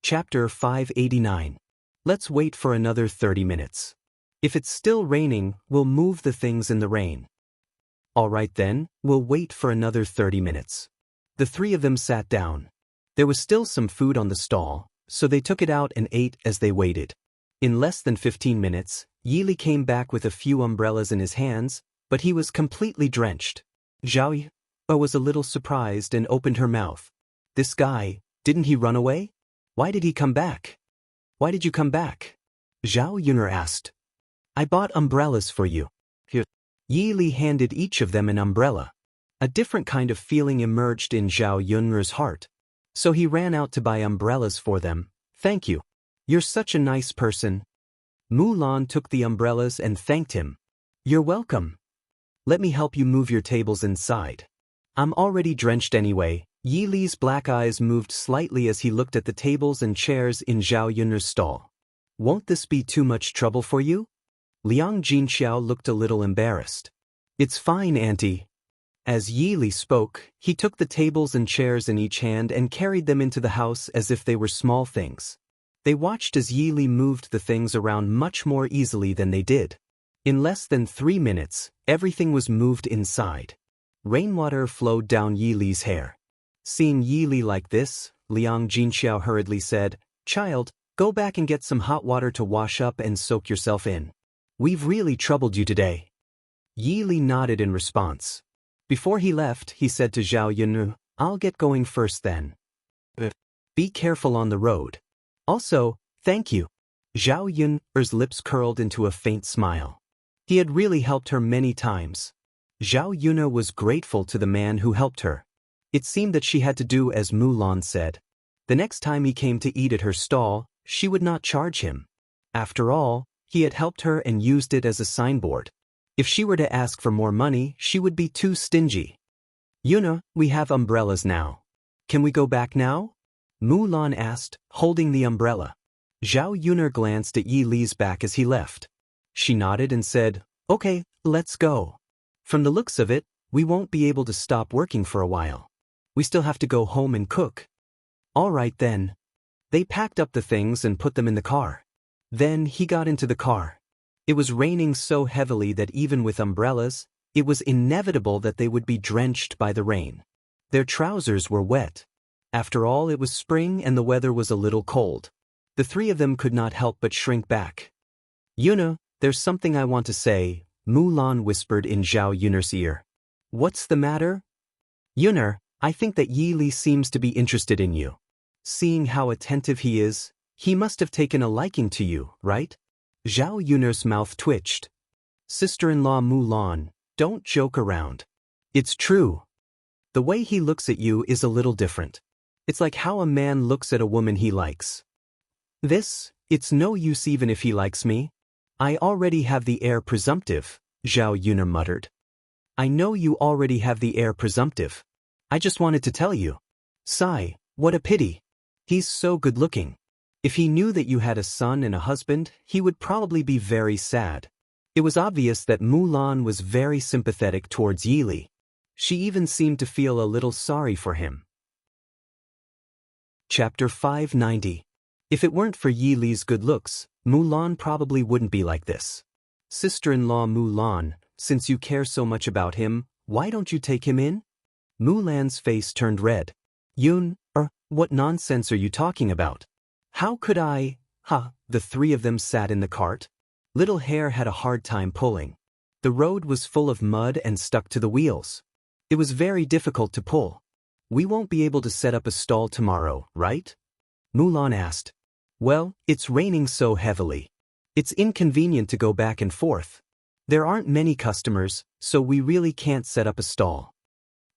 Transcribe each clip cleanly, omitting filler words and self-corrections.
Chapter 589. Let's wait for another 30 minutes. If it's still raining, we'll move the things in the rain. All right then, we'll wait for another 30 minutes. The three of them sat down. There was still some food on the stall, so they took it out and ate as they waited. In less than 15 minutes, Yili came back with a few umbrellas in his hands, but he was completely drenched. Zhao Yi was a little surprised and opened her mouth. This guy, didn't he run away? Why did he come back? Why did you come back? Zhao Yun'er asked. I bought umbrellas for you. Here. Yi Li handed each of them an umbrella. A different kind of feeling emerged in Zhao Yun'er's heart. So he ran out to buy umbrellas for them. Thank you. You're such a nice person. Mulan took the umbrellas and thanked him. You're welcome. Let me help you move your tables inside. I'm already drenched anyway. Yi Li's black eyes moved slightly as he looked at the tables and chairs in Zhao Yun'er's stall. Won't this be too much trouble for you? Liang Jinxiao looked a little embarrassed. It's fine, Auntie. As Yi Li spoke, he took the tables and chairs in each hand and carried them into the house as if they were small things. They watched as Yi Li moved the things around much more easily than they did. In less than 3 minutes, everything was moved inside. Rainwater flowed down Yi Li's hair. Seeing Yi Li like this, Liang Jinxiao hurriedly said, Child, go back and get some hot water to wash up and soak yourself in. We've really troubled you today. Yi Li nodded in response. Before he left, he said to Zhao Yun'er, I'll get going first then. Be careful on the road. Also, thank you. Zhao Yun'er's lips curled into a faint smile. He had really helped her many times. Zhao Yun'er was grateful to the man who helped her. It seemed that she had to do as Mulan said. The next time he came to eat at her stall, she would not charge him. After all, he had helped her and used it as a signboard. If she were to ask for more money, she would be too stingy. Yun'er, we have umbrellas now. Can we go back now? Mulan asked, holding the umbrella. Zhao Yun'er glanced at Yi Li's back as he left. She nodded and said, Okay, let's go. From the looks of it, we won't be able to stop working for a while. We still have to go home and cook. All right then. They packed up the things and put them in the car. Then he got into the car. It was raining so heavily that even with umbrellas, it was inevitable that they would be drenched by the rain. Their trousers were wet. After all, it was spring and the weather was a little cold. The three of them could not help but shrink back. Yun'er, there's something I want to say, Mulan whispered in Zhao Yun'er's ear. What's the matter? Yun'er, I think that Yi Li seems to be interested in you. Seeing how attentive he is, he must have taken a liking to you, right? Zhao Yun'er's mouth twitched. Sister-in-law Mulan, don't joke around. It's true. The way he looks at you is a little different. It's like how a man looks at a woman he likes. It's no use even if he likes me. I already have the heir presumptive, Zhao Yun'er muttered. I know you already have the heir presumptive. I just wanted to tell you. Sigh, what a pity. He's so good-looking. If he knew that you had a son and a husband, he would probably be very sad. It was obvious that Mulan was very sympathetic towards Yi Li. She even seemed to feel a little sorry for him. Chapter 590. If it weren't for Yi Li's good looks, Mulan probably wouldn't be like this. Sister-in-law Mulan, since you care so much about him, why don't you take him in? Mulan's face turned red. Yun'er, what nonsense are you talking about? How could I? The three of them sat in the cart. Little Hare had a hard time pulling. The road was full of mud and stuck to the wheels. It was very difficult to pull. We won't be able to set up a stall tomorrow, right? Mulan asked. Well, it's raining so heavily. It's inconvenient to go back and forth. There aren't many customers, so we really can't set up a stall.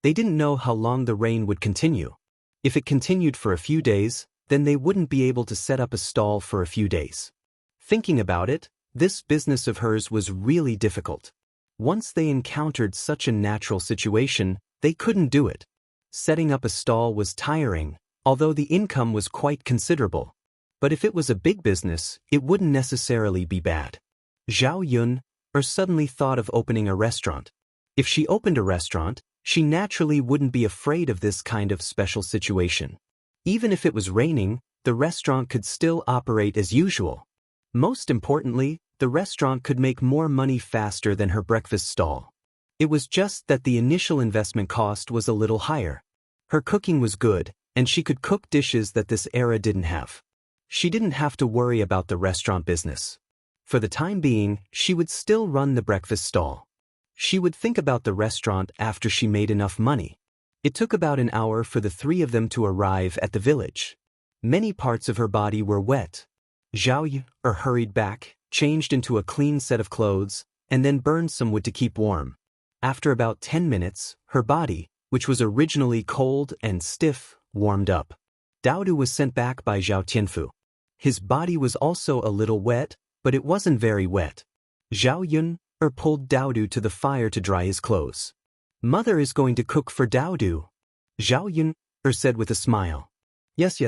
They didn't know how long the rain would continue. If it continued for a few days, then they wouldn't be able to set up a stall for a few days. Thinking about it, this business of hers was really difficult. Once they encountered such a natural situation, they couldn't do it. Setting up a stall was tiring, although the income was quite considerable. But if it was a big business, it wouldn't necessarily be bad. Zhao Yun'er suddenly thought of opening a restaurant. If she opened a restaurant, she naturally wouldn't be afraid of this kind of special situation. Even if it was raining, the restaurant could still operate as usual. Most importantly, the restaurant could make more money faster than her breakfast stall. It was just that the initial investment cost was a little higher. Her cooking was good, and she could cook dishes that this era didn't have. She didn't have to worry about the restaurant business. For the time being, she would still run the breakfast stall. She would think about the restaurant after she made enough money. It took about an hour for the three of them to arrive at the village. Many parts of her body were wet. Zhao Yu hurried back, changed into a clean set of clothes, and then burned some wood to keep warm. After about 10 minutes, her body, which was originally cold and stiff, warmed up. Daodu was sent back by Zhao Tianfu. His body was also a little wet, but it wasn't very wet. Zhao Yun pulled Daodu to the fire to dry his clothes. "Mother is going to cook for Daodu," Zhao Yun said with a smile. Yes,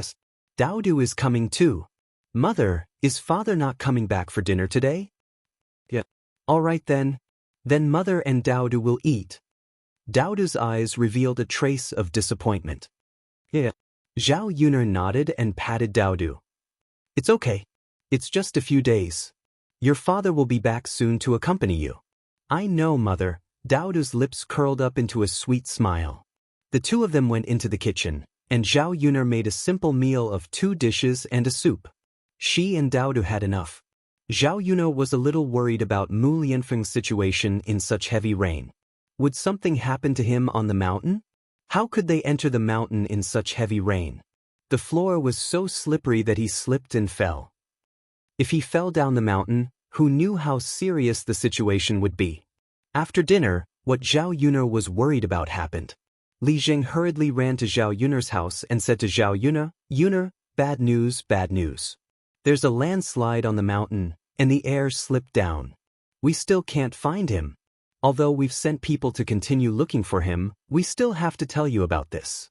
Daodu is coming too. Mother, is father not coming back for dinner today?" "Yeah." "All right then. Then mother and Daodu will eat." Daodu's eyes revealed a trace of disappointment. "Yeah." Zhao Yun nodded and patted Daodu. "It's okay. It's just a few days. Your father will be back soon to accompany you." "I know, mother." Daodu's lips curled up into a sweet smile. The two of them went into the kitchen, and Zhao Yun made a simple meal of 2 dishes and a soup. She and Daodu had enough. Zhao Yun was a little worried about Mu Lianfeng's situation in such heavy rain. Would something happen to him on the mountain? How could they enter the mountain in such heavy rain? The floor was so slippery that he slipped and fell. If he fell down the mountain, who knew how serious the situation would be? After dinner, what Zhao Yun was worried about happened. Li Zheng hurriedly ran to Zhao Yun's house and said to Zhao Yun, "Yun, bad news, bad news. There's a landslide on the mountain, and the heir slipped down. We still can't find him. Although we've sent people to continue looking for him, we still have to tell you about this."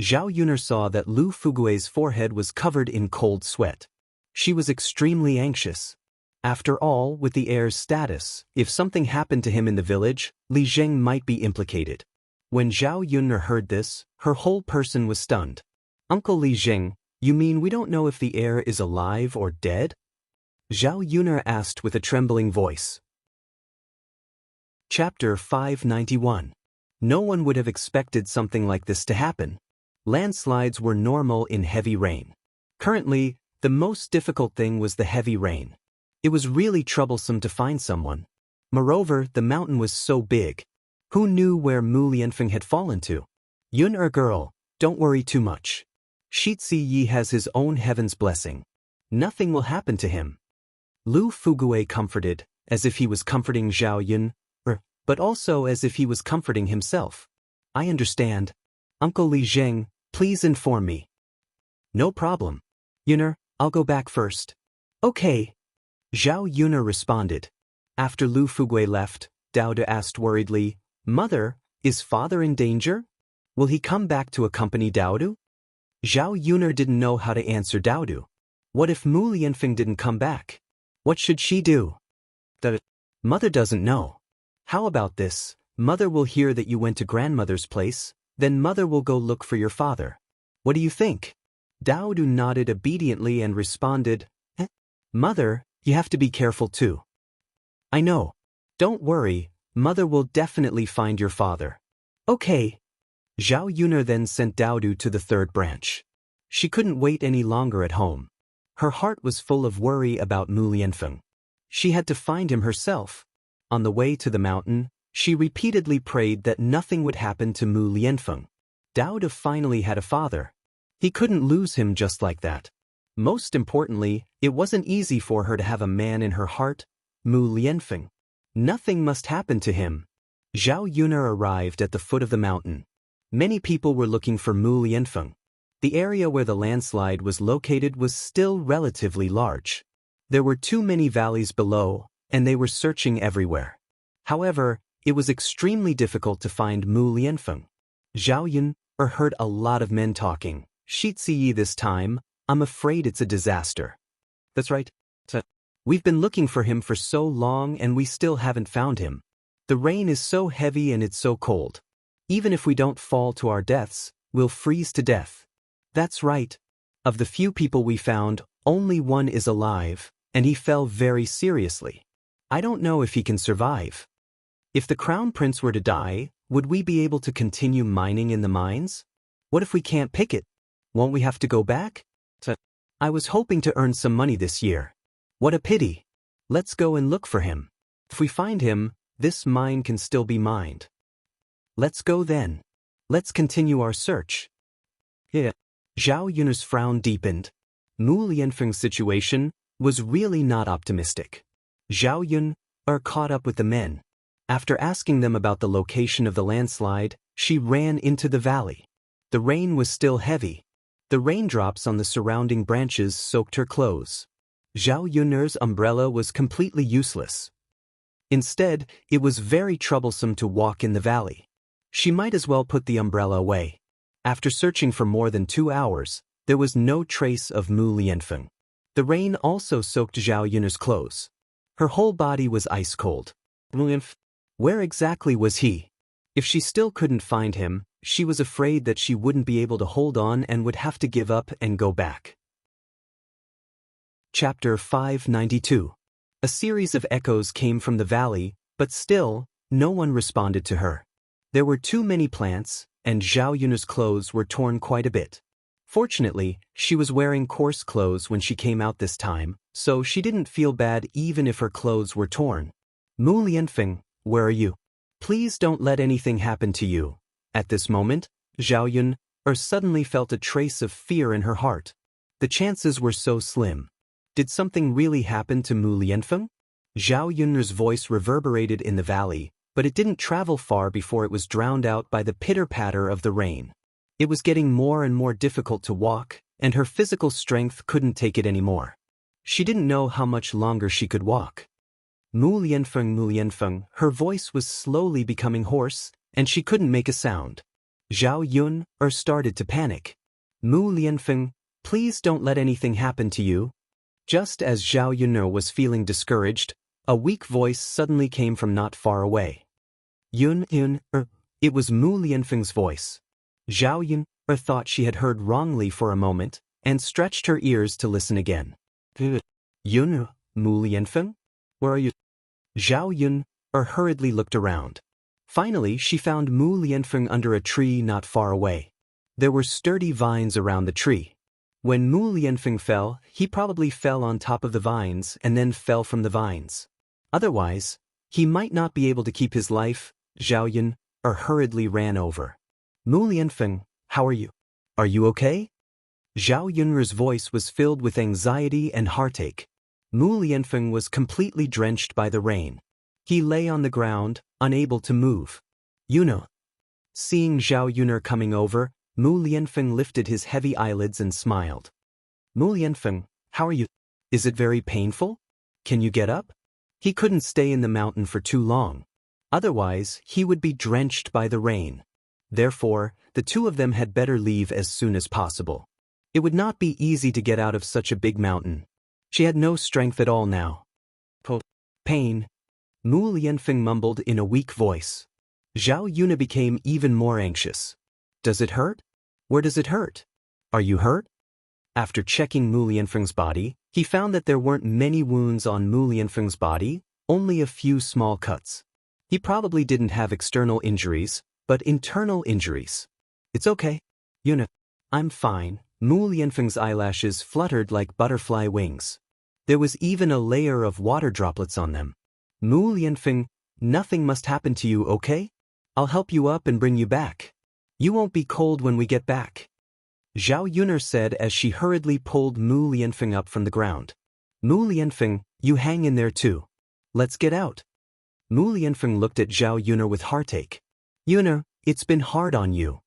Zhao Yun saw that Lu Fugui's forehead was covered in cold sweat. She was extremely anxious. After all, with the heir's status, if something happened to him in the village, Li Zheng might be implicated. When Zhao Yun heard this, her whole person was stunned. "Uncle Li Zheng, you mean we don't know if the heir is alive or dead?" Zhao Yun asked with a trembling voice. Chapter 591. No one would have expected something like this to happen. Landslides were normal in heavy rain. Currently, the most difficult thing was the heavy rain. It was really troublesome to find someone. Moreover, the mountain was so big. Who knew where Mu Lianfeng had fallen to? "Yun girl, don't worry too much. Shi Yi has his own heaven's blessing. Nothing will happen to him." Lu Fugui comforted, as if he was comforting Zhao Yun, but also as if he was comforting himself. "I understand. Uncle Li Zheng, please inform me." "No problem. Yun, I'll go back first." "Okay." Zhao Yun responded. After Lu Fugui left, Daodu asked worriedly, "Mother, is father in danger? Will he come back to accompany Daodu?" Zhao Yun didn't know how to answer Daodu. What if Mu Lianfeng didn't come back? What should she do? Mother doesn't know. "How about this? Mother will hear that you went to grandmother's place, then mother will go look for your father. What do you think?" Daodu nodded obediently and responded, "Mother, you have to be careful too." "I know. Don't worry, mother will definitely find your father." "Okay." Zhao Yun then sent Daodu to the 3rd branch. She couldn't wait any longer at home. Her heart was full of worry about Mu Lianfeng. She had to find him herself. On the way to the mountain, she repeatedly prayed that nothing would happen to Mu Lianfeng. Daodu finally had a father. He couldn't lose him just like that. Most importantly, it wasn't easy for her to have a man in her heart, Mu Lianfeng. Nothing must happen to him. Zhao Yun arrived at the foot of the mountain. Many people were looking for Mu Lianfeng. The area where the landslide was located was still relatively large. There were too many valleys below, and they were searching everywhere. However, it was extremely difficult to find Mu Lianfeng. Zhao Yun heard a lot of men talking. "Shi Yi this time, I'm afraid it's a disaster." "That's right. We've been looking for him for so long and we still haven't found him. The rain is so heavy and it's so cold. Even if we don't fall to our deaths, we'll freeze to death." "That's right. Of the few people we found, only one is alive, and he fell very seriously. I don't know if he can survive. If the Crown Prince were to die, would we be able to continue mining in the mines? What if we can't pick it? Won't we have to go back? I was hoping to earn some money this year. What a pity. Let's go and look for him. If we find him, this mine can still be mined. Let's go then. Let's continue our search. Yeah. Zhao Yun's frown deepened. Mu Lianfeng's situation was really not optimistic. Zhao Yun caught up with the men. After asking them about the location of the landslide, she ran into the valley. The rain was still heavy. The raindrops on the surrounding branches soaked her clothes. Zhao Yun's umbrella was completely useless. Instead, it was very troublesome to walk in the valley. She might as well put the umbrella away. After searching for more than 2 hours, there was no trace of Mu Lianfeng. The rain also soaked Zhao Yun's clothes. Her whole body was ice cold. Where exactly was he? If she still couldn't find him, she was afraid that she wouldn't be able to hold on and would have to give up and go back. Chapter 592. A series of echoes came from the valley, but still, no one responded to her. There were too many plants, and Zhao Yun's clothes were torn quite a bit. Fortunately, she was wearing coarse clothes when she came out this time, so she didn't feel bad even if her clothes were torn. Mu Lianfeng, where are you? Please don't let anything happen to you. At this moment, Zhao Yun suddenly felt a trace of fear in her heart. The chances were so slim. Did something really happen to Mu Lianfeng? Zhao Yun's voice reverberated in the valley, but it didn't travel far before it was drowned out by the pitter-patter of the rain. It was getting more and more difficult to walk, and her physical strength couldn't take it anymore. She didn't know how much longer she could walk. Mu Lianfeng, her voice was slowly becoming hoarse, and she couldn't make a sound. Zhao Yun started to panic. Mu Lianfeng, please don't let anything happen to you. Just as Zhao Yun was feeling discouraged, a weak voice suddenly came from not far away. Yun, it was Mu Lianfeng's voice. Zhao Yun thought she had heard wrongly for a moment, and stretched her ears to listen again. Yun, Mu Lianfeng? Where are you? Zhao Yun hurriedly looked around. Finally, she found Mu Lianfeng under a tree not far away. There were sturdy vines around the tree. When Mu Lianfeng fell, he probably fell on top of the vines and then fell from the vines. Otherwise, he might not be able to keep his life. Zhao Yun hurriedly ran over. Mu Lianfeng, how are you? Are you okay? Zhao Yun's voice was filled with anxiety and heartache. Mu Lianfeng was completely drenched by the rain. He lay on the ground, unable to move. Yuna. Seeing Zhao Yun coming over, Mu Lianfeng lifted his heavy eyelids and smiled. Mu Lianfeng, how are you? Is it very painful? Can you get up? He couldn't stay in the mountain for too long. Otherwise, he would be drenched by the rain. Therefore, the two of them had better leave as soon as possible. It would not be easy to get out of such a big mountain. She had no strength at all now. Pain. Mu Lianfeng mumbled in a weak voice. Zhao Yun became even more anxious. Does it hurt? Where does it hurt? Are you hurt? After checking Mu Lianfeng's body, he found that there weren't many wounds on Mu Lianfeng's body, only a few small cuts. He probably didn't have external injuries, but internal injuries. It's okay. Yuna. I'm fine. Mu Lianfeng's eyelashes fluttered like butterfly wings. There was even a layer of water droplets on them. Mu Lianfeng, nothing must happen to you, okay? I'll help you up and bring you back. You won't be cold when we get back. Zhao Yun said as she hurriedly pulled Mu Lianfeng up from the ground. Mu Lianfeng, you hang in there too. Let's get out. Mu Lianfeng looked at Zhao Yun with heartache. Yun, it's been hard on you.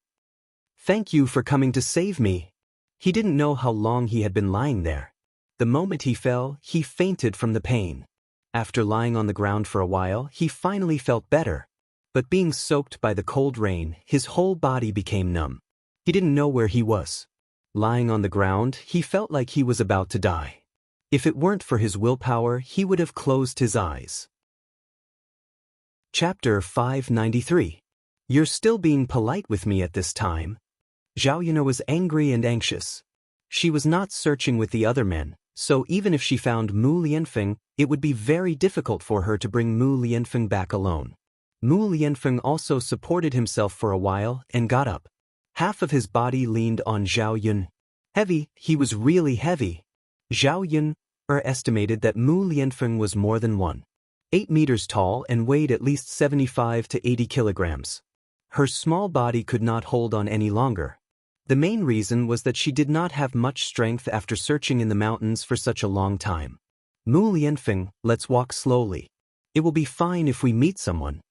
Thank you for coming to save me. He didn't know how long he had been lying there. The moment he fell, he fainted from the pain. After lying on the ground for a while, he finally felt better. But being soaked by the cold rain, his whole body became numb. He didn't know where he was. Lying on the ground, he felt like he was about to die. If it weren't for his willpower, he would have closed his eyes. Chapter 593. You're still being polite with me at this time. Zhao Yun was angry and anxious. She was not searching with the other men, so even if she found Mu Lianfeng, it would be very difficult for her to bring Mu Lianfeng back alone. Mu Lianfeng also supported himself for a while and got up. Half of his body leaned on Zhao Yun. Heavy, he was really heavy. Zhao Yun estimated that Mu Lianfeng was more than 1.8 meters tall and weighed at least 75 to 80 kilograms. Her small body could not hold on any longer. The main reason was that she did not have much strength after searching in the mountains for such a long time. Mu Lianfeng, let's walk slowly. It will be fine if we meet someone.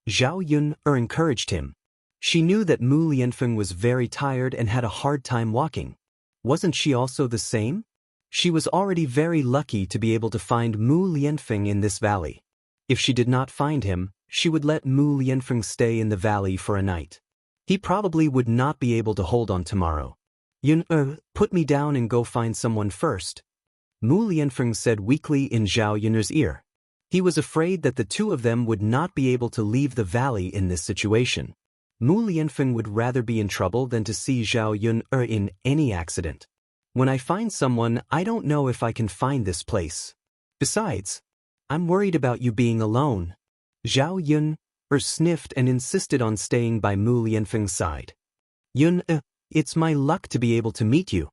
Zhao Yun encouraged him. She knew that Mu Lianfeng was very tired and had a hard time walking. Wasn't she also the same? She was already very lucky to be able to find Mu Lianfeng in this valley. If she did not find him, she would let Mu Lianfeng stay in the valley for a night. He probably would not be able to hold on tomorrow. Yun, put me down and go find someone first. Mu Lianfeng said weakly in Zhao Yun's ear. He was afraid that the two of them would not be able to leave the valley in this situation. Mu Lianfeng would rather be in trouble than to see Zhao Yun in any accident. When I find someone, I don't know if I can find this place. Besides, I'm worried about you being alone. Zhao Yun sniffed and insisted on staying by Mu Lianfeng's side. Yun, it's my luck to be able to meet you.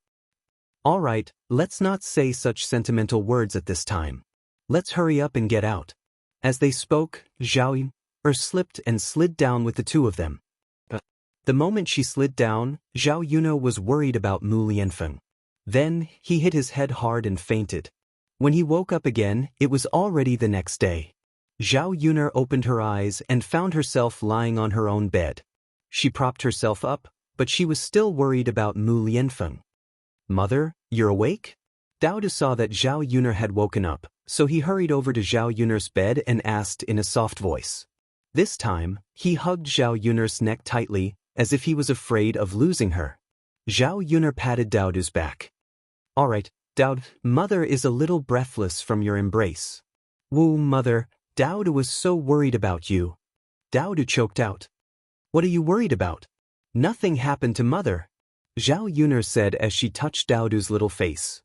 All right, let's not say such sentimental words at this time. Let's hurry up and get out. As they spoke, Zhao Yun slipped and slid down with the two of them. The moment she slid down, Zhao Yun was worried about Mu Lianfeng. Then, he hit his head hard and fainted. When he woke up again, it was already the next day. Zhao Yun opened her eyes and found herself lying on her own bed. She propped herself up, but she was still worried about Mu Lianfeng. Mother, you're awake? Dao saw that Zhao Yun had woken up, so he hurried over to Zhao Yun's bed and asked in a soft voice. This time, he hugged Zhao Yun's neck tightly, as if he was afraid of losing her. Zhao Yun patted Dao's back. All right, Dao, Mother is a little breathless from your embrace. Woo, Mother, Dao was so worried about you. Dao choked out. What are you worried about? Nothing happened to Mother, Zhao Yun said as she touched Dao's little face.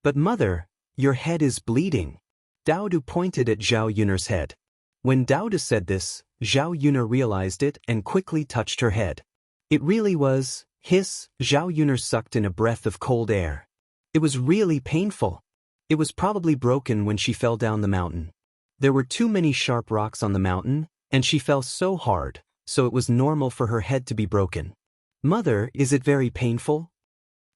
But Mother, your head is bleeding. Dao pointed at Zhao Yun's head. When Dao said this, Zhao Yun realized it and quickly touched her head. It really was. Hiss, Zhao Yun sucked in a breath of cold air. It was really painful. It was probably broken when she fell down the mountain. There were too many sharp rocks on the mountain, and she fell so hard, so it was normal for her head to be broken. Mother, is it very painful?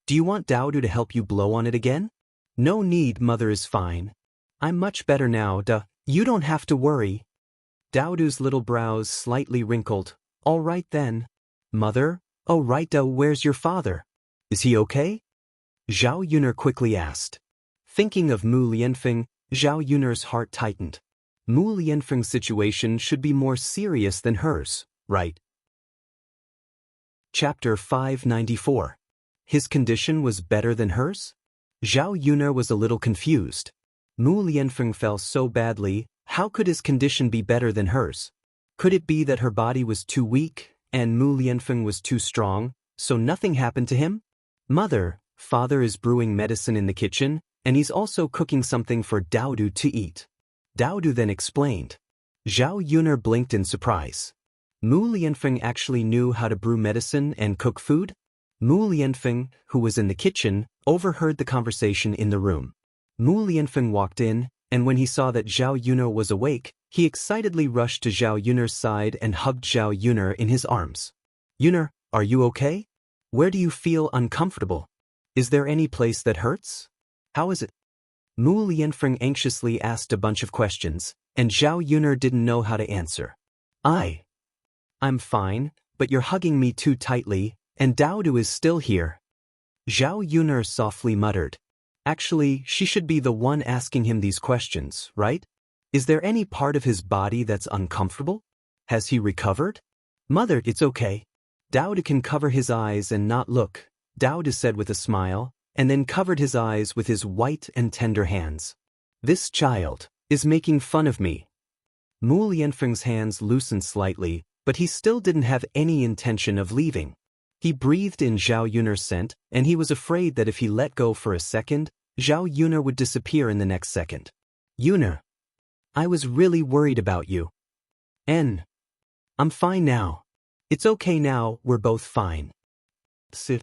Do you want Dao to help you blow on it again? No need, Mother is fine. I'm much better now, you don't have to worry. Dao's little brows slightly wrinkled. All right then. Mother? Oh right, where's your father? Is he okay? Zhao Yun quickly asked. Thinking of Mu Lianfeng, Zhao Yun's heart tightened. Mu Lianfeng's situation should be more serious than hers, right? Chapter 594. His condition was better than hers? Zhao Yun was a little confused. Mu Lianfeng fell so badly, how could his condition be better than hers? Could it be that her body was too weak, and Mu Lianfeng was too strong, so nothing happened to him? Mother, Father is brewing medicine in the kitchen, and he's also cooking something for Dao to eat. Dao then explained. Zhao Yun blinked in surprise. Mu Lianfeng actually knew how to brew medicine and cook food? Mu Lianfeng, who was in the kitchen, overheard the conversation in the room. Mu Lianfeng walked in, and when he saw that Zhao Yun was awake, he excitedly rushed to Zhao Yun's side and hugged Zhao Yun in his arms. Yun, are you okay? Where do you feel uncomfortable? Is there any place that hurts? How is it? Mu Lianfeng anxiously asked a bunch of questions, and Zhao Yun didn't know how to answer. I'm fine, but you're hugging me too tightly, and Dao is still here. Zhao Yun softly muttered. Actually, she should be the one asking him these questions, right? Is there any part of his body that's uncomfortable? Has he recovered? Mother, it's okay. Dao can cover his eyes and not look, Dao said with a smile, and then covered his eyes with his white and tender hands. This child is making fun of me. Mu Lianfeng's hands loosened slightly, but he still didn't have any intention of leaving. He breathed in Zhao Yun'er's scent, and he was afraid that if he let go for a second, Zhao Yun'er would disappear in the next second. Yun'er, I was really worried about you. I'm fine now. It's okay now, we're both fine. Sit.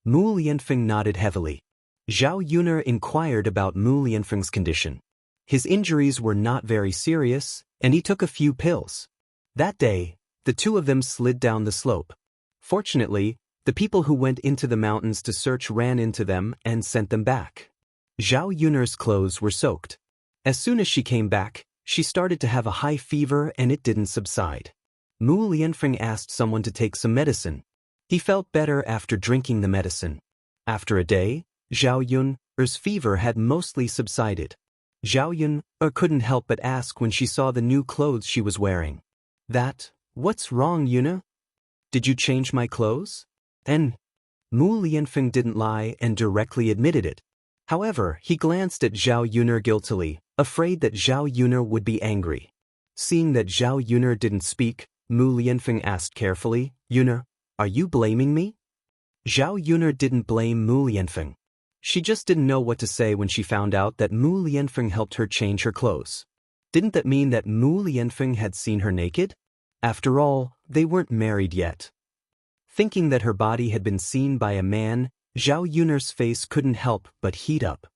Mu Lianfeng nodded heavily. Zhao Yun'er inquired about Mu Lianfeng's condition. His injuries were not very serious, and he took a few pills. That day, the two of them slid down the slope. Fortunately, the people who went into the mountains to search ran into them and sent them back. Zhao Yun'er's clothes were soaked. As soon as she came back, she started to have a high fever and it didn't subside. Mu Lianfeng asked someone to take some medicine. He felt better after drinking the medicine. After a day, Zhao Yun'er's fever had mostly subsided. Zhao Yun'er couldn't help but ask when she saw the new clothes she was wearing. What's wrong, Yun'er? Did you change my clothes? And Mu Lianfeng didn't lie and directly admitted it. However, he glanced at Zhao Yun'er guiltily, afraid that Zhao Yun'er would be angry. Seeing that Zhao Yun'er didn't speak, Mu Lianfeng asked carefully, Yun'er, are you blaming me? Zhao Yun'er didn't blame Mu Lianfeng. She just didn't know what to say when she found out that Mu Lianfeng helped her change her clothes. Didn't that mean that Mu Lianfeng had seen her naked? After all, they weren't married yet. Thinking that her body had been seen by a man, Zhao Yun'er's face couldn't help but heat up.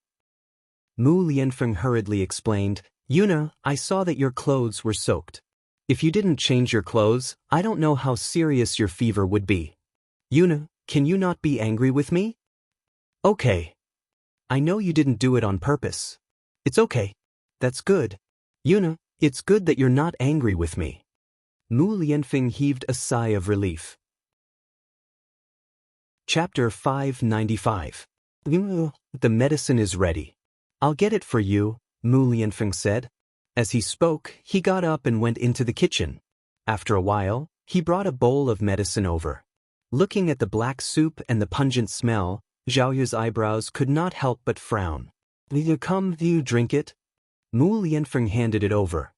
Mu Lianfeng hurriedly explained, Yun'er, I saw that your clothes were soaked. If you didn't change your clothes, I don't know how serious your fever would be. Yun'er, can you not be angry with me? Okay. I know you didn't do it on purpose. It's okay. That's good. Yun'er, it's good that you're not angry with me. Mu Lianfeng heaved a sigh of relief. Chapter 595. The medicine is ready. I'll get it for you, Mu Lianfeng said. As he spoke, he got up and went into the kitchen. After a while, he brought a bowl of medicine over. Looking at the black soup and the pungent smell, Zhao Yu's eyebrows could not help but frown. Do you drink it? Mu Lianfeng handed it over.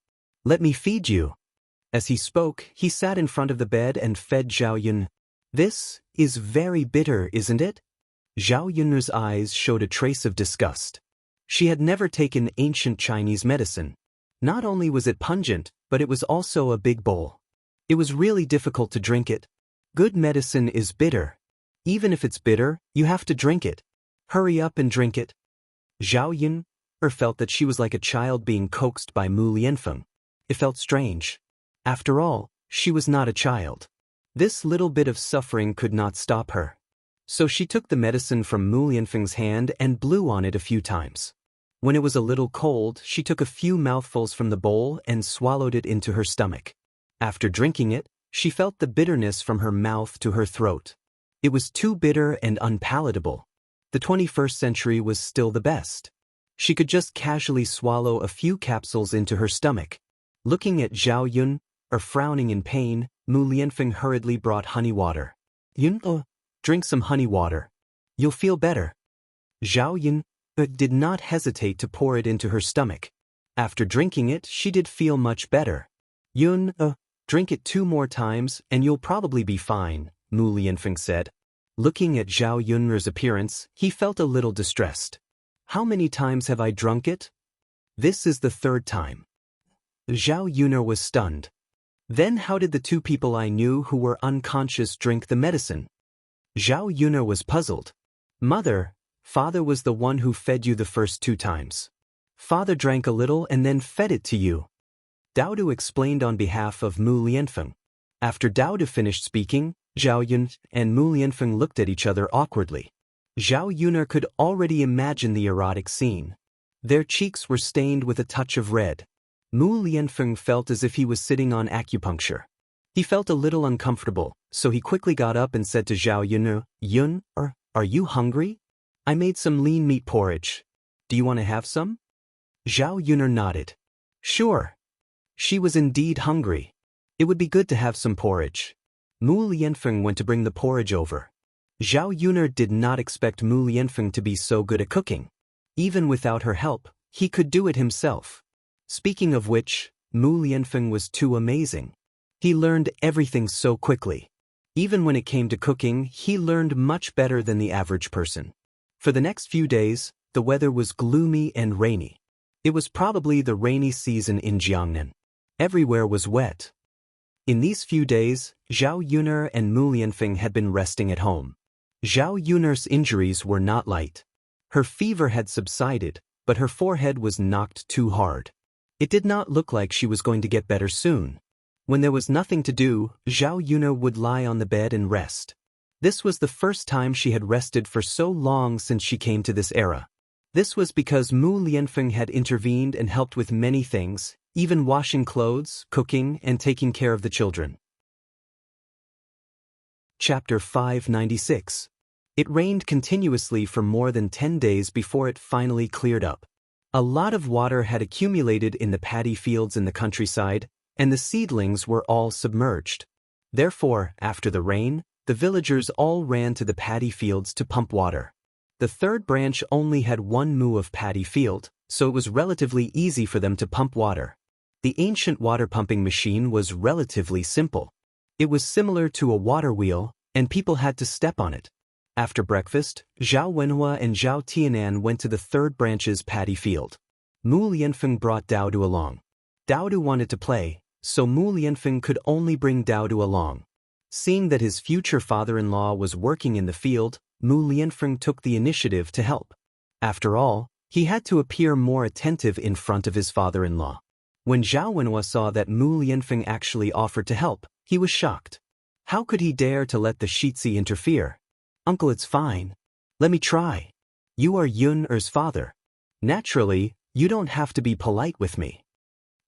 Let me feed you. As he spoke, he sat in front of the bed and fed Zhao Yun. This is very bitter, isn't it? Zhao Yun'er's eyes showed a trace of disgust. She had never taken ancient Chinese medicine. Not only was it pungent, but it was also a big bowl. It was really difficult to drink it. Good medicine is bitter. Even if it's bitter, you have to drink it. Hurry up and drink it. Zhao Yun'er felt that she was like a child being coaxed by Mu Lianfeng. It felt strange. After all, she was not a child. This little bit of suffering could not stop her. So she took the medicine from Mu Lianfeng's hand and blew on it a few times. When it was a little cold, she took a few mouthfuls from the bowl and swallowed it into her stomach. After drinking it, she felt the bitterness from her mouth to her throat. It was too bitter and unpalatable. The 21st century was still the best. She could just casually swallow a few capsules into her stomach. Looking at Zhao Yun'er frowning in pain, Mu Lianfeng hurriedly brought honey water. Yun'er, drink some honey water. You'll feel better. Zhao Yun'er did not hesitate to pour it into her stomach. After drinking it, she did feel much better. Yun'er, drink it 2 more times and you'll probably be fine, Mu Lianfeng said. Looking at Zhao Yun'er's appearance, he felt a little distressed. How many times have I drunk it? This is the 3rd time. Zhao Yun'er was stunned. Then how did the 2 people I knew who were unconscious drink the medicine? Zhao Yun'er was puzzled. Mother, Father was the one who fed you the first 2 times. Father drank a little and then fed it to you. Daodu explained on behalf of Mu Lianfeng. After Daodu finished speaking, Zhao Yun and Mu Lianfeng looked at each other awkwardly. Zhao Yun'er could already imagine the erotic scene. Their cheeks were stained with a touch of red. Mu Lianfeng felt as if he was sitting on acupuncture. He felt a little uncomfortable, so he quickly got up and said to Zhao Yun'er, Yun'er, are you hungry? I made some lean meat porridge. Do you want to have some? Zhao Yun'er nodded. Sure. She was indeed hungry. It would be good to have some porridge. Mu Lianfeng went to bring the porridge over. Zhao Yun'er did not expect Mu Lianfeng to be so good at cooking. Even without her help, he could do it himself. Speaking of which, Mu Lianfeng was too amazing. He learned everything so quickly. Even when it came to cooking, he learned much better than the average person. For the next few days, the weather was gloomy and rainy. It was probably the rainy season in Jiangnan. Everywhere was wet. In these few days, Zhao Yuner and Mu Lianfeng had been resting at home. Zhao Yuner's injuries were not light. Her fever had subsided, but her forehead was knocked too hard. It did not look like she was going to get better soon. When there was nothing to do, Zhao Yuner would lie on the bed and rest. This was the first time she had rested for so long since she came to this era. This was because Mu Lianfeng had intervened and helped with many things, even washing clothes, cooking, and taking care of the children. Chapter 596. It rained continuously for more than 10 days before it finally cleared up. A lot of water had accumulated in the paddy fields in the countryside, and the seedlings were all submerged. Therefore, after the rain, the villagers all ran to the paddy fields to pump water. The third branch only had 1 mu of paddy field, so it was relatively easy for them to pump water. The ancient water pumping machine was relatively simple. It was similar to a water wheel, and people had to step on it. After breakfast, Zhao Wenhua and Zhao Tianan went to the third branch's paddy field. Mu Lianfeng brought Daodu along. Daodu wanted to play, so Mu Lianfeng could only bring Daodu along. Seeing that his future father-in-law was working in the field, Mu Lianfeng took the initiative to help. After all, he had to appear more attentive in front of his father-in-law. When Zhao Wenhua saw that Mu Lianfeng actually offered to help, he was shocked. How could he dare to let the Shitzi interfere? Uncle, it's fine. Let me try. You are Yun-er's father. Naturally, you don't have to be polite with me.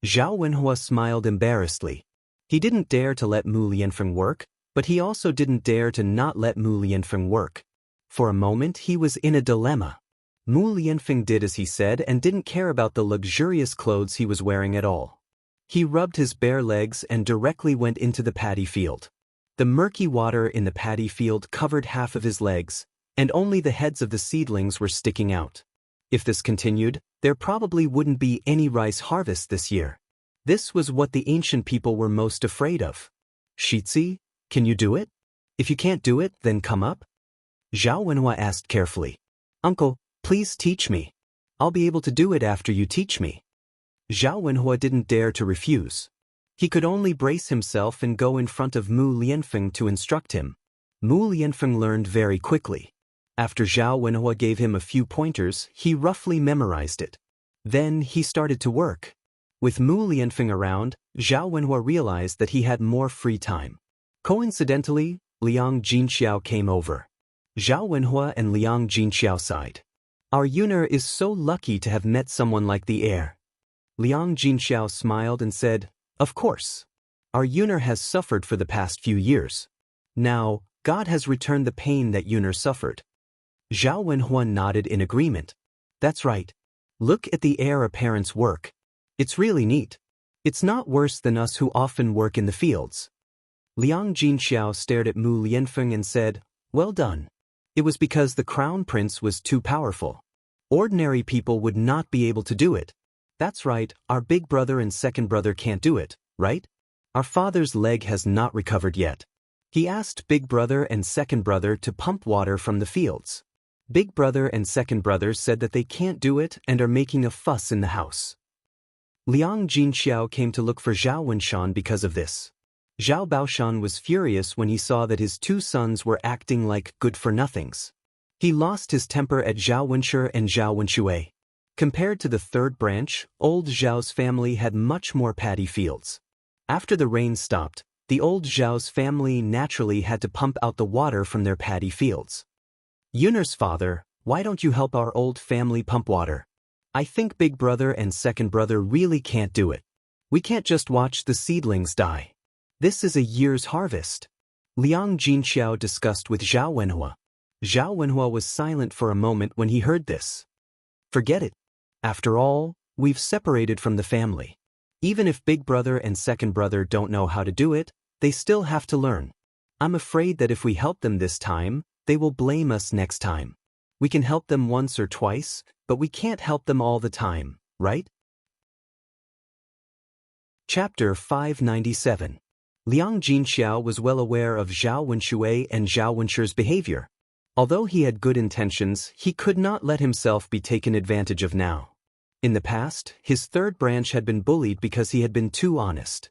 Zhao Wenhua smiled embarrassedly. He didn't dare to let Mu Lianfeng work, but he also didn't dare to not let Mu Lianfeng work. For a moment he was in a dilemma. Mu Lianfeng did as he said and didn't care about the luxurious clothes he was wearing at all. He rubbed his bare legs and directly went into the paddy field. The murky water in the paddy field covered half of his legs, and only the heads of the seedlings were sticking out. If this continued, there probably wouldn't be any rice harvest this year. This was what the ancient people were most afraid of. Shitzi, can you do it? If you can't do it, then come up. Zhao Wenhua asked carefully. Uncle, please teach me. I'll be able to do it after you teach me. Zhao Wenhua didn't dare to refuse. He could only brace himself and go in front of Mu Lianfeng to instruct him. Mu Lianfeng learned very quickly. After Zhao Wenhua gave him a few pointers, he roughly memorized it. Then he started to work. With Mu Lianfeng around, Zhao Wenhua realized that he had more free time. Coincidentally, Liang Jinxiao came over. Zhao Wenhua and Liang Jinxiao sighed. Our Yuner is so lucky to have met someone like the heir. Liang Jinxiao smiled and said, Of course. Our Yuner has suffered for the past few years. Now, God has returned the pain that Yuner suffered. Zhao Wenhua nodded in agreement. That's right. Look at the heir apparent's work. It's really neat. It's not worse than us who often work in the fields. Liang Jinxiao stared at Mu Lianfeng and said, Well done. It was because the crown prince was too powerful. Ordinary people would not be able to do it. That's right, our big brother and second brother can't do it, right? Our father's leg has not recovered yet. He asked big brother and second brother to pump water from the fields. Big brother and second brother said that they can't do it and are making a fuss in the house. Liang Jinxiao came to look for Zhao Wenshan because of this. Zhao Baoshan was furious when he saw that his 2 sons were acting like good-for-nothings. He lost his temper at Zhao Wenshe and Zhao Wenxue. Compared to the third branch, old Zhao's family had much more paddy fields. After the rain stopped, the old Zhao's family naturally had to pump out the water from their paddy fields. Yuner's father, why don't you help our old family pump water? I think big brother and second brother really can't do it. We can't just watch the seedlings die. This is a year's harvest. Liang Jinxiao discussed with Zhao Wenhua. Zhao Wenhua was silent for a moment when he heard this. Forget it. After all, we've separated from the family. Even if big brother and second brother don't know how to do it, they still have to learn. I'm afraid that if we help them this time, they will blame us next time. We can help them once or twice, but we can't help them all the time, right? Chapter 597. Liang Jinxiao was well aware of Zhao Wenshui and Zhao Wenshi's behavior. Although he had good intentions, he could not let himself be taken advantage of now. In the past, his third branch had been bullied because he had been too honest.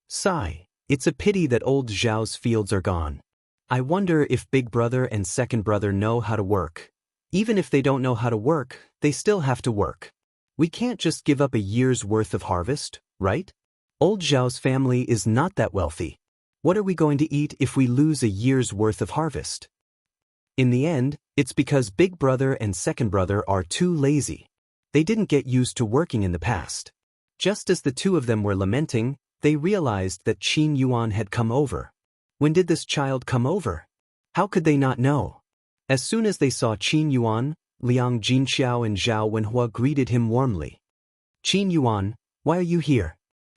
Sigh, it's a pity that old Zhao's fields are gone. I wonder if big brother and second brother know how to work. Even if they don't know how to work, they still have to work. We can't just give up a year's worth of harvest, right? Old Zhao's family is not that wealthy. What are we going to eat if we lose a year's worth of harvest? In the end, it's because big brother and second brother are too lazy. They didn't get used to working in the past. Just as the two of them were lamenting, they realized that Qin Yuan had come over. When did this child come over? How could they not know? As soon as they saw Qin Yuan, Liang Jinxiao and Zhao Wenhua greeted him warmly. Qin Yuan, why are you here?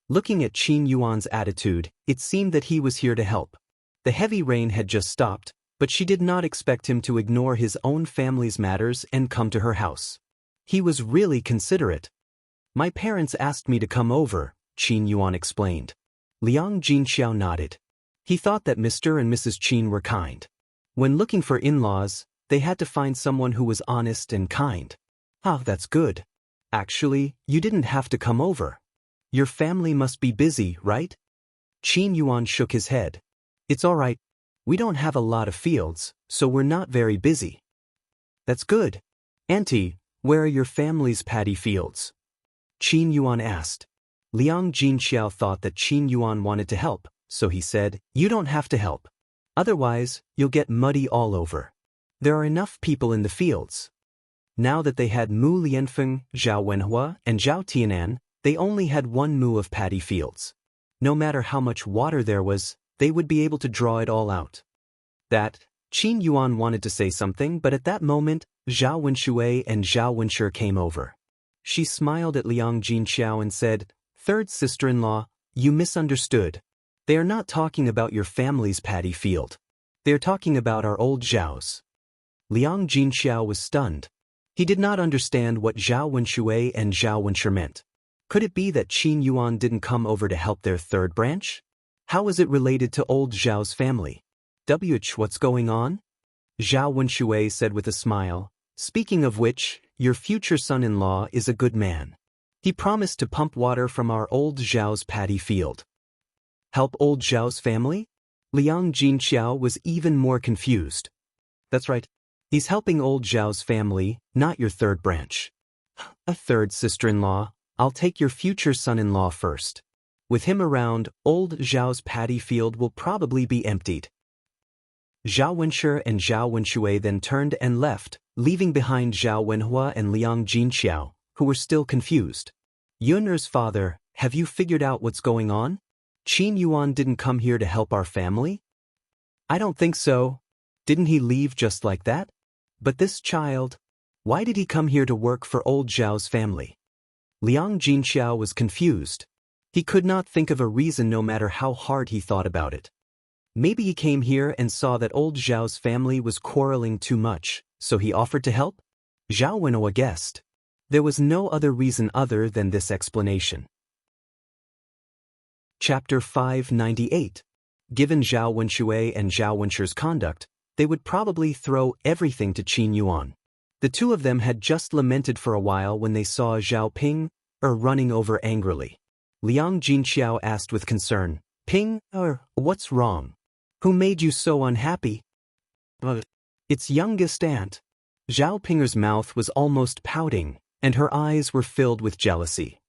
Looking at Qin Yuan's attitude, it seemed that he was here to help. The heavy rain had just stopped, but she did not expect him to ignore his own family's matters and come to her house. He was really considerate. My parents asked me to come over, Qin Yuan explained. Liang Jinxiao nodded. He thought that Mr. and Mrs. Qin were kind. When looking for in-laws, they had to find someone who was honest and kind. Ah, that's good. Actually, you didn't have to come over. Your family must be busy, right? Qin Yuan shook his head. It's all right. We don't have a lot of fields, so we're not very busy. That's good. Auntie, where are your family's paddy fields? Qin Yuan asked. Liang Jinxiao thought that Qin Yuan wanted to help, so he said, you don't have to help. Otherwise, you'll get muddy all over. There are enough people in the fields. Now that they had Mu Lianfeng, Zhao Wenhua, and Zhao Tianan, they only had one mu of paddy fields. No matter how much water there was, they would be able to draw it all out. Qin Yuan wanted to say something, but at that moment, Zhao Wenshui and Zhao Wenshi came over. She smiled at Liang Jinxiao and said, third sister-in-law, you misunderstood. They are not talking about your family's paddy field. They are talking about our old Zhao's. Liang Jinxiao was stunned. He did not understand what Zhao Wenshui and Zhao Wenshi meant. Could it be that Qin Yuan didn't come over to help their third branch? How is it related to old Zhao's family? What's going on? Zhao Wenshui said with a smile. Speaking of which, your future son-in-law is a good man. He promised to pump water from our old Zhao's paddy field. Help old Zhao's family? Liang Jinxiao was even more confused. That's right. He's helping old Zhao's family, not your third branch. A third sister-in-law, I'll take your future son-in-law first. With him around, old Zhao's paddy field will probably be emptied. Zhao Wenshi and Zhao Wenshui then turned and left, leaving behind Zhao Wenhua and Liang Jinxiao, who were still confused. Yun'er's father, have you figured out what's going on? Qin Yuan didn't come here to help our family? I don't think so. Didn't he leave just like that? But this child, why did he come here to work for old Zhao's family? Liang Jinxiao was confused. He could not think of a reason no matter how hard he thought about it. Maybe he came here and saw that old Zhao's family was quarreling too much, so he offered to help? Zhao Wenhua guessed. There was no other reason other than this explanation. Chapter 598. Given Zhao Wenshui and Zhao Wenshi's conduct, they would probably throw everything to Qin Yuan. The two of them had just lamented for a while when they saw Zhao Ping running over angrily. Liang Jinxiao asked with concern, Ping, what's wrong? Who made you so unhappy? Its youngest aunt. Zhao Pinger's mouth was almost pouting, and her eyes were filled with jealousy.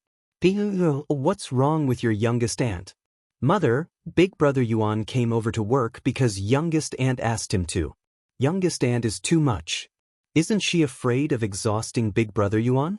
Ping, what's wrong with your youngest aunt? Mother, big brother Yuan came over to work because youngest aunt asked him to. Youngest aunt is too much. Isn't she afraid of exhausting big brother Yuan?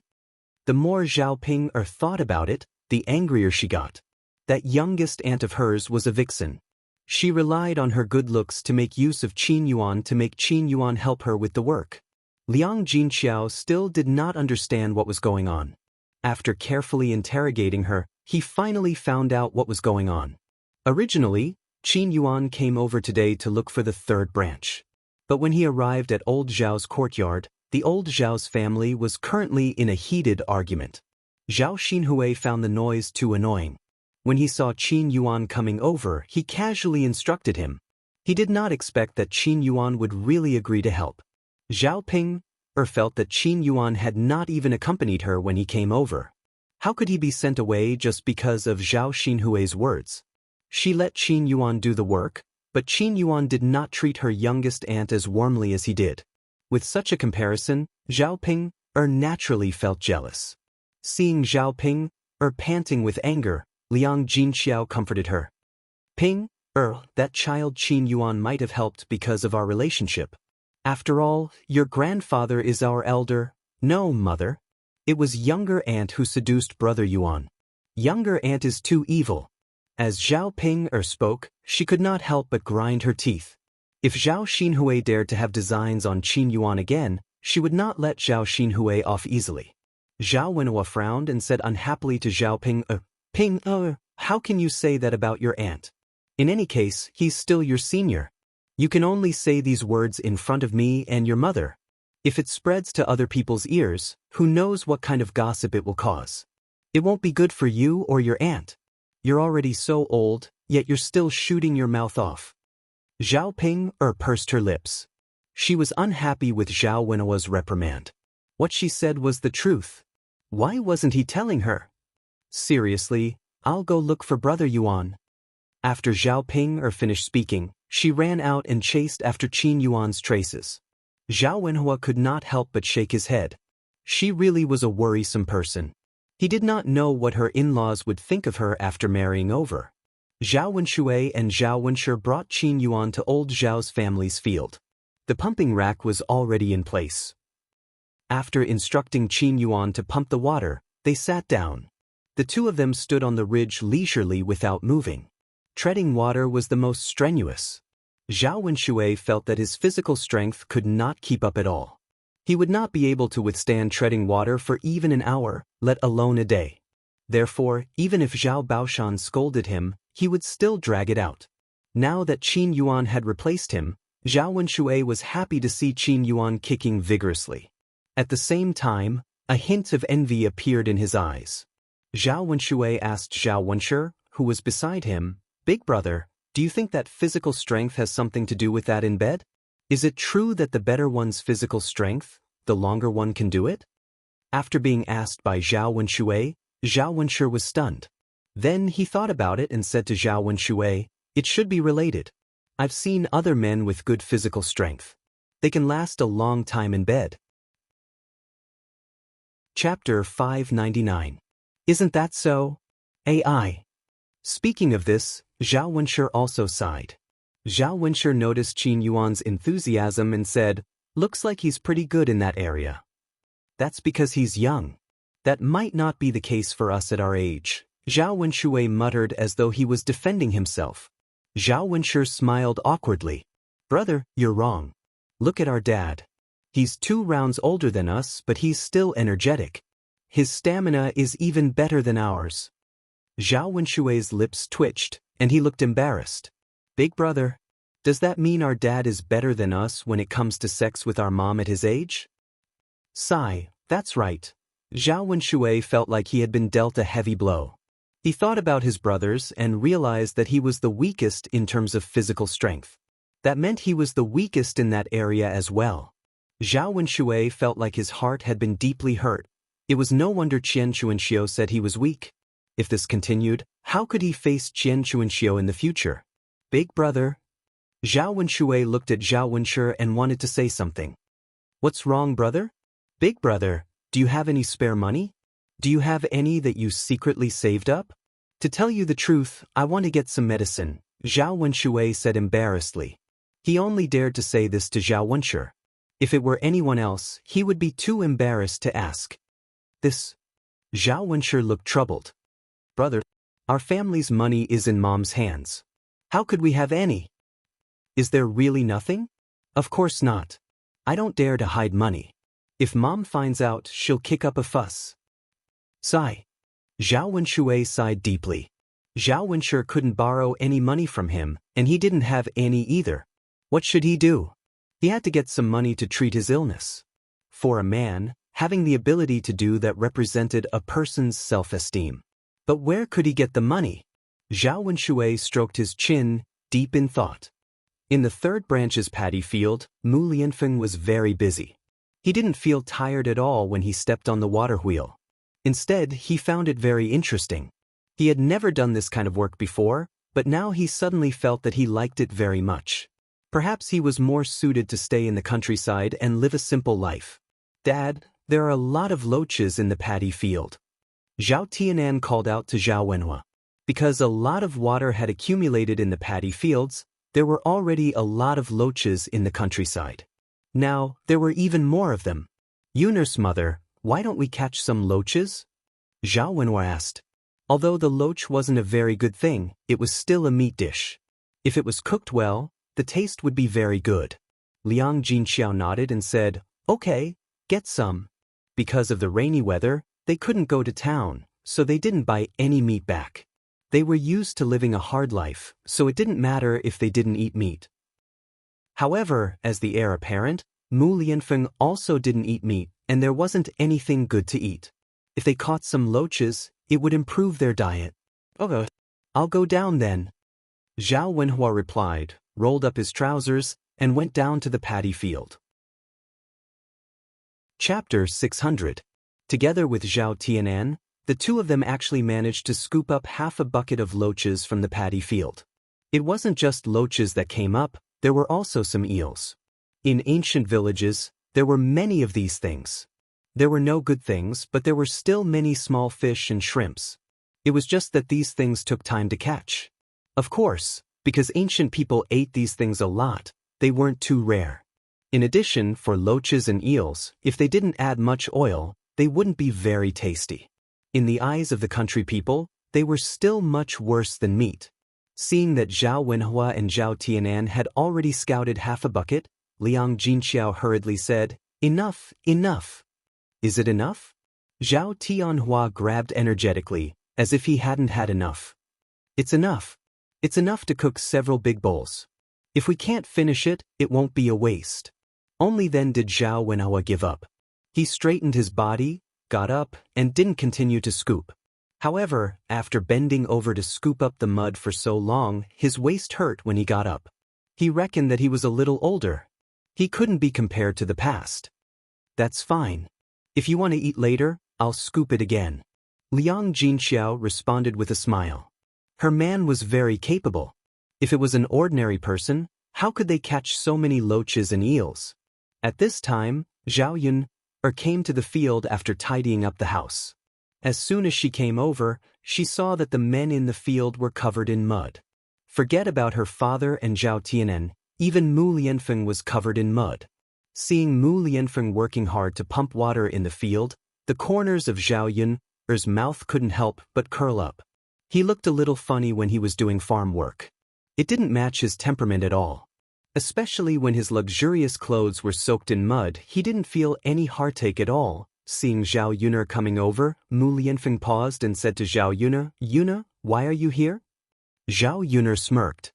The more Zhao Ping thought about it, the angrier she got. That youngest aunt of hers was a vixen. She relied on her good looks to make use of Qin Yuan to make Qin Yuan help her with the work. Liang Jinxiao still did not understand what was going on. After carefully interrogating her, he finally found out what was going on. Originally, Qin Yuan came over today to look for the third branch. But when he arrived at old Zhao's courtyard, the old Zhao's family was currently in a heated argument. Zhao Xinhui found the noise too annoying. When he saw Qin Yuan coming over, he casually instructed him. He did not expect that Qin Yuan would really agree to help. Zhao Ping felt that Qin Yuan had not even accompanied her when he came over. How could he be sent away just because of Zhao Xinhui's words? She let Qin Yuan do the work, but Qin Yuan did not treat her youngest aunt as warmly as he did. With such a comparison, Zhao Ping naturally felt jealous. Seeing Zhao Ping panting with anger, Liang Jinxiao comforted her. Ping, that child Qin Yuan might have helped because of our relationship. After all, your grandfather is our elder. No, mother. It was younger aunt who seduced brother Yuan. Younger aunt is too evil. As Zhao Ping spoke, she could not help but grind her teeth. If Zhao Xinhui dared to have designs on Qin Yuan again, she would not let Zhao Xinhui off easily. Zhao Wenhua frowned and said unhappily to Zhao Ping, Ping, how can you say that about your aunt? In any case, he's still your senior. You can only say these words in front of me and your mother. If it spreads to other people's ears, who knows what kind of gossip it will cause? It won't be good for you or your aunt. You're already so old, yet you're still shooting your mouth off. Zhao Ping pursed her lips. She was unhappy with Zhao Wenhua's reprimand. What she said was the truth. Why wasn't he telling her? Seriously, I'll go look for brother Yuan. After Zhao Ping finished speaking, she ran out and chased after Qin Yuan's traces. Zhao Wenhua could not help but shake his head. She really was a worrisome person. He did not know what her in-laws would think of her after marrying over. Zhao Wenshui and Zhao Wenshi brought Qin Yuan to old Zhao's family's field. The pumping rack was already in place. After instructing Qin Yuan to pump the water, they sat down. The two of them stood on the ridge leisurely without moving. Treading water was the most strenuous. Zhao Wenshui felt that his physical strength could not keep up at all. He would not be able to withstand treading water for even an hour, let alone a day. Therefore, even if Zhao Baoshan scolded him, he would still drag it out. Now that Qin Yuan had replaced him, Zhao Wenshui was happy to see Qin Yuan kicking vigorously. At the same time, a hint of envy appeared in his eyes. Zhao Wenshui asked Zhao Wenshi, who was beside him, Big brother, do you think that physical strength has something to do with that in bed? Is it true that the better one's physical strength, the longer one can do it? After being asked by Zhao Wenshui, Zhao Wenshi was stunned. Then he thought about it and said to Zhao Wenshui, it should be related. I've seen other men with good physical strength. They can last a long time in bed. Chapter 599. Isn't that so? AI. Speaking of this, Zhao Wenshi also sighed. Zhao Wenshi noticed Qin Yuan's enthusiasm and said, looks like he's pretty good in that area. That's because he's young. That might not be the case for us at our age, Zhao Wenshui muttered as though he was defending himself. Zhao Wenshi smiled awkwardly. Brother, you're wrong. Look at our dad. He's 2 rounds older than us, but he's still energetic. His stamina is even better than ours. Zhao Wenshui's lips twitched, and he looked embarrassed. Big brother, does that mean our dad is better than us when it comes to sex with our mom at his age? Sigh, that's right. Zhao Wenshui felt like he had been dealt a heavy blow. He thought about his brothers and realized that he was the weakest in terms of physical strength. That meant he was the weakest in that area as well. Zhao Wenshui felt like his heart had been deeply hurt. It was no wonder Qian Chuanxiu said he was weak. If this continued, how could he face Qian Chuanxiu in the future? Big brother. Zhao Wenshui looked at Zhao Wenshi and wanted to say something. What's wrong, brother? Big brother, do you have any spare money? Do you have any that you secretly saved up? To tell you the truth, I want to get some medicine, Zhao Wenshui said embarrassedly. He only dared to say this to Zhao Wenshi. If it were anyone else, he would be too embarrassed to ask. This. Zhao Wenshi looked troubled. Brother, our family's money is in mom's hands. How could we have any? Is there really nothing? Of course not. I don't dare to hide money. If mom finds out, she'll kick up a fuss. Sigh. Zhao Wenshui sighed deeply. Zhao Wenshi couldn't borrow any money from him, and he didn't have any either. What should he do? He had to get some money to treat his illness. For a man, having the ability to do that represented a person's self-esteem. But where could he get the money? Zhao Wenshui stroked his chin, deep in thought. In the third branch's paddy field, Mu Lianfeng was very busy. He didn't feel tired at all when he stepped on the water wheel. Instead, he found it very interesting. He had never done this kind of work before, but now he suddenly felt that he liked it very much. Perhaps he was more suited to stay in the countryside and live a simple life. Dad, there are a lot of loaches in the paddy field. Zhao Tianan called out to Zhao Wenhua. Because a lot of water had accumulated in the paddy fields, there were already a lot of loaches in the countryside. Now, there were even more of them. Yunus, mother, why don't we catch some loaches? Zhao Wenhua asked. Although the loach wasn't a very good thing, it was still a meat dish. If it was cooked well, the taste would be very good. Liang Jinxiao nodded and said, okay, get some. Because of the rainy weather, they couldn't go to town, so they didn't buy any meat back. They were used to living a hard life, so it didn't matter if they didn't eat meat. However, as the heir apparent, Mu Lianfeng also didn't eat meat, and there wasn't anything good to eat. If they caught some loaches, it would improve their diet. Okay, I'll go down then. Zhao Wenhua replied, rolled up his trousers, and went down to the paddy field. Chapter 600. Together with Zhao Tianan, the two of them actually managed to scoop up half a bucket of loaches from the paddy field. It wasn't just loaches that came up, there were also some eels. In ancient villages, there were many of these things. There were no good things, but there were still many small fish and shrimps. It was just that these things took time to catch. Of course, because ancient people ate these things a lot, they weren't too rare. In addition, for loaches and eels, if they didn't add much oil, they wouldn't be very tasty. In the eyes of the country people, they were still much worse than meat. Seeing that Zhao Wenhua and Zhao Tianan had already scouted half a bucket, Liang Jinxiao hurriedly said, enough, enough. Is it enough? Zhao Tianhua grabbed energetically, as if he hadn't had enough. It's enough. It's enough to cook several big bowls. If we can't finish it, it won't be a waste. Only then did Zhao Wenhua give up. He straightened his body, got up, and didn't continue to scoop. However, after bending over to scoop up the mud for so long, his waist hurt when he got up. He reckoned that he was a little older. He couldn't be compared to the past. That's fine. If you want to eat later, I'll scoop it again. Liang Jinxiao responded with a smile. Her man was very capable. If it was an ordinary person, how could they catch so many loaches and eels? At this time, Zhao Yun came to the field after tidying up the house. As soon as she came over, she saw that the men in the field were covered in mud. Forget about her father and Zhao Tianan, even Mu Lianfeng was covered in mud. Seeing Mu Lianfeng working hard to pump water in the field, the corners of Zhao Yun's mouth couldn't help but curl up. He looked a little funny when he was doing farm work. It didn't match his temperament at all. Especially when his luxurious clothes were soaked in mud, he didn't feel any heartache at all. Seeing Zhao Yun coming over, Mu Lianfeng paused and said to Zhao Yun, Yuna, why are you here? Zhao Yun smirked.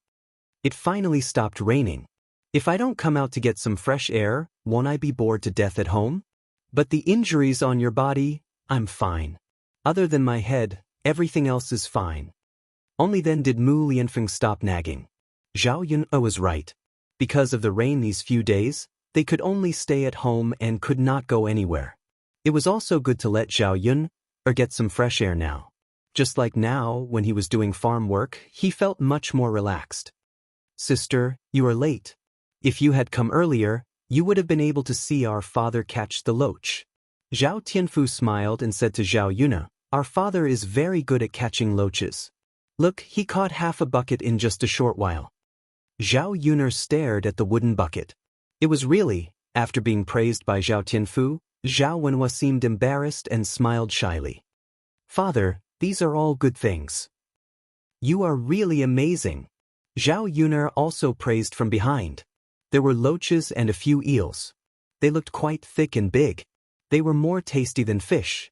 It finally stopped raining. If I don't come out to get some fresh air, won't I be bored to death at home? But the injuries on your body, I'm fine. Other than my head, everything else is fine. Only then did Mu Lianfeng stop nagging. Zhao Yun was right. Because of the rain these few days, they could only stay at home and could not go anywhere. It was also good to let Zhao Yun get some fresh air now. Just like now, when he was doing farm work, he felt much more relaxed. Sister, you are late. If you had come earlier, you would have been able to see our father catch the loach. Zhao Tianfu smiled and said to Zhao Yun, our father is very good at catching loaches. Look, he caught half a bucket in just a short while. Zhao Yun stared at the wooden bucket. It was really, after being praised by Zhao Tianfu, Zhao Wenhua seemed embarrassed and smiled shyly. Father, these are all good things. You are really amazing. Zhao Yun also praised from behind. There were loaches and a few eels. They looked quite thick and big. They were more tasty than fish.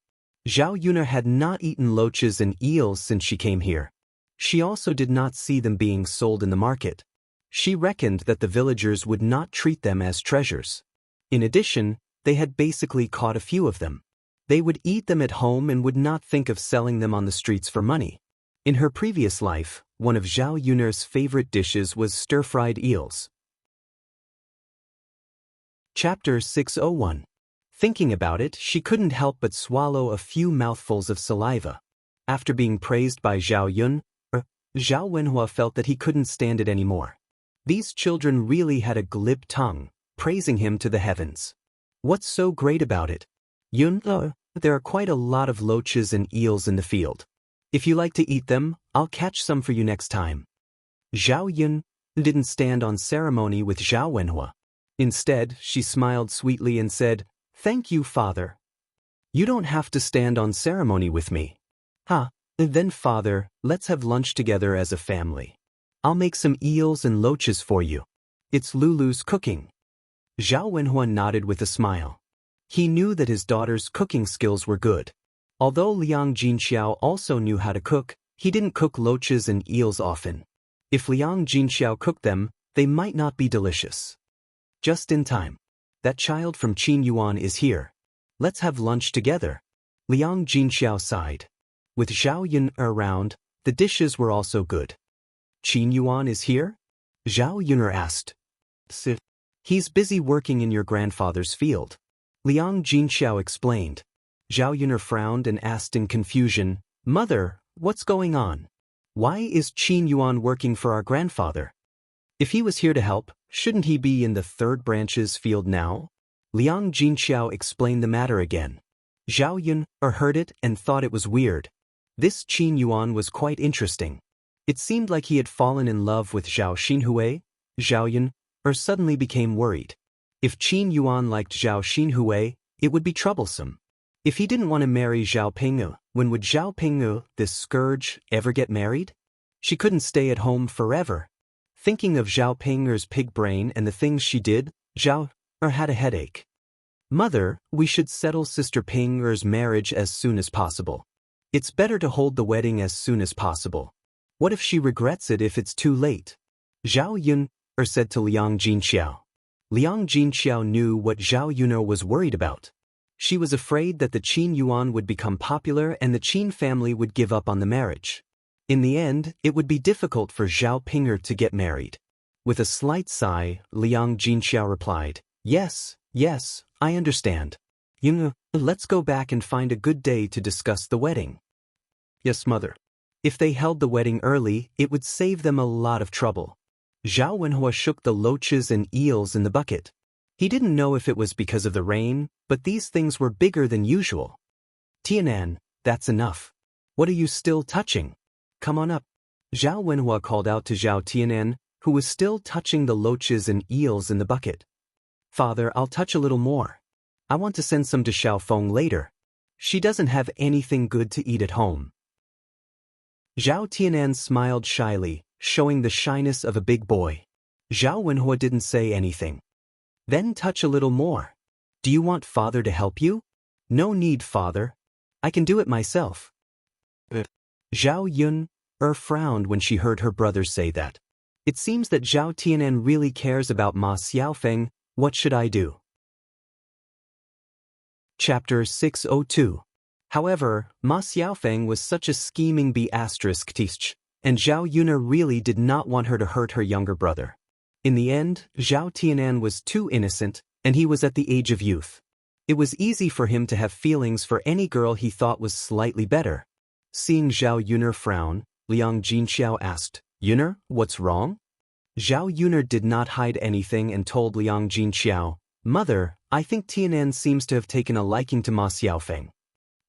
Zhao Yun had not eaten loaches and eels since she came here. She also did not see them being sold in the market. She reckoned that the villagers would not treat them as treasures. In addition, they had basically caught a few of them. They would eat them at home and would not think of selling them on the streets for money. In her previous life, one of Zhao Yun'er's favorite dishes was stir-fried eels. Chapter 601. Thinking about it, she couldn't help but swallow a few mouthfuls of saliva. After being praised by Zhao Yun, Zhao Wenhua felt that he couldn't stand it anymore. These children really had a glib tongue, praising him to the heavens. What's so great about it? Yun, there are quite a lot of loaches and eels in the field. If you like to eat them, I'll catch some for you next time. Zhao Yun didn't stand on ceremony with Zhao Wenhua. Instead, she smiled sweetly and said, "Thank you, father. You don't have to stand on ceremony with me." Then father, let's have lunch together as a family. I'll make some eels and loaches for you. It's Lulu's cooking. Zhao Wenhua nodded with a smile. He knew that his daughter's cooking skills were good. Although Liang Jinxiao also knew how to cook, he didn't cook loaches and eels often. If Liang Jinxiao cooked them, they might not be delicious. Just in time. That child from Qin Yuan is here. Let's have lunch together. Liang Jinxiao sighed. With Zhao Yun around, the dishes were also good. Qin Yuan is here? Zhao Yun'er asked. He's busy working in your grandfather's field. Liang Jinxiao explained. Zhao Yun'er frowned and asked in confusion, Mother, what's going on? Why is Qin Yuan working for our grandfather? If he was here to help, shouldn't he be in the third branch's field now? Liang Jinxiao explained the matter again. Zhao Yun heard it and thought it was weird. This Qin Yuan was quite interesting. It seemed like he had fallen in love with Zhao Xinhui. Zhao Yun suddenly became worried. If Qin Yuan liked Zhao Xinhui, it would be troublesome. If he didn't want to marry Zhao Ping'e, when would Zhao Ping'e, this scourge, ever get married? She couldn't stay at home forever. Thinking of Zhao Ping'er's pig brain and the things she did, Zhao had a headache. Mother, we should settle Sister Ping'er's marriage as soon as possible. It's better to hold the wedding as soon as possible. What if she regrets it if it's too late? Zhao Yun said to Liang Jinxiao. Liang Jinxiao knew what Zhao Yun was worried about. She was afraid that the Qin Yuan would become popular and the Qin family would give up on the marriage. In the end, it would be difficult for Zhao Ping'er to get married. With a slight sigh, Liang Jinxiao replied, Yes, I understand. Yun, let's go back and find a good day to discuss the wedding. Yes, mother. If they held the wedding early, it would save them a lot of trouble. Zhao Wenhua shook the loaches and eels in the bucket. He didn't know if it was because of the rain, but these things were bigger than usual. Tianan, that's enough. What are you still touching? Come on up. Zhao Wenhua called out to Zhao Tianan, who was still touching the loaches and eels in the bucket. Father, I'll touch a little more. I want to send some to Xiaofeng later. She doesn't have anything good to eat at home. Zhao Tianan smiled shyly, showing the shyness of a big boy. Zhao Wenhua didn't say anything. Then touch a little more. Do you want father to help you? No need, father. I can do it myself. Zhao Yun frowned when she heard her brother say that. It seems that Zhao Tianan really cares about Ma Xiaofeng. What should I do? Chapter 602. However, Ma Xiaofeng was such a scheming teach, and Zhao Yun really did not want her to hurt her younger brother. In the end, Zhao Tianan was too innocent, and he was at the age of youth. It was easy for him to have feelings for any girl he thought was slightly better. Seeing Zhao Yun frown, Liang Jinxiao asked, Yun, what's wrong? Zhao Yun did not hide anything and told Liang Jinxiao, Mother, I think Tianan seems to have taken a liking to Ma Xiaofeng.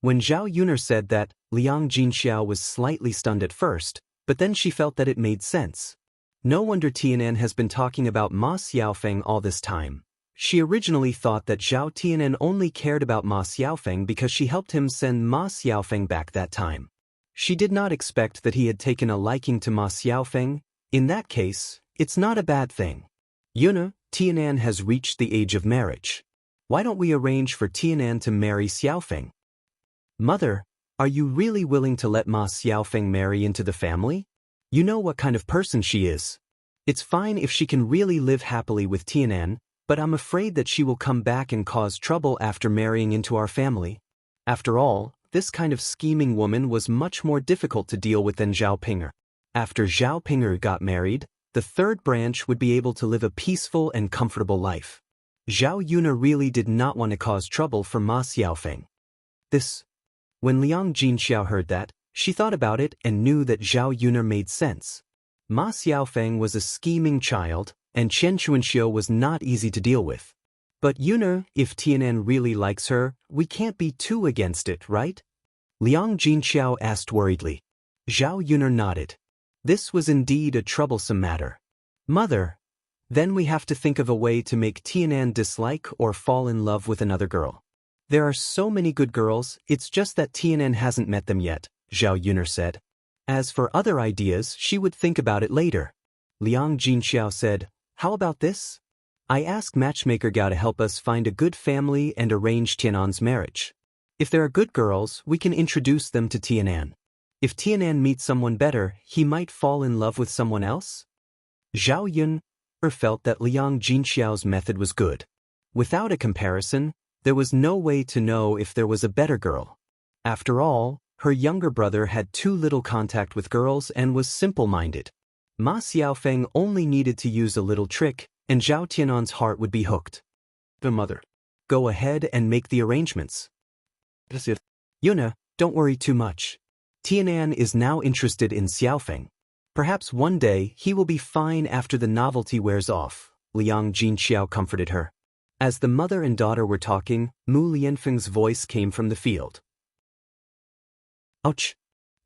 When Zhao Yun said that, Liang Jinxiao was slightly stunned at first, but then she felt that it made sense. No wonder Tianan has been talking about Ma Xiaofeng all this time. She originally thought that Zhao Tianan only cared about Ma Xiaofeng because she helped him send Ma Xiaofeng back that time. She did not expect that he had taken a liking to Ma Xiaofeng. In that case, it's not a bad thing. Yun, Tianan has reached the age of marriage. Why don't we arrange for Tianan to marry Xiaofeng? Mother, are you really willing to let Ma Xiaofeng marry into the family? You know what kind of person she is. It's fine if she can really live happily with Tianan, but I'm afraid that she will come back and cause trouble after marrying into our family. After all, this kind of scheming woman was much more difficult to deal with than Zhao Ping'er. After Zhao Ping'er got married, the third branch would be able to live a peaceful and comfortable life. Zhao Yun'er really did not want to cause trouble for Ma Xiaofeng. When Liang Jinxiao heard that, she thought about it and knew that Zhao Yun'er made sense. Ma Xiaofeng was a scheming child, and Chen Chuanxiu was not easy to deal with. But Yun'er, if Tianan really likes her, we can't be too against it, right? Liang Jinxiao asked worriedly. Zhao Yun'er nodded. This was indeed a troublesome matter. Mother, then we have to think of a way to make Tianan dislike or fall in love with another girl. There are so many good girls, it's just that Tianan hasn't met them yet, Zhao Yun'er said. As for other ideas, she would think about it later. Liang Jinxiao said, how about this? I ask matchmaker Gao to help us find a good family and arrange Tianan's marriage. If there are good girls, we can introduce them to Tianan. If Tianan meets someone better, he might fall in love with someone else? Zhao Yun'er felt that Liang Jinxiao's method was good. Without a comparison, there was no way to know if there was a better girl. After all, her younger brother had too little contact with girls and was simple-minded. Ma Xiaofeng only needed to use a little trick, and Zhao Tianan's heart would be hooked. The mother. Go ahead and make the arrangements. Yun'er, don't worry too much. Tianan is now interested in Xiaofeng. Perhaps one day he will be fine after the novelty wears off, Liang Jinxiao comforted her. As the mother and daughter were talking, Mu Lianfeng's voice came from the field. Ouch!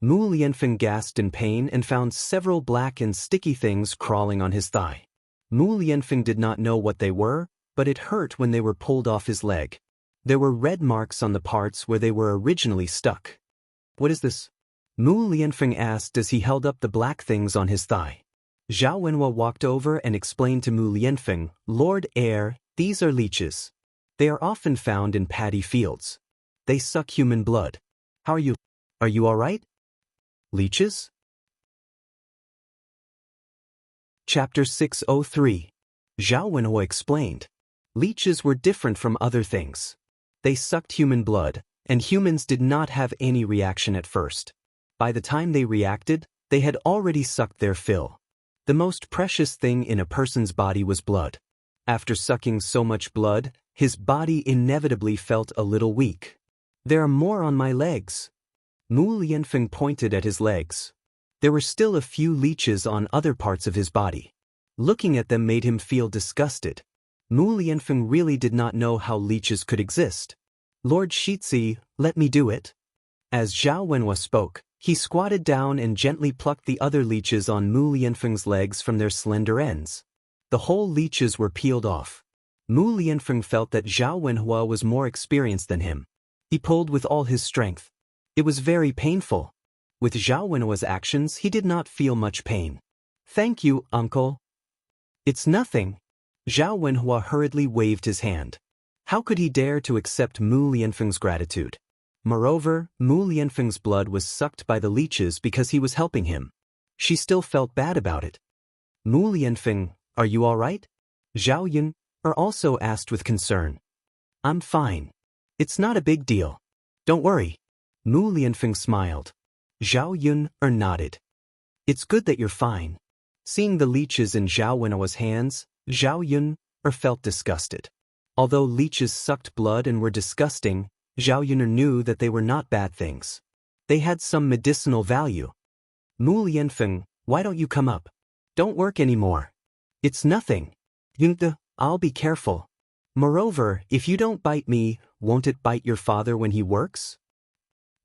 Mu Lianfeng gasped in pain and found several black and sticky things crawling on his thigh. Mu Lianfeng did not know what they were, but it hurt when they were pulled off his leg. There were red marks on the parts where they were originally stuck. What is this? Mu Lianfeng asked as he held up the black things on his thigh. Zhao Wenhua walked over and explained to Mu Lianfeng, Lord Heir, these are leeches. They are often found in paddy fields. They suck human blood. How are you? Are you all right? Leeches? Chapter 603. Zhao Wenhua explained. Leeches were different from other things. They sucked human blood, and humans did not have any reaction at first. By the time they reacted, they had already sucked their fill. The most precious thing in a person's body was blood. After sucking so much blood, his body inevitably felt a little weak. There are more on my legs. Mu Lianfeng pointed at his legs. There were still a few leeches on other parts of his body. Looking at them made him feel disgusted. Mu Lianfeng really did not know how leeches could exist. Lord Shizi, let me do it. As Zhao Wenhua spoke, he squatted down and gently plucked the other leeches on Mu Lianfeng's legs from their slender ends. The whole leeches were peeled off. Mu Lianfeng felt that Zhao Wenhua was more experienced than him. He pulled with all his strength. It was very painful. With Zhao Wenhua's actions, he did not feel much pain. Thank you, uncle. It's nothing. Zhao Wenhua hurriedly waved his hand. How could he dare to accept Mu Lianfeng's gratitude? Moreover, Mu Lianfeng's blood was sucked by the leeches because he was helping him. She still felt bad about it. Mu Lianfeng, are you all right? Zhao Yun'er also asked with concern. I'm fine. It's not a big deal. Don't worry. Mu Lianfeng smiled. Zhao Yun'er nodded. It's good that you're fine. Seeing the leeches in Zhao Wenhua's hands, Zhao Yun'er felt disgusted. Although leeches sucked blood and were disgusting, Zhao Yun'er knew that they were not bad things. They had some medicinal value. Mu Lianfeng, why don't you come up? Don't work anymore. It's nothing. Yun'er, I'll be careful. Moreover, if you don't bite me, won't it bite your father when he works?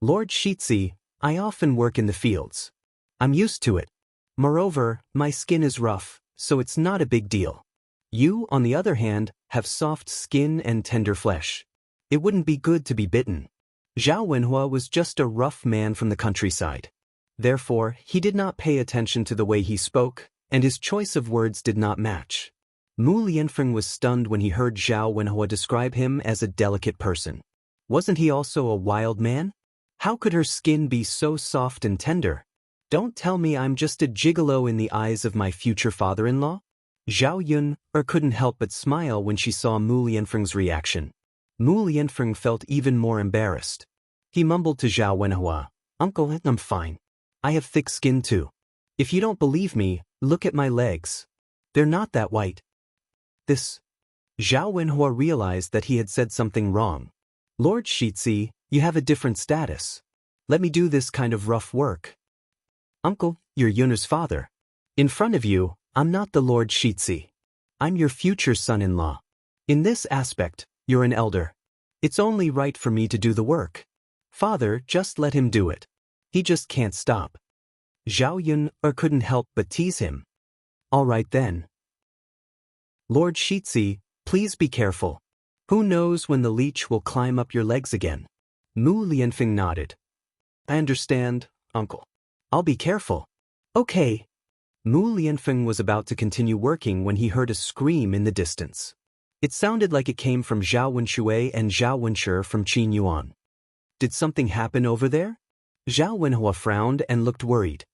Lord Shizi, I often work in the fields. I'm used to it. Moreover, my skin is rough, so it's not a big deal. You, on the other hand, have soft skin and tender flesh. It wouldn't be good to be bitten. Zhao Wenhua was just a rough man from the countryside. Therefore, he did not pay attention to the way he spoke, and his choice of words did not match. Mu Lianfeng was stunned when he heard Zhao Wenhua describe him as a delicate person. Wasn't he also a wild man? How could her skin be so soft and tender? Don't tell me I'm just a gigolo in the eyes of my future father-in-law? Zhao Yun'er couldn't help but smile when she saw Mu Lianfeng's reaction. Mu Lianfeng felt even more embarrassed. He mumbled to Zhao Wenhua, "Uncle, I'm fine. I have thick skin too. If you don't believe me, look at my legs. They're not that white." This. Zhao Wenhua realized that he had said something wrong. "Lord Shizi, you have a different status. Let me do this kind of rough work." "Uncle, you're Yun's father. In front of you, I'm not the Lord Shizi. I'm your future son-in-law. In this aspect, you're an elder. It's only right for me to do the work. Father, just let him do it. He just can't stop." Zhao Yun couldn't help but tease him. "All right then. Lord Shizi, please be careful. Who knows when the leech will climb up your legs again?" Mu Lianfeng nodded. "I understand, uncle. I'll be careful." "Okay." Mu Lianfeng was about to continue working when he heard a scream in the distance. It sounded like it came from Zhao Wenshui and Zhao Wenshi from Qin Yuan. Did something happen over there? Zhao Wenhua frowned and looked worried.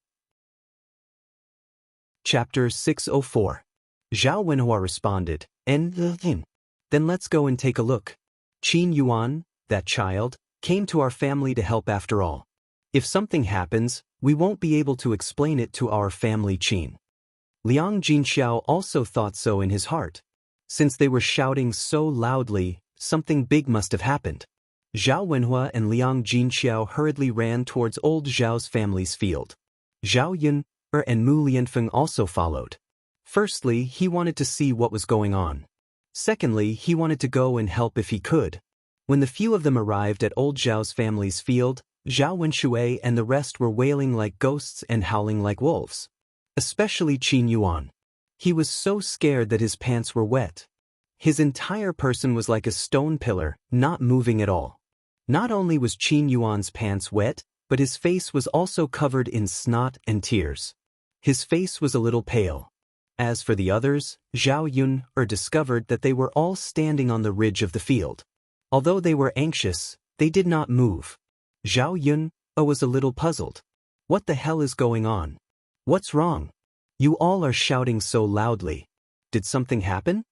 Chapter 604. Zhao Wenhua responded, Then let's go and take a look. Qin Yuan, that child, came to our family to help after all. If something happens, we won't be able to explain it to our family Qin." Liang Jinxiao also thought so in his heart. Since they were shouting so loudly, something big must have happened. Zhao Wenhua and Liang Jinxiao hurriedly ran towards old Zhao's family's field. Zhao Yun and Mu Lianfeng also followed. Firstly, he wanted to see what was going on. Secondly, he wanted to go and help if he could. When the few of them arrived at old Zhao's family's field, Zhao Wenshui and the rest were wailing like ghosts and howling like wolves. Especially Qin Yuan. He was so scared that his pants were wet. His entire person was like a stone pillar, not moving at all. Not only was Qin Yuan's pants wet, but his face was also covered in snot and tears. His face was a little pale. As for the others, Zhao Yun discovered that they were all standing on the ridge of the field. Although they were anxious, they did not move. Zhao Yun was a little puzzled. What the hell is going on? What's wrong? You all are shouting so loudly. Did something happen?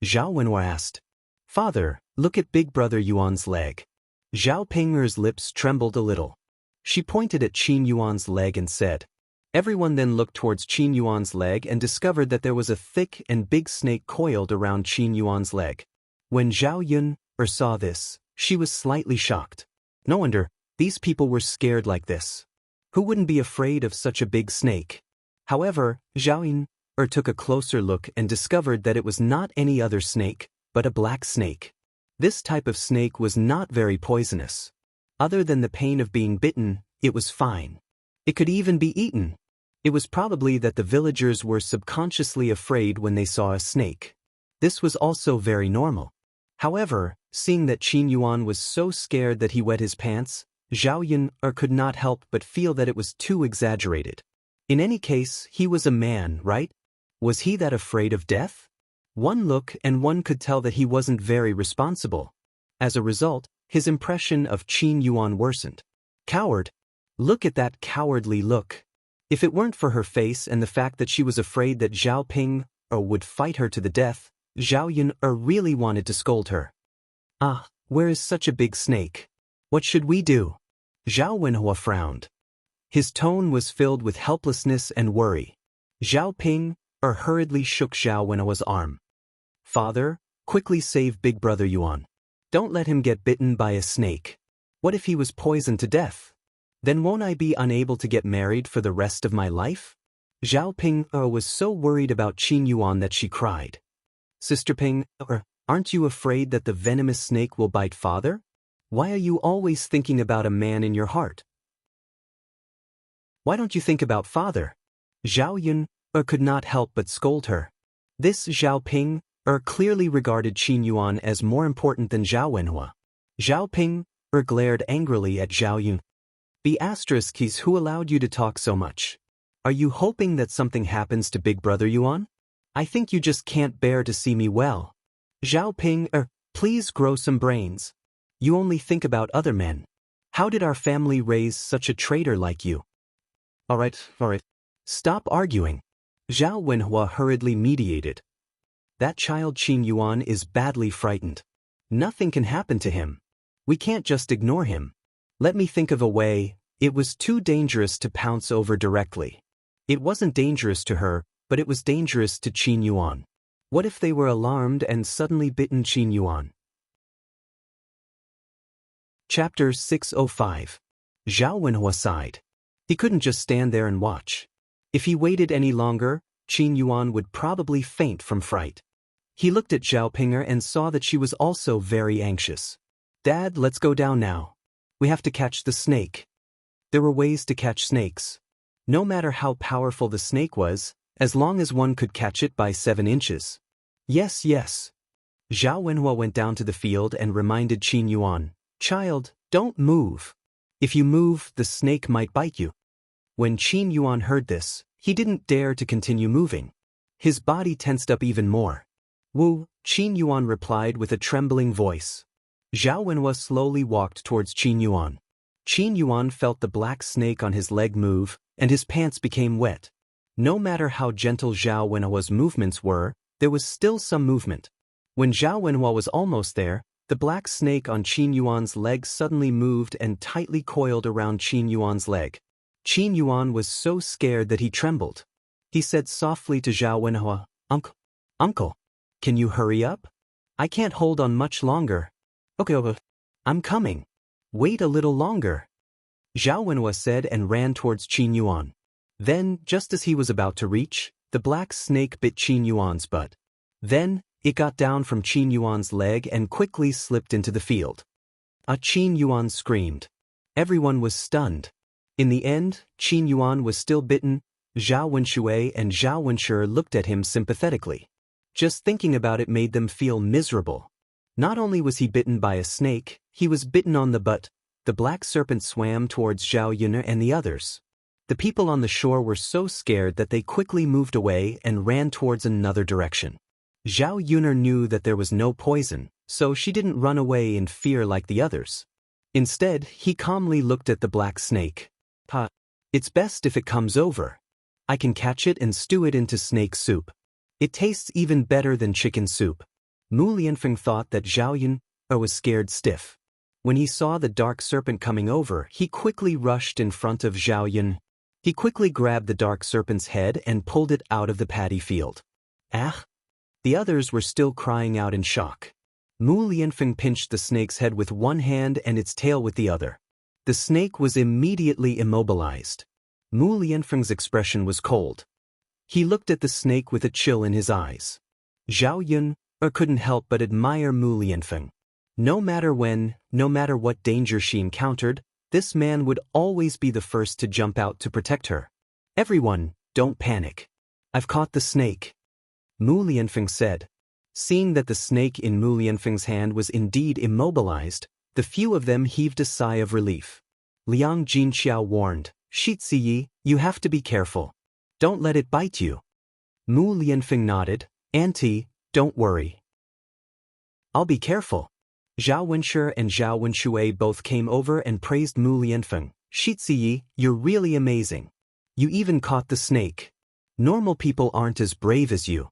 Zhao Wenhua asked. "Father, look at Big Brother Yuan's leg." Zhao Ping'er's lips trembled a little. She pointed at Qin Yuan's leg and said. Everyone then looked towards Qin Yuan's leg and discovered that there was a thick and big snake coiled around Qin Yuan's leg. When Zhao Yun saw this, she was slightly shocked. No wonder, these people were scared like this. Who wouldn't be afraid of such a big snake? However, Zhao Yun took a closer look and discovered that it was not any other snake, but a black snake. This type of snake was not very poisonous. Other than the pain of being bitten, it was fine. It could even be eaten. It was probably that the villagers were subconsciously afraid when they saw a snake. This was also very normal. However, seeing that Qin Yuan was so scared that he wet his pants, Zhao Yun could not help but feel that it was too exaggerated. In any case, he was a man, right? Was he that afraid of death? One look and one could tell that he wasn't very responsible. As a result, his impression of Qin Yuan worsened. Coward. Look at that cowardly look. If it weren't for her face and the fact that she was afraid that Zhao Ping would fight her to the death, Zhao Yun really wanted to scold her. "Ah, where is such a big snake? What should we do?" Zhao Wenhua frowned. His tone was filled with helplessness and worry. Zhao Ping hurriedly shook Zhao Wenhua's arm. "Father, quickly save Big Brother Yuan. Don't let him get bitten by a snake. What if he was poisoned to death? Then won't I be unable to get married for the rest of my life?" Zhao Ping was so worried about Qin Yuan that she cried. "Sister Ping, aren't you afraid that the venomous snake will bite father? Why are you always thinking about a man in your heart? Why don't you think about father?" Zhao Yun could not help but scold her. This Zhao Ping clearly regarded Qin Yuan as more important than Zhao Wenhua. Zhao Ping glared angrily at Zhao Yun. "The asterisk's who allowed you to talk so much? Are you hoping that something happens to Big Brother Yuan? I think you just can't bear to see me well. Zhao Ping, please grow some brains. You only think about other men. How did our family raise such a traitor like you?" All right. Stop arguing. Zhao Wenhua hurriedly mediated. "That child Qin Yuan is badly frightened. Nothing can happen to him. We can't just ignore him. Let me think of a way. It was too dangerous to pounce over directly. It wasn't dangerous to her, but it was dangerous to Qin Yuan. What if they were alarmed and suddenly bitten Qin Yuan? Chapter 605. Zhao Wenhua sighed. He couldn't just stand there and watch. If he waited any longer, Qin Yuan would probably faint from fright. He looked at Zhao Pinger and saw that she was also very anxious. Dad, let's go down now. We have to catch the snake. There were ways to catch snakes. No matter how powerful the snake was, as long as one could catch it by 7 inches. Yes, yes. Zhao Wenhua went down to the field and reminded Qin Yuan, Child, don't move. If you move, the snake might bite you. When Qin Yuan heard this, he didn't dare to continue moving. His body tensed up even more. Wu, Qin Yuan replied with a trembling voice. Zhao Wenhua slowly walked towards Qin Yuan. Qin Yuan felt the black snake on his leg move, and his pants became wet. No matter how gentle Zhao Wenhua's movements were, there was still some movement. When Zhao Wenhua was almost there, the black snake on Qin Yuan's leg suddenly moved and tightly coiled around Qin Yuan's leg. Qin Yuan was so scared that he trembled. He said softly to Zhao Wenhua, Uncle, can you hurry up? I can't hold on much longer. Okay, I'm coming. Wait a little longer. Zhao Wenhua said and ran towards Qin Yuan. Then, just as he was about to reach, the black snake bit Qin Yuan's butt. Then, it got down from Qin Yuan's leg and quickly slipped into the field. Qin Yuan screamed. Everyone was stunned. In the end, Qin Yuan was still bitten. Zhao Wenshui and Zhao Wenshi looked at him sympathetically. Just thinking about it made them feel miserable. Not only was he bitten by a snake, he was bitten on the butt. The black serpent swam towards Zhao Yun and the others. The people on the shore were so scared that they quickly moved away and ran towards another direction. Zhao Yun knew that there was no poison, so she didn't run away in fear like the others. Instead, he calmly looked at the black snake. It's best if it comes over. I can catch it and stew it into snake soup. It tastes even better than chicken soup. Mu Lianfeng thought that Zhao Yun was scared stiff. When he saw the dark serpent coming over, he quickly rushed in front of Zhao Yun. He quickly grabbed the dark serpent's head and pulled it out of the paddy field. Ah! The others were still crying out in shock. Mu Lianfeng pinched the snake's head with one hand and its tail with the other. The snake was immediately immobilized. Mu Lianfeng's expression was cold. He looked at the snake with a chill in his eyes. Zhao Yun couldn't help but admire Mu Lianfeng. No matter when, no matter what danger she encountered, this man would always be the first to jump out to protect her. Everyone, don't panic. I've caught the snake. Mu Lianfeng said. Seeing that the snake in Mu Lianfeng's hand was indeed immobilized, the few of them heaved a sigh of relief. Liang Jinxiao warned, Shi Ziyi, you have to be careful. Don't let it bite you. Mu Lianfeng nodded, Auntie, don't worry. I'll be careful. Zhao Wenshi and Zhao Wenshui both came over and praised Mu Lianfeng. Shi Ziyi, you're really amazing. You even caught the snake. Normal people aren't as brave as you.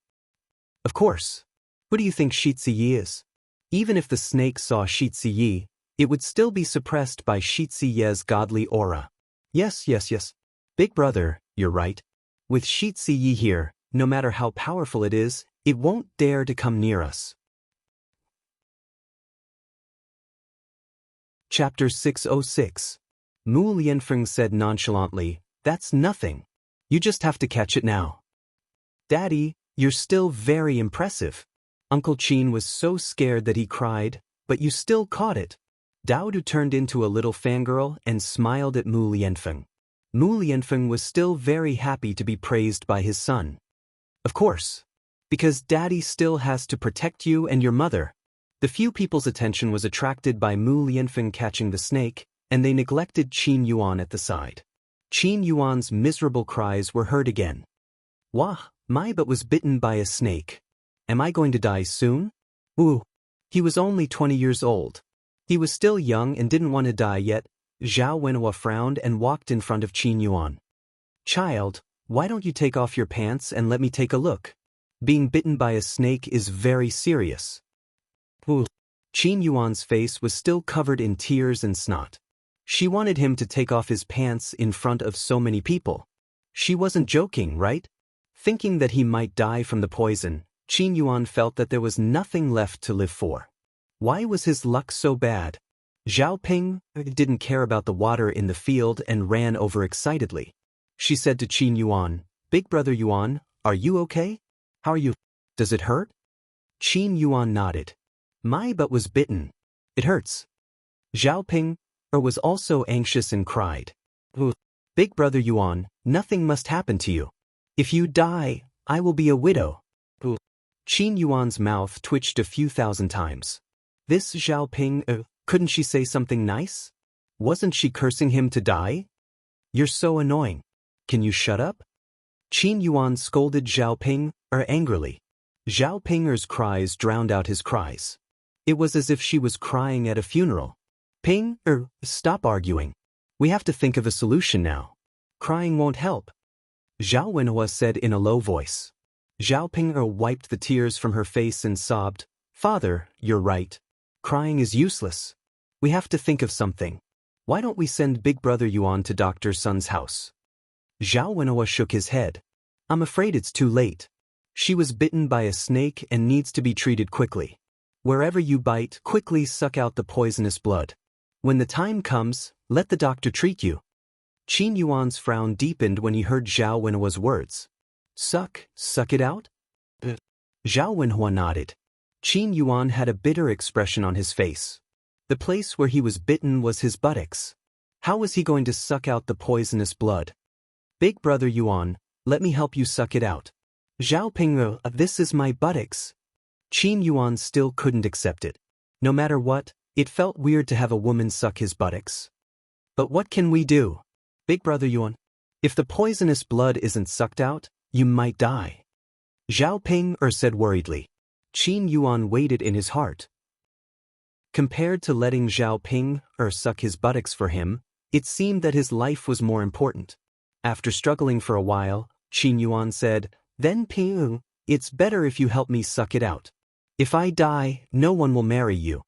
Of course. Who do you think Shi Ziyi is? Even if the snake saw Shi Ziyi, it would still be suppressed by Shi Ziyi's godly aura. Yes. Big brother, you're right. With Shi Ziyi here, no matter how powerful it is, it won't dare to come near us. Chapter 606. Mu Lianfeng said nonchalantly, That's nothing. You just have to catch it now. Daddy, you're still very impressive. Uncle Qin was so scared that he cried, but you still caught it. Daodu turned into a little fangirl and smiled at Mu Lianfeng. Mu Lianfeng was still very happy to be praised by his son. Of course. Because Daddy still has to protect you and your mother. The few people's attention was attracted by Mu Lianfeng catching the snake, and they neglected Qin Yuan at the side. Qin Yuan's miserable cries were heard again. Wah, my butt was bitten by a snake. Am I going to die soon? Ooh. He was only 20 years old. He was still young and didn't want to die yet. Zhao Wenhua frowned and walked in front of Qin Yuan. Child, why don't you take off your pants and let me take a look? Being bitten by a snake is very serious. Ooh. Qin Yuan's face was still covered in tears and snot. She wanted him to take off his pants in front of so many people. She wasn't joking, right? Thinking that he might die from the poison, Qin Yuan felt that there was nothing left to live for. Why was his luck so bad? Zhao Ping didn't care about the water in the field and ran over excitedly. She said to Qin Yuan, "Big brother Yuan, are you okay? How are you? Does it hurt?" Qin Yuan nodded. My butt was bitten. It hurts. Zhao Ping was also anxious and cried. "Ooh, Big brother Yuan, nothing must happen to you. If you die, I will be a widow." Ooh. Qin Yuan's mouth twitched a few thousand times. This Zhao Ping, couldn't she say something nice? Wasn't she cursing him to die? "You're so annoying. Can you shut up?" Qin Yuan scolded Zhao Ping angrily. Zhao Pinger's cries drowned out his cries. It was as if she was crying at a funeral. "Ping, stop arguing. We have to think of a solution now. Crying won't help." Zhao Wenhua said in a low voice. Zhao Pinger wiped the tears from her face and sobbed, "Father, you're right. Crying is useless. We have to think of something. Why don't we send Big Brother Yuan to Dr. Sun's house?" Zhao Wenhua shook his head. "I'm afraid it's too late. She was bitten by a snake and needs to be treated quickly. Wherever you bite, quickly suck out the poisonous blood. When the time comes, let the doctor treat you." Qin Yuan's frown deepened when he heard Zhao Wenhua's words. Suck it out?" Zhao Wenhua nodded. Qin Yuan had a bitter expression on his face. The place where he was bitten was his buttocks. How was he going to suck out the poisonous blood? "Big brother Yuan, let me help you suck it out." "Zhao Ping, this is my buttocks." Qin Yuan still couldn't accept it. No matter what, it felt weird to have a woman suck his buttocks. "But what can we do? Big brother Yuan, if the poisonous blood isn't sucked out, you might die." Zhao Ping said worriedly. Qin Yuan waited in his heart. Compared to letting Zhao Ping suck his buttocks for him, it seemed that his life was more important. After struggling for a while, Qin Yuan said, "Then Ping, it's better if you help me suck it out. If I die, no one will marry you."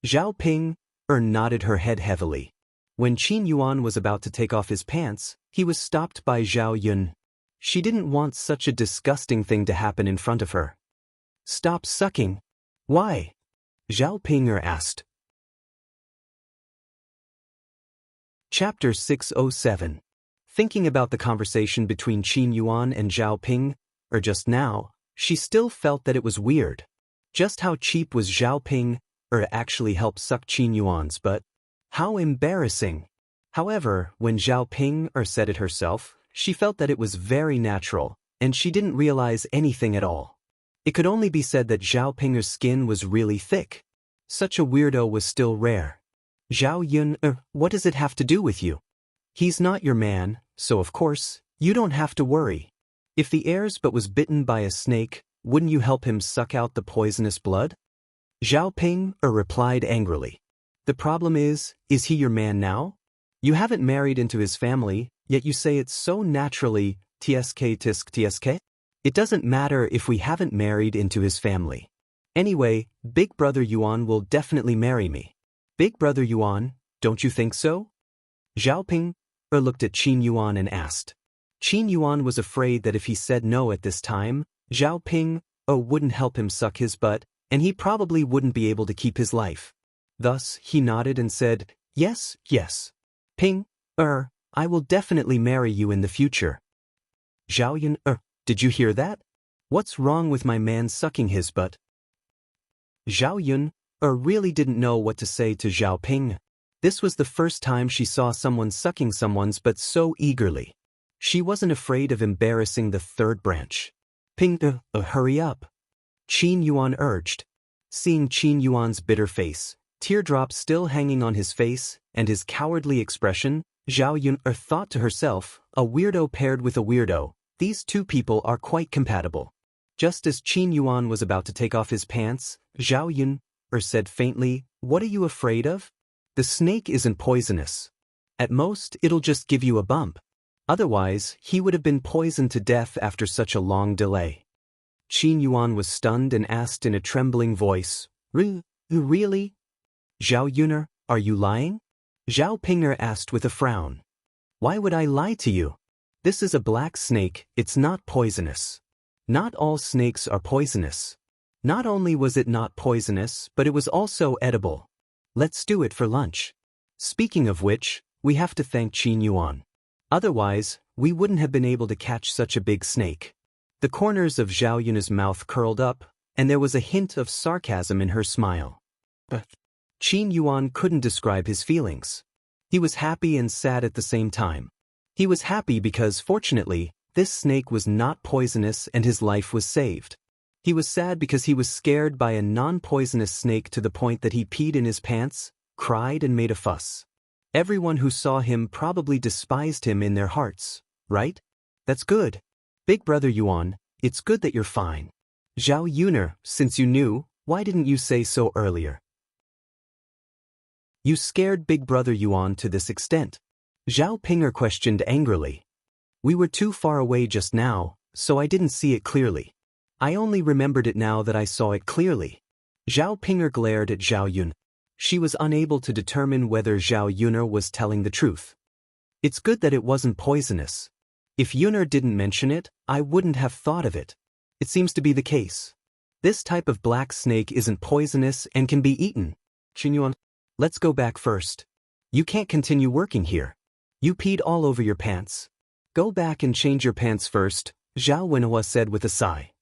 Zhao Ping nodded her head heavily. When Qin Yuan was about to take off his pants, he was stopped by Zhao Yun. She didn't want such a disgusting thing to happen in front of her. "Stop sucking." "Why?" Zhao Pinger asked. Chapter 607. Thinking about the conversation between Qin Yuan and Zhao Ping, just now, she still felt that it was weird. Just how cheap was Zhao Ping, actually helped suck Qin Yuan's butt? How embarrassing. However, when Zhao Ping said it herself, she felt that it was very natural, and she didn't realize anything at all. It could only be said that Zhao Pinger's skin was really thick. Such a weirdo was still rare. "Zhao Yun, what does it have to do with you? He's not your man, so of course, you don't have to worry. If the heirs but was bitten by a snake, wouldn't you help him suck out the poisonous blood?" Zhao Ping replied angrily. "The problem is he your man now? You haven't married into his family, yet you say it so naturally, tsk tisk tsk? It doesn't matter if we haven't married into his family. Anyway, Big Brother Yuan will definitely marry me. Big Brother Yuan, don't you think so?" Zhao Ping looked at Qin Yuan and asked. Qin Yuan was afraid that if he said no at this time, Zhao Ping wouldn't help him suck his butt, and he probably wouldn't be able to keep his life. Thus, he nodded and said, Yes. Ping, I will definitely marry you in the future." "Zhao Yun, did you hear that? What's wrong with my man sucking his butt?" Zhao Yun really didn't know what to say to Zhao Ping. This was the first time she saw someone sucking someone's butt so eagerly. She wasn't afraid of embarrassing the third branch. "Ping, hurry up," Qin Yuan urged. Seeing Qin Yuan's bitter face, teardrops still hanging on his face, and his cowardly expression, Zhao Yun thought to herself, a weirdo paired with a weirdo, these two people are quite compatible. Just as Qin Yuan was about to take off his pants, Zhao Yun said faintly, "What are you afraid of? The snake isn't poisonous. At most, it'll just give you a bump. Otherwise, he would have been poisoned to death after such a long delay." Qin Yuan was stunned and asked in a trembling voice, Really? Zhao Yuner, are you lying?" Zhao Ping'er asked with a frown. Why would I lie to you? This is a black snake, it's not poisonous. Not all snakes are poisonous. Not only was it not poisonous, but it was also edible. Let's do it for lunch. Speaking of which, we have to thank Qin Yuan. Otherwise, we wouldn't have been able to catch such a big snake. The corners of Zhao Yun's mouth curled up, and there was a hint of sarcasm in her smile. But Qin Yuan couldn't describe his feelings. He was happy and sad at the same time. He was happy because, fortunately, this snake was not poisonous and his life was saved. He was sad because he was scared by a non-poisonous snake to the point that he peed in his pants, cried and made a fuss. Everyone who saw him probably despised him in their hearts, right? That's good. Big brother Yuan, it's good that you're fine. Zhao Yuner, since you knew, why didn't you say so earlier? You scared big brother Yuan to this extent. Zhao Ping'er questioned angrily. We were too far away just now, so I didn't see it clearly. I only remembered it now that I saw it clearly. Zhao Ping'er glared at Zhao Yun. She was unable to determine whether Zhao Yuner was telling the truth. It's good that it wasn't poisonous. If Yuner didn't mention it, I wouldn't have thought of it. It seems to be the case. This type of black snake isn't poisonous and can be eaten. Qin Yuan, let's go back first. You can't continue working here. You peed all over your pants. Go back and change your pants first, Zhao Wenhua said with a sigh.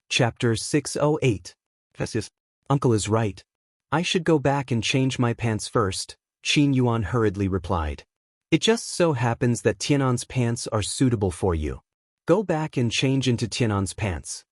Chapter 608. Uncle is right. I should go back and change my pants first, Qin Yuan hurriedly replied. It just so happens that Tianan's pants are suitable for you. Go back and change into Tianan's pants.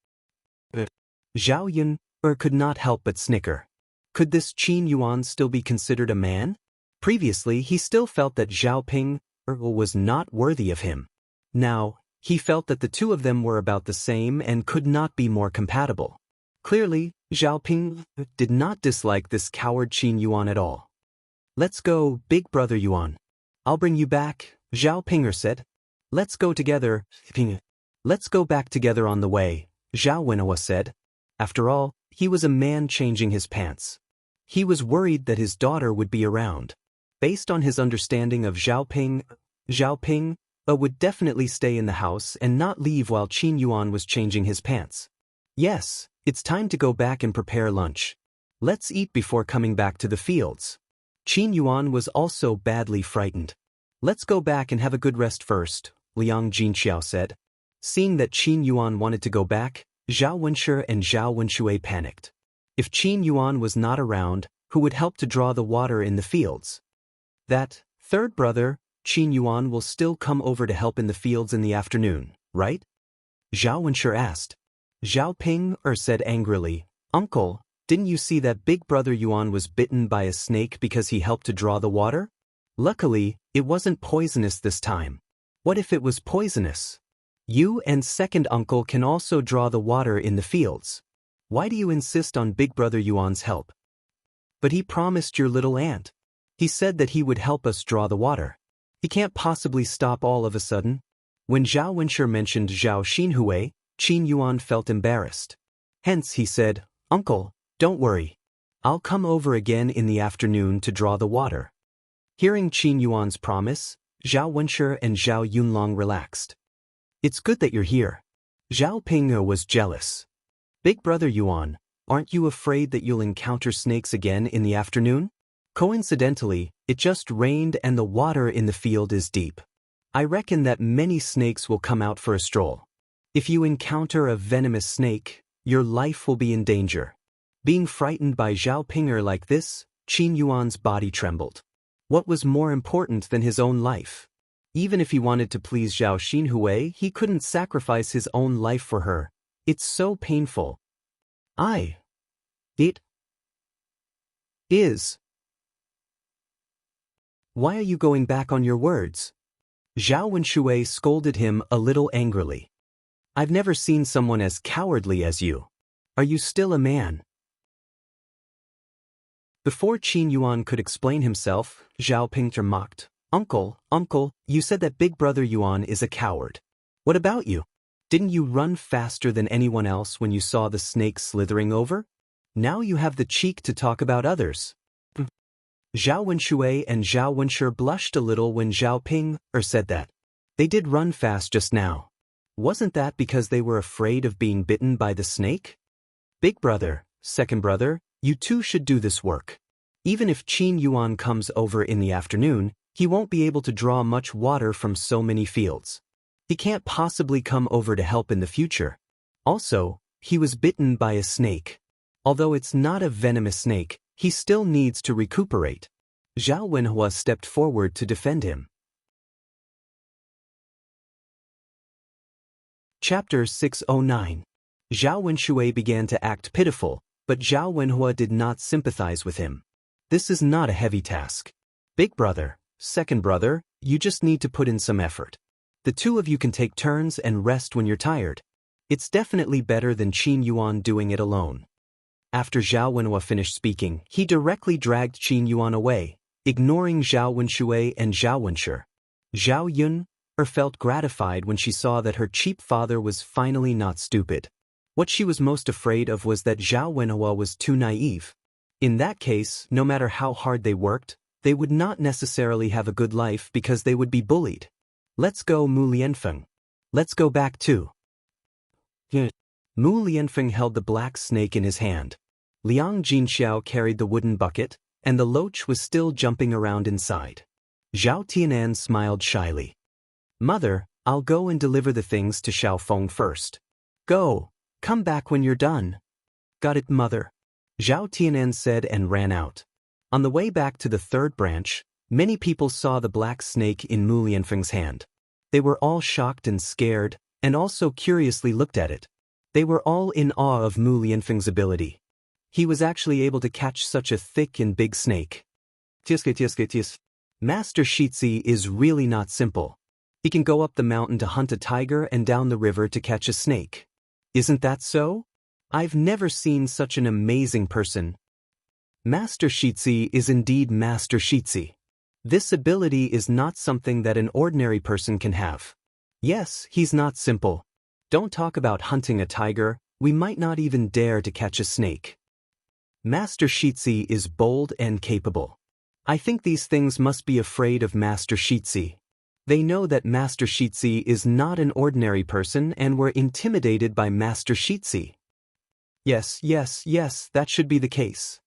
Zhao Yun could not help but snicker. Could this Qin Yuan still be considered a man? Previously, he still felt that Zhao Ping was not worthy of him. Now, he felt that the two of them were about the same and could not be more compatible. Clearly, Zhao Ping did not dislike this coward Qin Yuan at all. Let's go, big brother Yuan. I'll bring you back, Zhao Ping'er said. Let's go together, Ping. Let's go back together on the way, Zhao Wenhua said. After all, he was a man changing his pants. He was worried that his daughter would be around. Based on his understanding of Zhao Ping would definitely stay in the house and not leave while Qin Yuan was changing his pants. Yes, it's time to go back and prepare lunch. Let's eat before coming back to the fields. Qin Yuan was also badly frightened. Let's go back and have a good rest first, Liang Jinxiao said. Seeing that Qin Yuan wanted to go back, Zhao Wenshi and Zhao Wenshui panicked. If Qin Yuan was not around, who would help to draw the water in the fields? That third brother, Qin Yuan, will still come over to help in the fields in the afternoon, right? Zhao Wenshi asked. Zhao Ping'er said angrily, Uncle, didn't you see that big brother Yuan was bitten by a snake because he helped to draw the water? Luckily, it wasn't poisonous this time. What if it was poisonous? You and second uncle can also draw the water in the fields. Why do you insist on big brother Yuan's help? But he promised your little aunt. He said that he would help us draw the water. He can't possibly stop all of a sudden. When Zhao Wenshi mentioned Zhao Xinhui, Qin Yuan felt embarrassed. Hence he said, Uncle, don't worry. I'll come over again in the afternoon to draw the water. Hearing Qin Yuan's promise, Zhao Wenshi and Zhao Yunlong relaxed. It's good that you're here. Zhao Ping'er was jealous. Big brother Yuan, aren't you afraid that you'll encounter snakes again in the afternoon? Coincidentally, it just rained and the water in the field is deep. I reckon that many snakes will come out for a stroll. If you encounter a venomous snake, your life will be in danger. Being frightened by Zhao Ping'er like this, Qin Yuan's body trembled. What was more important than his own life? Even if he wanted to please Zhao Xinhui, he couldn't sacrifice his own life for her. It's so painful. It is. Why are you going back on your words? Zhao Wenshui scolded him a little angrily. I've never seen someone as cowardly as you. Are you still a man? Before Qin Yuan could explain himself, Zhao Ping'er mocked. Uncle, you said that big brother Yuan is a coward. What about you? Didn't you run faster than anyone else when you saw the snake slithering over? Now you have the cheek to talk about others. Zhao Wenshui and Zhao Wenshi blushed a little when Zhao Ping said that. They did run fast just now. Wasn't that because they were afraid of being bitten by the snake? Big brother, second brother, you two should do this work. Even if Qin Yuan comes over in the afternoon, he won't be able to draw much water from so many fields. He can't possibly come over to help in the future. Also, he was bitten by a snake. Although it's not a venomous snake, he still needs to recuperate. Zhao Wenhua stepped forward to defend him. Chapter 609. Zhao Wenshui began to act pitiful, but Zhao Wenhua did not sympathize with him. This is not a heavy task. Big brother, second brother, you just need to put in some effort. The two of you can take turns and rest when you're tired. It's definitely better than Qin Yuan doing it alone. After Zhao Wenhua finished speaking, he directly dragged Qin Yuan away, ignoring Zhao Wenshui and Zhao Wenshi. Zhao Yun felt gratified when she saw that her cheap father was finally not stupid. What she was most afraid of was that Zhao Wenhua was too naive. In that case, no matter how hard they worked, they would not necessarily have a good life because they would be bullied. Let's go, Mu Lianfeng. Let's go back too. Mu Lianfeng held the black snake in his hand. Liang Jinxiao carried the wooden bucket, and the loach was still jumping around inside. Zhao Tianan smiled shyly. Mother, I'll go and deliver the things to Xiaofeng first. Go. Come back when you're done. Got it, mother. Zhao Tianan said and ran out. On the way back to the third branch, many people saw the black snake in Mu Lianfeng's hand. They were all shocked and scared, and also curiously looked at it. They were all in awe of Mu Lianfeng's ability. He was actually able to catch such a thick and big snake. Master Shitzi is really not simple. He can go up the mountain to hunt a tiger and down the river to catch a snake. Isn't that so? I've never seen such an amazing person. Master Shitzi is indeed Master Shitzi. This ability is not something that an ordinary person can have. Yes, he's not simple. Don't talk about hunting a tiger, we might not even dare to catch a snake. Master Shitzi is bold and capable. I think these things must be afraid of Master Shitzi. They know that Master Shitzi is not an ordinary person and were intimidated by Master Shitzi. Yes, that should be the case.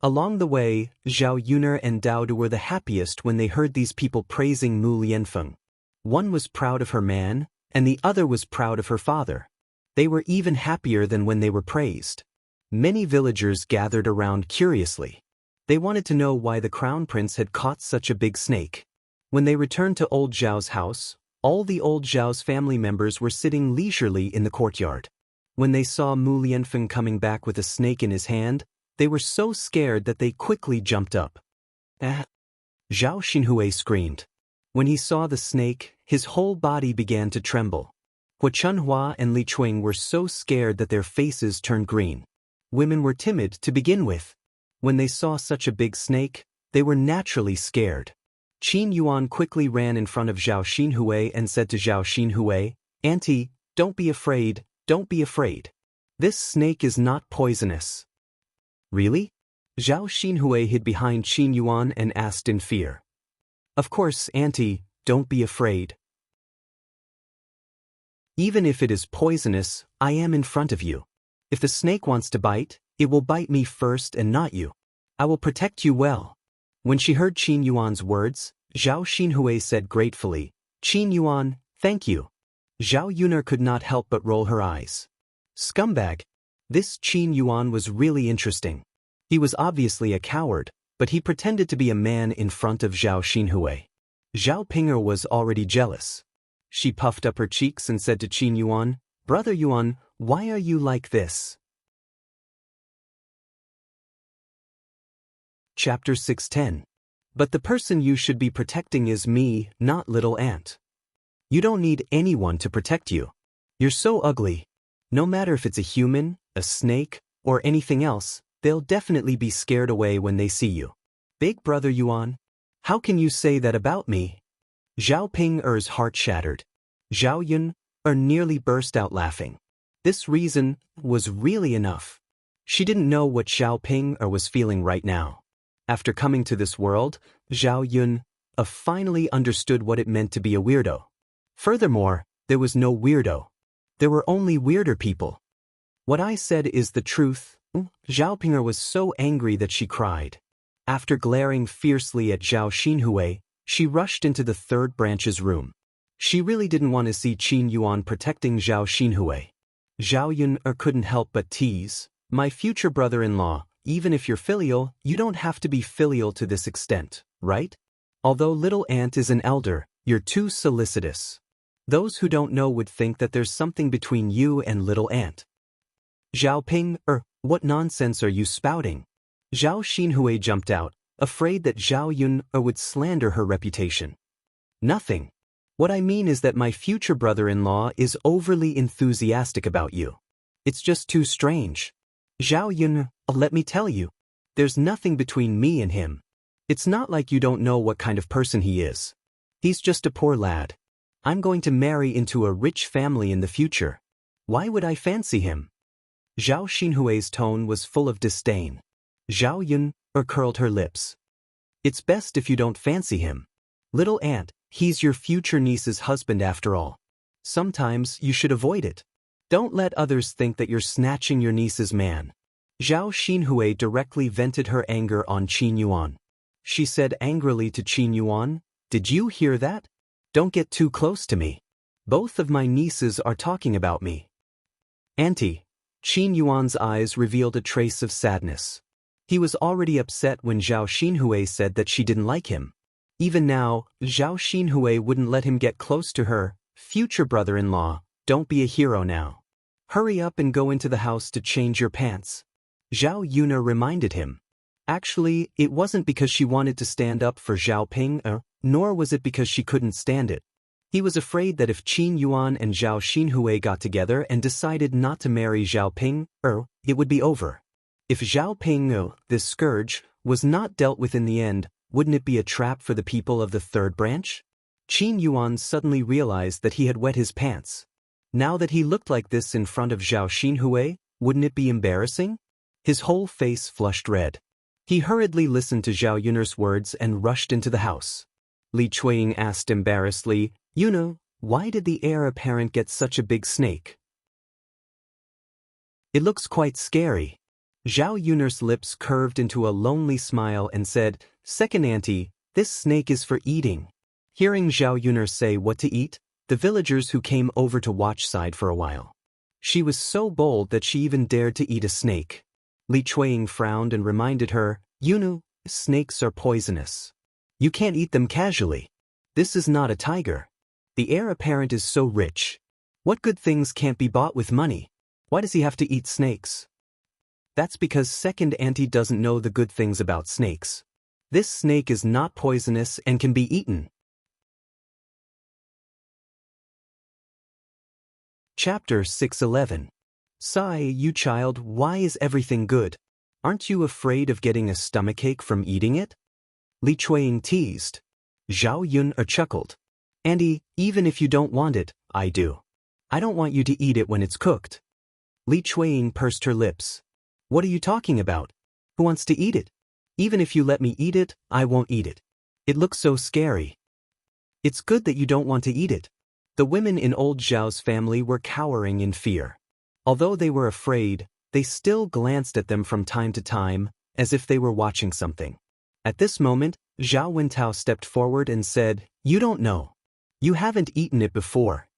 Along the way, Zhao Yuner and Dao Du were the happiest when they heard these people praising Mu Lianfeng. One was proud of her man, and the other was proud of her father. They were even happier than when they were praised. Many villagers gathered around curiously. They wanted to know why the crown prince had caught such a big snake. When they returned to old Zhao's house, all the old Zhao's family members were sitting leisurely in the courtyard. When they saw Mu Lianfeng coming back with a snake in his hand, they were so scared that they quickly jumped up. Ah! Zhao Xinhui screamed. When he saw the snake, his whole body began to tremble. Hua Chunhua and Li Chuing were so scared that their faces turned green. Women were timid to begin with. When they saw such a big snake, they were naturally scared. Qin Yuan quickly ran in front of Zhao Xinhui and said to Zhao Xinhui, "Auntie, don't be afraid, don't be afraid. This snake is not poisonous." Really? Zhao Xinhui hid behind Qin Yuan and asked in fear. Of course, Auntie, don't be afraid. Even if it is poisonous, I am in front of you. If the snake wants to bite, it will bite me first and not you. I will protect you well. When she heard Qin Yuan's words, Zhao Xinhui said gratefully, "Qin Yuan, thank you." Zhao Yuner could not help but roll her eyes. Scumbag. This Qin Yuan was really interesting. He was obviously a coward, but he pretended to be a man in front of Zhao Xinhui. Zhao Ping'er was already jealous. She puffed up her cheeks and said to Qin Yuan, "Brother Yuan, why are you like this?" Chapter 610. But the person you should be protecting is me, not little ant. You don't need anyone to protect you. You're so ugly. No matter if it's a human, a snake, or anything else, they'll definitely be scared away when they see you. Big brother Yuan, how can you say that about me? Zhao Ping'er's heart shattered. Zhao Yun nearly burst out laughing. This reason was really enough. She didn't know what Zhao Ping was feeling right now. After coming to this world, Zhao Yun finally understood what it meant to be a weirdo. Furthermore, there was no weirdo. There were only weirder people. What I said is the truth. Zhao Ping was so angry that she cried. After glaring fiercely at Zhao Xinhui, she rushed into the third branch's room. She really didn't want to see Qin Yuan protecting Zhao Xinhui. Zhao Yun couldn't help but tease, "My future brother-in-law, even if you're filial, you don't have to be filial to this extent, right? Although little aunt is an elder, you're too solicitous. Those who don't know would think that there's something between you and little aunt." Zhao Ping, what nonsense are you spouting? Zhao Xinhui jumped out, afraid that Zhao Yun would slander her reputation. "Nothing. What I mean is that my future brother-in-law is overly enthusiastic about you. It's just too strange. Zhao Yun, let me tell you, there's nothing between me and him. It's not like you don't know what kind of person he is. He's just a poor lad. I'm going to marry into a rich family in the future. Why would I fancy him?" Zhao Xinhui's tone was full of disdain. Zhao Yun curled her lips. "It's best if you don't fancy him. Little aunt, he's your future niece's husband after all. Sometimes you should avoid it. Don't let others think that you're snatching your niece's man." Zhao Xinhui directly vented her anger on Qin Yuan. She said angrily to Qin Yuan, "Did you hear that? Don't get too close to me. Both of my nieces are talking about me." "Auntie." Qin Yuan's eyes revealed a trace of sadness. He was already upset when Zhao Xinhui said that she didn't like him. Even now, Zhao Xinhui wouldn't let him get close to her. "Future brother-in-law, don't be a hero now. Hurry up and go into the house to change your pants." Zhao Yuna reminded him. Actually, it wasn't because she wanted to stand up for Zhao Ping, nor was it because she couldn't stand it. He was afraid that if Qin Yuan and Zhao Xinhui got together and decided not to marry Zhao Ping, it would be over. If Zhao Ping, this scourge, was not dealt with in the end, wouldn't it be a trap for the people of the third branch? Qin Yuan suddenly realized that he had wet his pants. Now that he looked like this in front of Zhao Xinhui, wouldn't it be embarrassing? His whole face flushed red. He hurriedly listened to Zhao Yun'er's words and rushed into the house. Li Chuiying asked embarrassedly, "Yuna, why did the heir apparent get such a big snake? It looks quite scary." Zhao Yun'er's lips curved into a lonely smile and said, "Second auntie, this snake is for eating." Hearing Zhao Yun'er say what to eat, the villagers who came over to watch sighed for a while. She was so bold that she even dared to eat a snake. Li Chuiying frowned and reminded her, "Yunu, snakes are poisonous. You can't eat them casually. This is not a tiger. The heir apparent is so rich. What good things can't be bought with money? Why does he have to eat snakes?" "That's because second auntie doesn't know the good things about snakes. This snake is not poisonous and can be eaten." Chapter 611. "Sigh, you child, why is everything good? Aren't you afraid of getting a stomachache from eating it?" Li Chuiying teased. Zhao Yun chuckled. "Auntie, even if you don't want it, I do. I don't want you to eat it when it's cooked." Li Chuiying pursed her lips. "What are you talking about? Who wants to eat it? Even if you let me eat it, I won't eat it. It looks so scary." "It's good that you don't want to eat it." The women in old Zhao's family were cowering in fear. Although they were afraid, they still glanced at them from time to time, as if they were watching something. At this moment, Zhao Wentao stepped forward and said, "You don't know. You haven't eaten it before."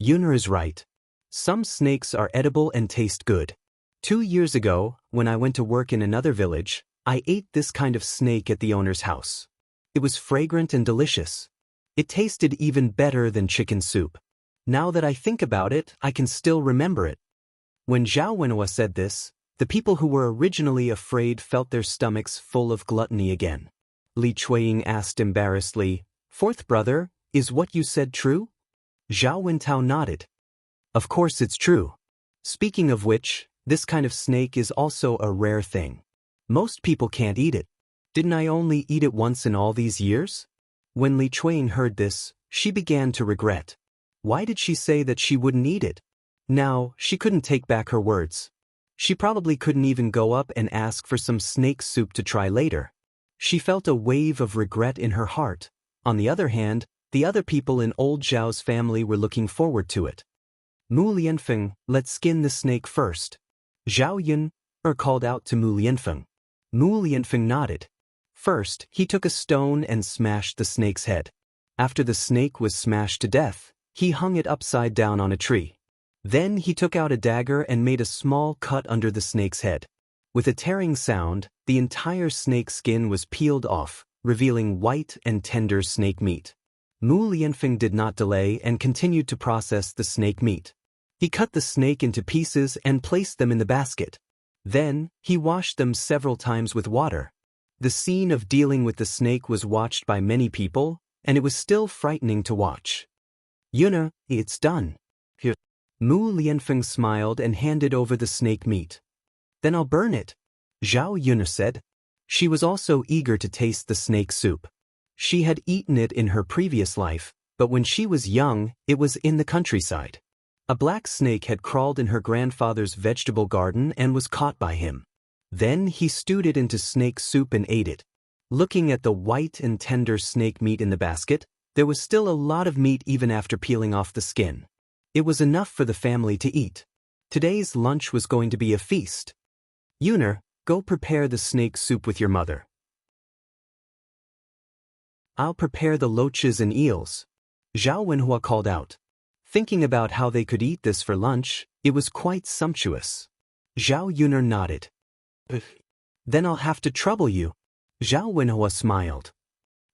Yun'er is right. Some snakes are edible and taste good. 2 years ago, when I went to work in another village, I ate this kind of snake at the owner's house. It was fragrant and delicious. It tasted even better than chicken soup. Now that I think about it, I can still remember it. When Zhao Wenhua said this, the people who were originally afraid felt their stomachs full of gluttony again. Li Chuiying asked embarrassedly, "Fourth brother, is what you said true?" Zhao Wentao nodded. "Of course it's true. Speaking of which, this kind of snake is also a rare thing. Most people can't eat it. Didn't I only eat it once in all these years?" When Li Chuiying heard this, she began to regret. Why did she say that she wouldn't eat it? Now, she couldn't take back her words. She probably couldn't even go up and ask for some snake soup to try later. She felt a wave of regret in her heart. On the other hand, the other people in old Zhao's family were looking forward to it. Mu Lianfeng, let's skin the snake first. Zhao Yun called out to Mu Lianfeng. Mu Lianfeng nodded. First, he took a stone and smashed the snake's head. After the snake was smashed to death, he hung it upside down on a tree. Then he took out a dagger and made a small cut under the snake's head. With a tearing sound, the entire snake skin was peeled off, revealing white and tender snake meat. Mu Lianfeng did not delay and continued to process the snake meat. He cut the snake into pieces and placed them in the basket. Then, he washed them several times with water. The scene of dealing with the snake was watched by many people, and it was still frightening to watch. Yuna, it's done. Here. Mu Lianfeng smiled and handed over the snake meat. Then I'll burn it, Zhao Yuna said. She was also eager to taste the snake soup. She had eaten it in her previous life, but when she was young, it was in the countryside. A black snake had crawled in her grandfather's vegetable garden and was caught by him. Then he stewed it into snake soup and ate it. Looking at the white and tender snake meat in the basket, there was still a lot of meat even after peeling off the skin. It was enough for the family to eat. Today's lunch was going to be a feast. Yuner, go prepare the snake soup with your mother. I'll prepare the loaches and eels, Zhao Wenhua called out. Thinking about how they could eat this for lunch, it was quite sumptuous. Zhao Yuner nodded. Then I'll have to trouble you. Zhao Wenhua smiled.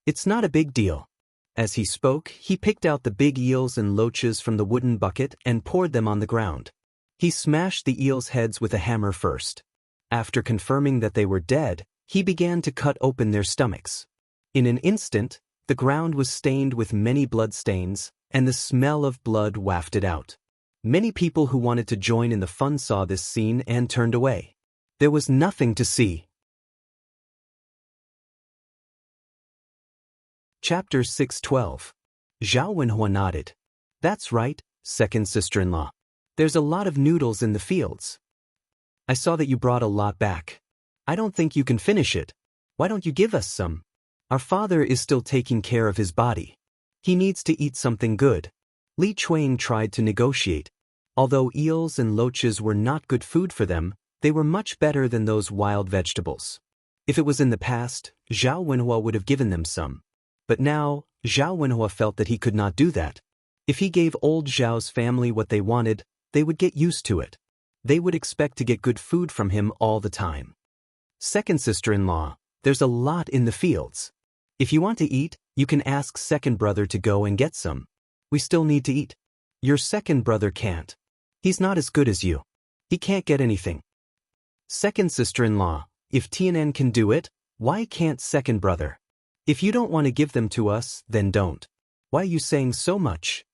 It's not a big deal. As he spoke, he picked out the big eels and loaches from the wooden bucket and poured them on the ground. He smashed the eels' heads with a hammer first. After confirming that they were dead, he began to cut open their stomachs. In an instant, the ground was stained with many blood stains, and the smell of blood wafted out. Many people who wanted to join in the fun saw this scene and turned away. There was nothing to see. Chapter 6:12. Zhao Wenhua nodded. That's right, second sister-in-law. There's a lot of noodles in the fields. I saw that you brought a lot back. I don't think you can finish it. Why don't you give us some? Our father is still taking care of his body. He needs to eat something good. Li Chuang tried to negotiate. Although eels and loaches were not good food for them, they were much better than those wild vegetables. If it was in the past, Zhao Wenhua would have given them some. But now, Zhao Wenhua felt that he could not do that. If he gave old Zhao's family what they wanted, they would get used to it. They would expect to get good food from him all the time. Second sister-in-law, there's a lot in the fields. If you want to eat, you can ask second brother to go and get some. We still need to eat. Your second brother can't. He's not as good as you. He can't get anything. Second sister-in-law, if Tianan can do it, why can't second brother? If you don't want to give them to us, then don't. Why are you saying so much?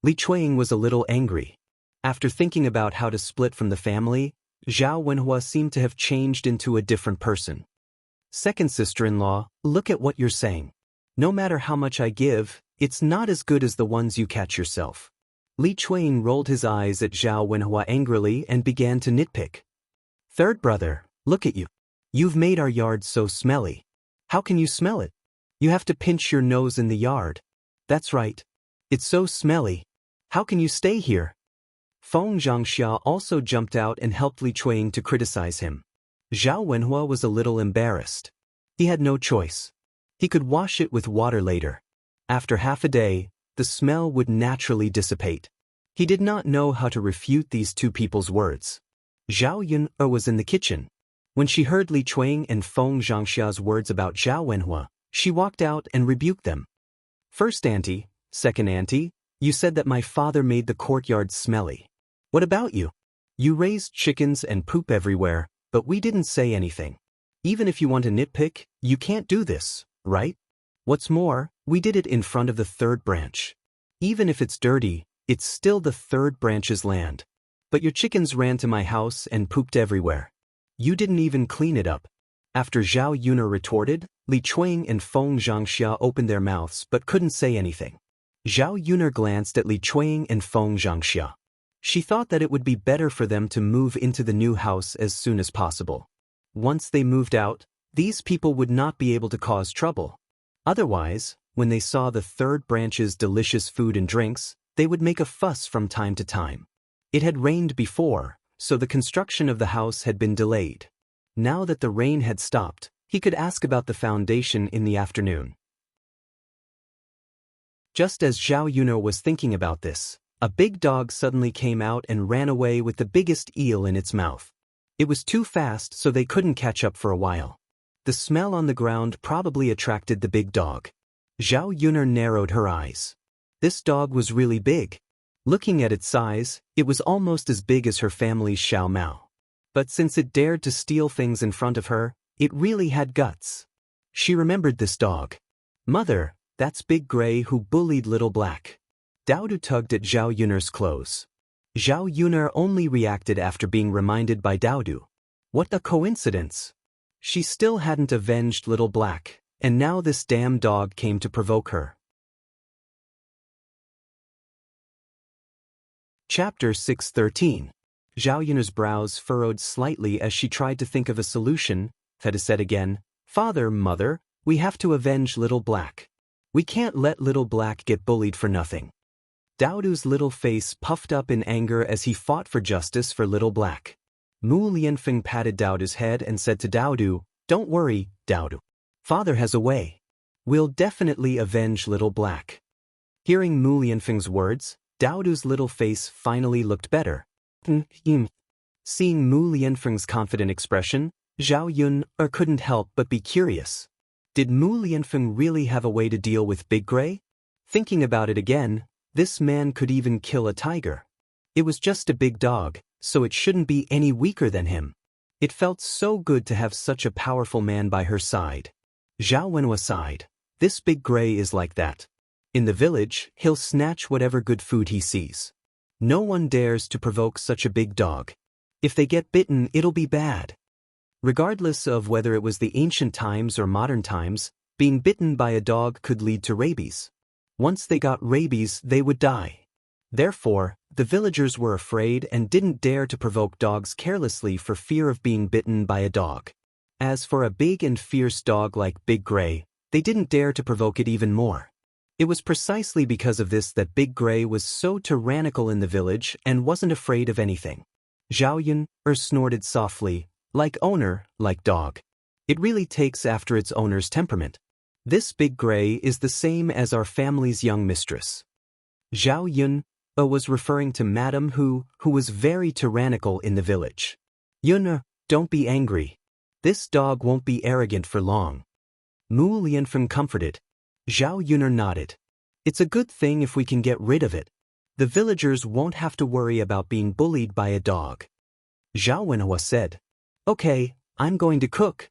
Li Chuang was a little angry. After thinking about how to split from the family, Zhao Wenhua seemed to have changed into a different person. Second sister-in-law, look at what you're saying. No matter how much I give, it's not as good as the ones you catch yourself. Li Chuang rolled his eyes at Zhao Wenhua angrily and began to nitpick. Third brother, look at you. You've made our yard so smelly. How can you smell it? You have to pinch your nose in the yard. That's right. It's so smelly. How can you stay here? Feng Zhangxia also jumped out and helped Li Chuang to criticize him. Zhao Wenhua was a little embarrassed. He had no choice. He could wash it with water later. After half a day, the smell would naturally dissipate. He did not know how to refute these two people's words. Zhao Yun was in the kitchen. When she heard Li Chuang and Feng Zhangxia's words about Zhao Wenhua, she walked out and rebuked them. First auntie, second auntie, you said that my father made the courtyard smelly. What about you? You raised chickens and poop everywhere, but we didn't say anything. Even if you want to nitpick, you can't do this, right? What's more, we did it in front of the third branch. Even if it's dirty, it's still the third branch's land. But your chickens ran to my house and pooped everywhere. You didn't even clean it up. After Zhao Yuner retorted, Li Chuang and Feng Zhangxia opened their mouths but couldn't say anything. Zhao Yuner glanced at Li Chuang and Feng Zhangxia. She thought that it would be better for them to move into the new house as soon as possible. Once they moved out, these people would not be able to cause trouble. Otherwise, when they saw the third branch's delicious food and drinks, they would make a fuss from time to time. It had rained before, so the construction of the house had been delayed. Now that the rain had stopped, he could ask about the foundation in the afternoon. Just as Zhao Yun'er was thinking about this, a big dog suddenly came out and ran away with the biggest eel in its mouth. It was too fast, so they couldn't catch up for a while. The smell on the ground probably attracted the big dog. Zhao Yun'er narrowed her eyes. This dog was really big. Looking at its size, it was almost as big as her family's Xiao Mao. But since it dared to steal things in front of her, it really had guts. She remembered this dog. Mother, that's Big Gray who bullied Little Black. Daodu tugged at Zhao Yun'er's clothes. Zhao Yun'er only reacted after being reminded by Daodu. What a coincidence! She still hadn't avenged Little Black, and now this damn dog came to provoke her. Chapter 613. Zhao Yun'er's brows furrowed slightly as she tried to think of a solution. Theta said again, Father, Mother, we have to avenge Little Black. We can't let Little Black get bullied for nothing. Daodu's little face puffed up in anger as he fought for justice for Little Black. Mu Lianfeng patted Daodu's head and said to Daodu, Don't worry, Daodu. Father has a way. We'll definitely avenge Little Black. Hearing Mu Lianfeng's words, Daodu's little face finally looked better. Seeing Mu Lianfeng's confident expression, Zhao Yun'er couldn't help but be curious. Did Mu Lianfeng really have a way to deal with Big Gray? Thinking about it again, this man could even kill a tiger. It was just a big dog, so it shouldn't be any weaker than him. It felt so good to have such a powerful man by her side. Zhao Wenhua sighed. This Big Gray is like that. In the village, he'll snatch whatever good food he sees. No one dares to provoke such a big dog. If they get bitten, it'll be bad. Regardless of whether it was the ancient times or modern times, being bitten by a dog could lead to rabies. Once they got rabies, they would die. Therefore, the villagers were afraid and didn't dare to provoke dogs carelessly for fear of being bitten by a dog. As for a big and fierce dog like Big Gray, they didn't dare to provoke it even more. It was precisely because of this that Big Gray was so tyrannical in the village and wasn't afraid of anything. Zhao Yun'er snorted softly, like owner, like dog. It really takes after its owner's temperament. This Big Gray is the same as our family's young mistress. Zhao Yun'er was referring to Madame who was very tyrannical in the village. Yun'er, don't be angry. This dog won't be arrogant for long. Mu Lianfeng comforted. Zhao Yun'er nodded. It's a good thing if we can get rid of it. The villagers won't have to worry about being bullied by a dog. Zhao Wenhua said. Okay, I'm going to cook.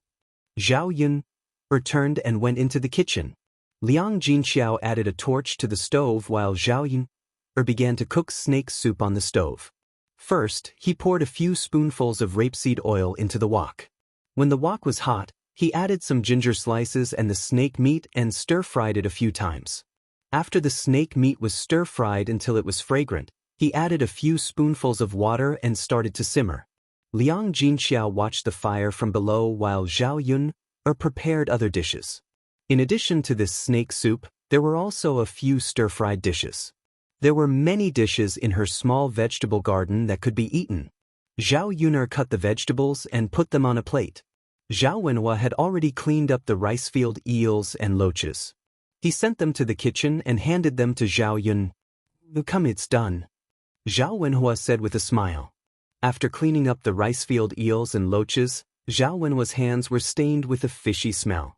Zhao Yun'er turned and went into the kitchen. Liang Jinxiao added a torch to the stove while Zhao Yun'er began to cook snake soup on the stove. First, he poured a few spoonfuls of rapeseed oil into the wok. When the wok was hot, he added some ginger slices and the snake meat and stir-fried it a few times. After the snake meat was stir-fried until it was fragrant, he added a few spoonfuls of water and started to simmer. Liang Jinxiao watched the fire from below while Zhao Yun'er prepared other dishes. In addition to this snake soup, there were also a few stir-fried dishes. There were many dishes in her small vegetable garden that could be eaten. Zhao Yun'er cut the vegetables and put them on a plate. Zhao Wenhua had already cleaned up the rice field eels and loaches. He sent them to the kitchen and handed them to Zhao Yun'er. Come, it's done. Zhao Wenhua said with a smile. After cleaning up the rice field eels and loaches, Zhao Wenhua's hands were stained with a fishy smell.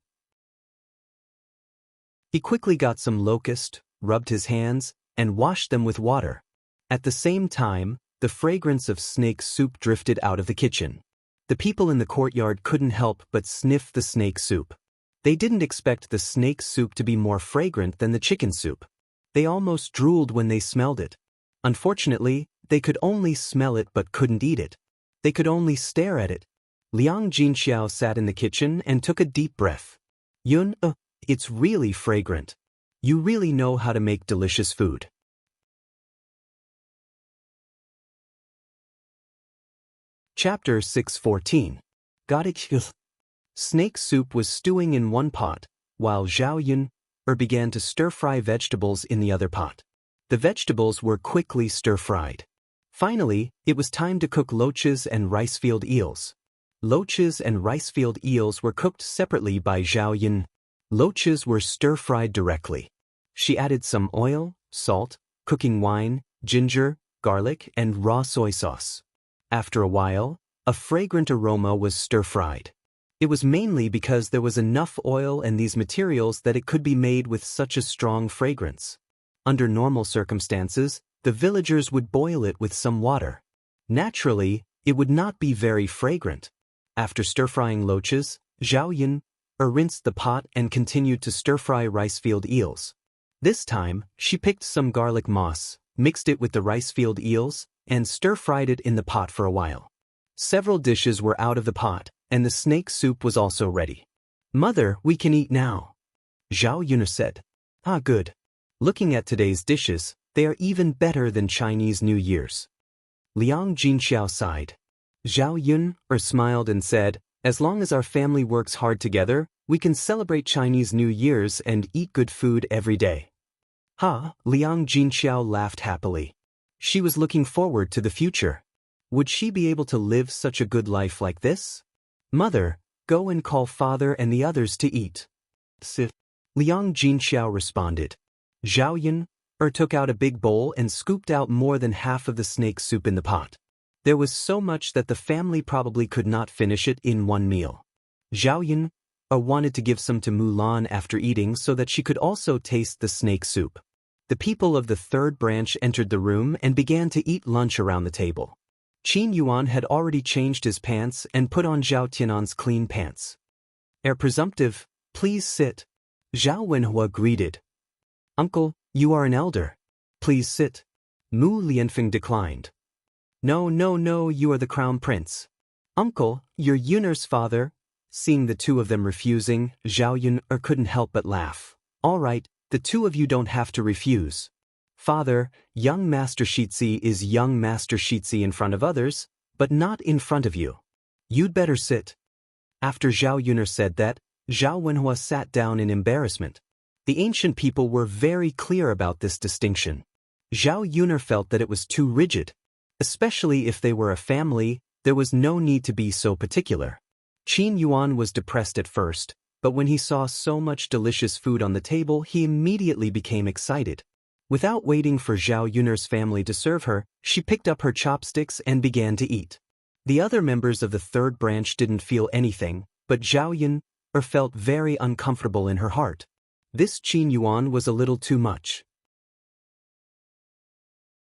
He quickly got some locust, rubbed his hands, and washed them with water. At the same time, the fragrance of snake soup drifted out of the kitchen. The people in the courtyard couldn't help but sniff the snake soup. They didn't expect the snake soup to be more fragrant than the chicken soup. They almost drooled when they smelled it. Unfortunately, they could only smell it but couldn't eat it. They could only stare at it. Liang Jinxiao sat in the kitchen and took a deep breath. It's really fragrant. You really know how to make delicious food. Chapter 614. Got it? Snake soup was stewing in one pot, while Zhao Yun began to stir-fry vegetables in the other pot. The vegetables were quickly stir-fried. Finally, it was time to cook loaches and rice-field eels. Loaches and rice-field eels were cooked separately by Zhao Yun. Loaches were stir-fried directly. She added some oil, salt, cooking wine, ginger, garlic, and raw soy sauce. After a while, a fragrant aroma was stir-fried. It was mainly because there was enough oil and these materials that it could be made with such a strong fragrance. Under normal circumstances, the villagers would boil it with some water. Naturally, it would not be very fragrant. After stir-frying loaches, Zhao Yun rinsed the pot and continued to stir-fry rice-field eels. This time, she picked some garlic moss, mixed it with the rice-field eels, and stir-fried it in the pot for a while. Several dishes were out of the pot, and the snake soup was also ready. "Mother, we can eat now," Zhao Yun said. "Ah, good. Looking at today's dishes, they are even better than Chinese New Year's." Liang Jinxiao sighed. Zhao Yun smiled and said, "As long as our family works hard together, we can celebrate Chinese New Year's and eat good food every day." Ha! Liang Jinxiao laughed happily. She was looking forward to the future. Would she be able to live such a good life like this? "Mother, go and call father and the others to eat." "Sit." Liang Jinxiao responded. Zhao Yun took out a big bowl and scooped out more than half of the snake soup in the pot. There was so much that the family probably could not finish it in one meal. Zhao Yun wanted to give some to Mulan after eating so that she could also taste the snake soup. The people of the third branch entered the room and began to eat lunch around the table. Qin Yuan had already changed his pants and put on Zhao Tianan's clean pants. Presumptive, please sit." Zhao Wenhua greeted. "Uncle, you are an elder. Please sit." Mu Lianfeng declined. No, you are the crown prince." "Uncle, you're Yun'er's father." Seeing the two of them refusing, Zhao Yun couldn't help but laugh. "All right, the two of you don't have to refuse. Father, young Master Shitzi is young Master Shitzi in front of others, but not in front of you. You'd better sit." After Zhao Yun said that, Zhao Wenhua sat down in embarrassment. The ancient people were very clear about this distinction. Zhao Yun felt that it was too rigid. Especially if they were a family, there was no need to be so particular. Qin Yuan was depressed at first, but when he saw so much delicious food on the table, he immediately became excited. Without waiting for Zhao Yun's family to serve her, she picked up her chopsticks and began to eat. The other members of the third branch didn't feel anything, but Zhao Yun felt very uncomfortable in her heart. This Qin Yuan was a little too much.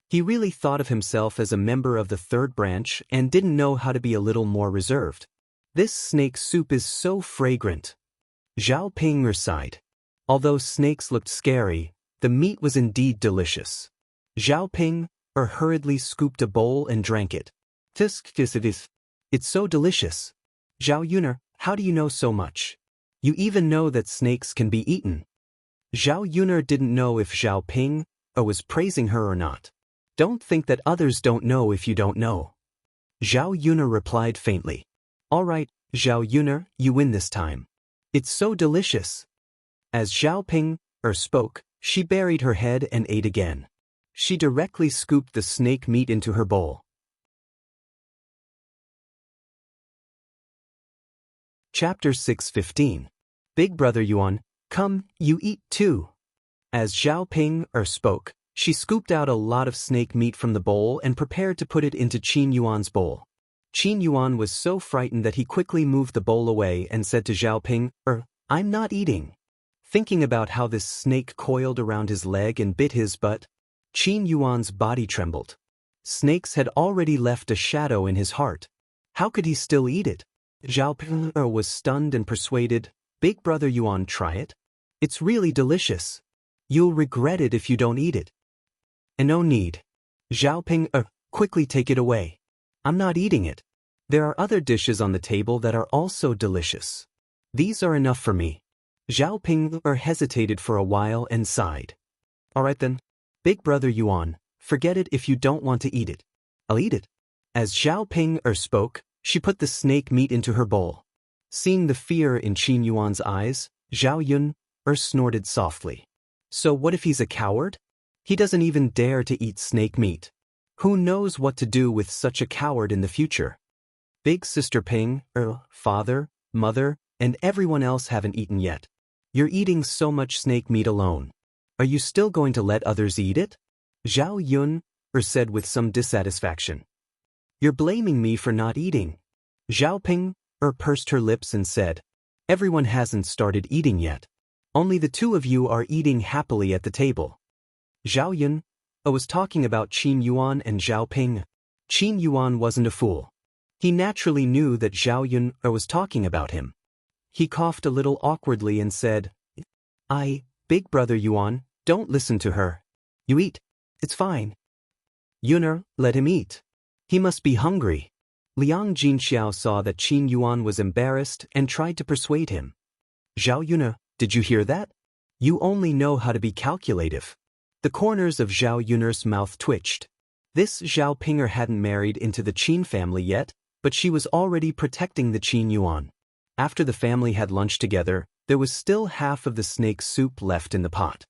He really thought of himself as a member of the third branch and didn't know how to be a little more reserved. "This snake soup is so fragrant." Zhao Ping sighed. Although snakes looked scary, the meat was indeed delicious. Zhao Ping hurriedly scooped a bowl and drank it. "It's so delicious." "Zhao Yun, how do you know so much? You even know that snakes can be eaten." Zhao Yun didn't know if Zhao Ping was praising her or not. "Don't think that others don't know if you don't know." Zhao Yun replied faintly. "All right, Zhao Yun, you win this time. It's so delicious." As Zhao Ping spoke, she buried her head and ate again. She directly scooped the snake meat into her bowl. Chapter 615. Big Brother Yuan, come, you eat too. As Zhao Ping spoke, she scooped out a lot of snake meat from the bowl and prepared to put it into Qin Yuan's bowl. Qin Yuan was so frightened that he quickly moved the bowl away and said to Zhao Ping, "I'm not eating." Thinking about how this snake coiled around his leg and bit his butt, Qin Yuan's body trembled. Snakes had already left a shadow in his heart. How could he still eat it? Zhao Ping was stunned and persuaded, "Big Brother Yuan, try it. It's really delicious. You'll regret it if you don't eat it." "And no need. Zhao Ping, quickly take it away. I'm not eating it. There are other dishes on the table that are also delicious. These are enough for me." Zhao Ping hesitated for a while and sighed. "All right then. Big Brother Yuan, forget it if you don't want to eat it. I'll eat it." As Zhao Ping spoke, She put the snake meat into her bowl. Seeing the fear in Qin Yuan's eyes, Zhao Yun snorted softly. So what if he's a coward? He doesn't even dare to eat snake meat. Who knows what to do with such a coward in the future? Big Sister Ping, father, mother, and everyone else haven't eaten yet. You're eating so much snake meat alone. Are you still going to let others eat it? Zhao Yun said with some dissatisfaction. You're blaming me for not eating. Zhao Ping pursed her lips and said, everyone hasn't started eating yet. Only the two of you are eating happily at the table. Zhao Yun was talking about Qin Yuan and Zhao Ping. Qin Yuan wasn't a fool. He naturally knew that Zhao Yun was talking about him. He coughed a little awkwardly and said, Big brother Yuan, don't listen to her. You eat. It's fine. Yuner, let him eat. He must be hungry. Liang Jinxiao saw that Qin Yuan was embarrassed and tried to persuade him. Zhao Yuner, did you hear that? You only know how to be calculative. The corners of Zhao Yuner's mouth twitched. This Zhao Pinger hadn't married into the Qin family yet, but she was already protecting the Qin Yuan. After the family had lunch together, there was still half of the snake soup left in the pot.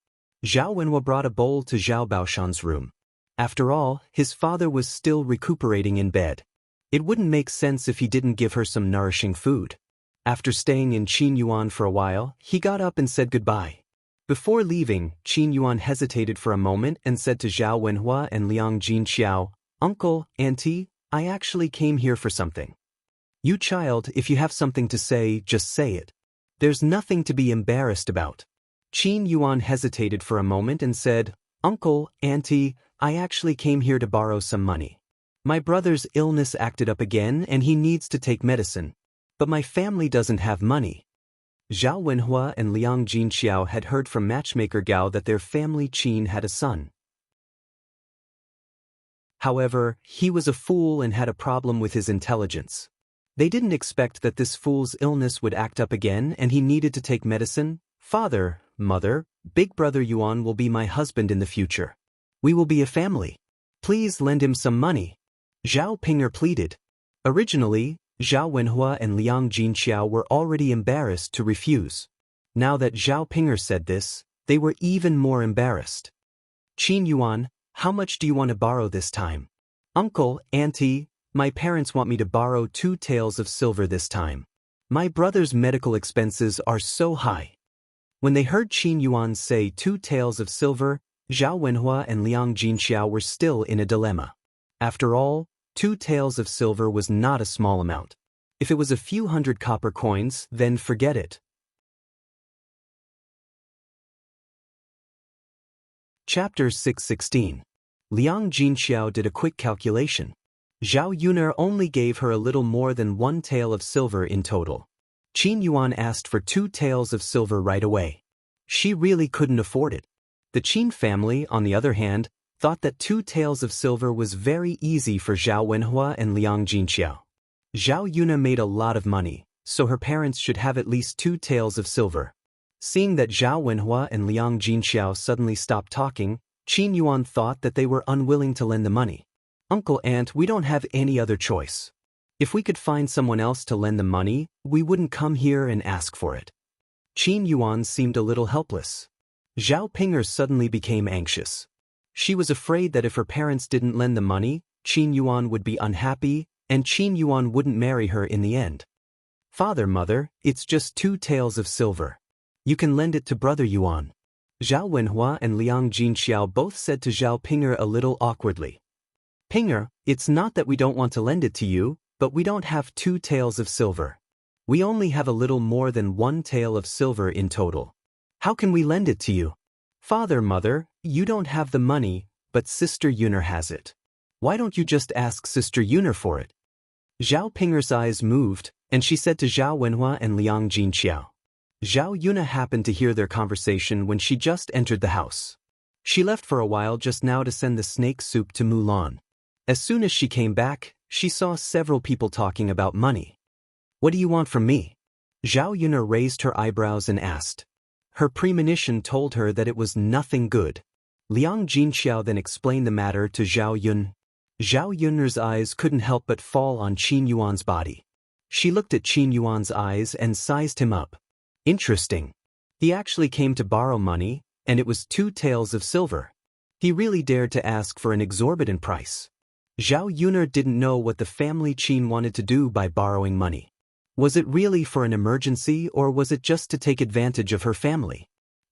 Zhao Wenhua brought a bowl to Zhao Baoshan's room. After all, his father was still recuperating in bed. It wouldn't make sense if he didn't give her some nourishing food. After staying in Qin Yuan for a while, he got up and said goodbye. Before leaving, Qin Yuan hesitated for a moment and said to Zhao Wenhua and Liang Jinxiao, Uncle, Auntie, I actually came here for something. You child, if you have something to say, just say it. There's nothing to be embarrassed about. Qin Yuan hesitated for a moment and said, Uncle, Auntie, I actually came here to borrow some money. My brother's illness acted up again and he needs to take medicine. But my family doesn't have money. Zhao Wenhua and Liang Jinxiao had heard from matchmaker Gao that their family Qin had a son. However, he was a fool and had a problem with his intelligence. They didn't expect that this fool's illness would act up again and he needed to take medicine. Father, mother, big brother Yuan will be my husband in the future. We will be a family. Please lend him some money. Zhao Pinger pleaded. Originally, Zhao Wenhua and Liang Jinxiao were already embarrassed to refuse. Now that Zhao Pinger said this, they were even more embarrassed. Qin Yuan, how much do you want to borrow this time? Uncle, Auntie, my parents want me to borrow 2 taels of silver this time. My brother's medical expenses are so high. When they heard Qin Yuan say 2 taels of silver, Zhao Wenhua and Liang Jinxiao were still in a dilemma. After all, 2 taels of silver was not a small amount. If it was a few hundred copper coins, then forget it. Chapter 616. Liang Jinxiao did a quick calculation. Zhao Yuner only gave her a little more than 1 tael of silver in total. Qin Yuan asked for 2 taels of silver right away. She really couldn't afford it. The Qin family, on the other hand, thought that 2 taels of silver was very easy for Zhao Wenhua and Liang Jinxiao. Zhao Yuna made a lot of money, so her parents should have at least 2 taels of silver. Seeing that Zhao Wenhua and Liang Jinxiao suddenly stopped talking, Qin Yuan thought that they were unwilling to lend the money. Uncle, Aunt, we don't have any other choice. If we could find someone else to lend the money, we wouldn't come here and ask for it. Qin Yuan seemed a little helpless. Zhao Pinger suddenly became anxious. She was afraid that if her parents didn't lend the money, Qin Yuan would be unhappy, and Qin Yuan wouldn't marry her in the end. Father, mother, it's just 2 taels of silver. You can lend it to brother Yuan. Zhao Wenhua and Liang Jinxiao both said to Zhao Pinger a little awkwardly. Pinger, it's not that we don't want to lend it to you, but we don't have 2 taels of silver. We only have a little more than 1 tael of silver in total. How can we lend it to you? Father, mother, you don't have the money, but Sister Yuner has it. Why don't you just ask Sister Yuner for it? Zhao Pinger's eyes moved, and she said to Zhao Wenhua and Liang Jinxiao. Zhao Yuna happened to hear their conversation when she just entered the house. She left for a while just now to send the snake soup to Mulan. As soon as she came back, she saw several people talking about money. What do you want from me? Zhao Yuna raised her eyebrows and asked. Her premonition told her that it was nothing good. Liang Jinxiao then explained the matter to Zhao Yun. Zhao Yun'er's eyes couldn't help but fall on Qin Yuan's body. She looked at Qin Yuan's eyes and sized him up. Interesting. He actually came to borrow money, and it was 2 taels of silver. He really dared to ask for an exorbitant price. Zhao Yun'er didn't know what the family Qin wanted to do by borrowing money. Was it really for an emergency, or was it just to take advantage of her family?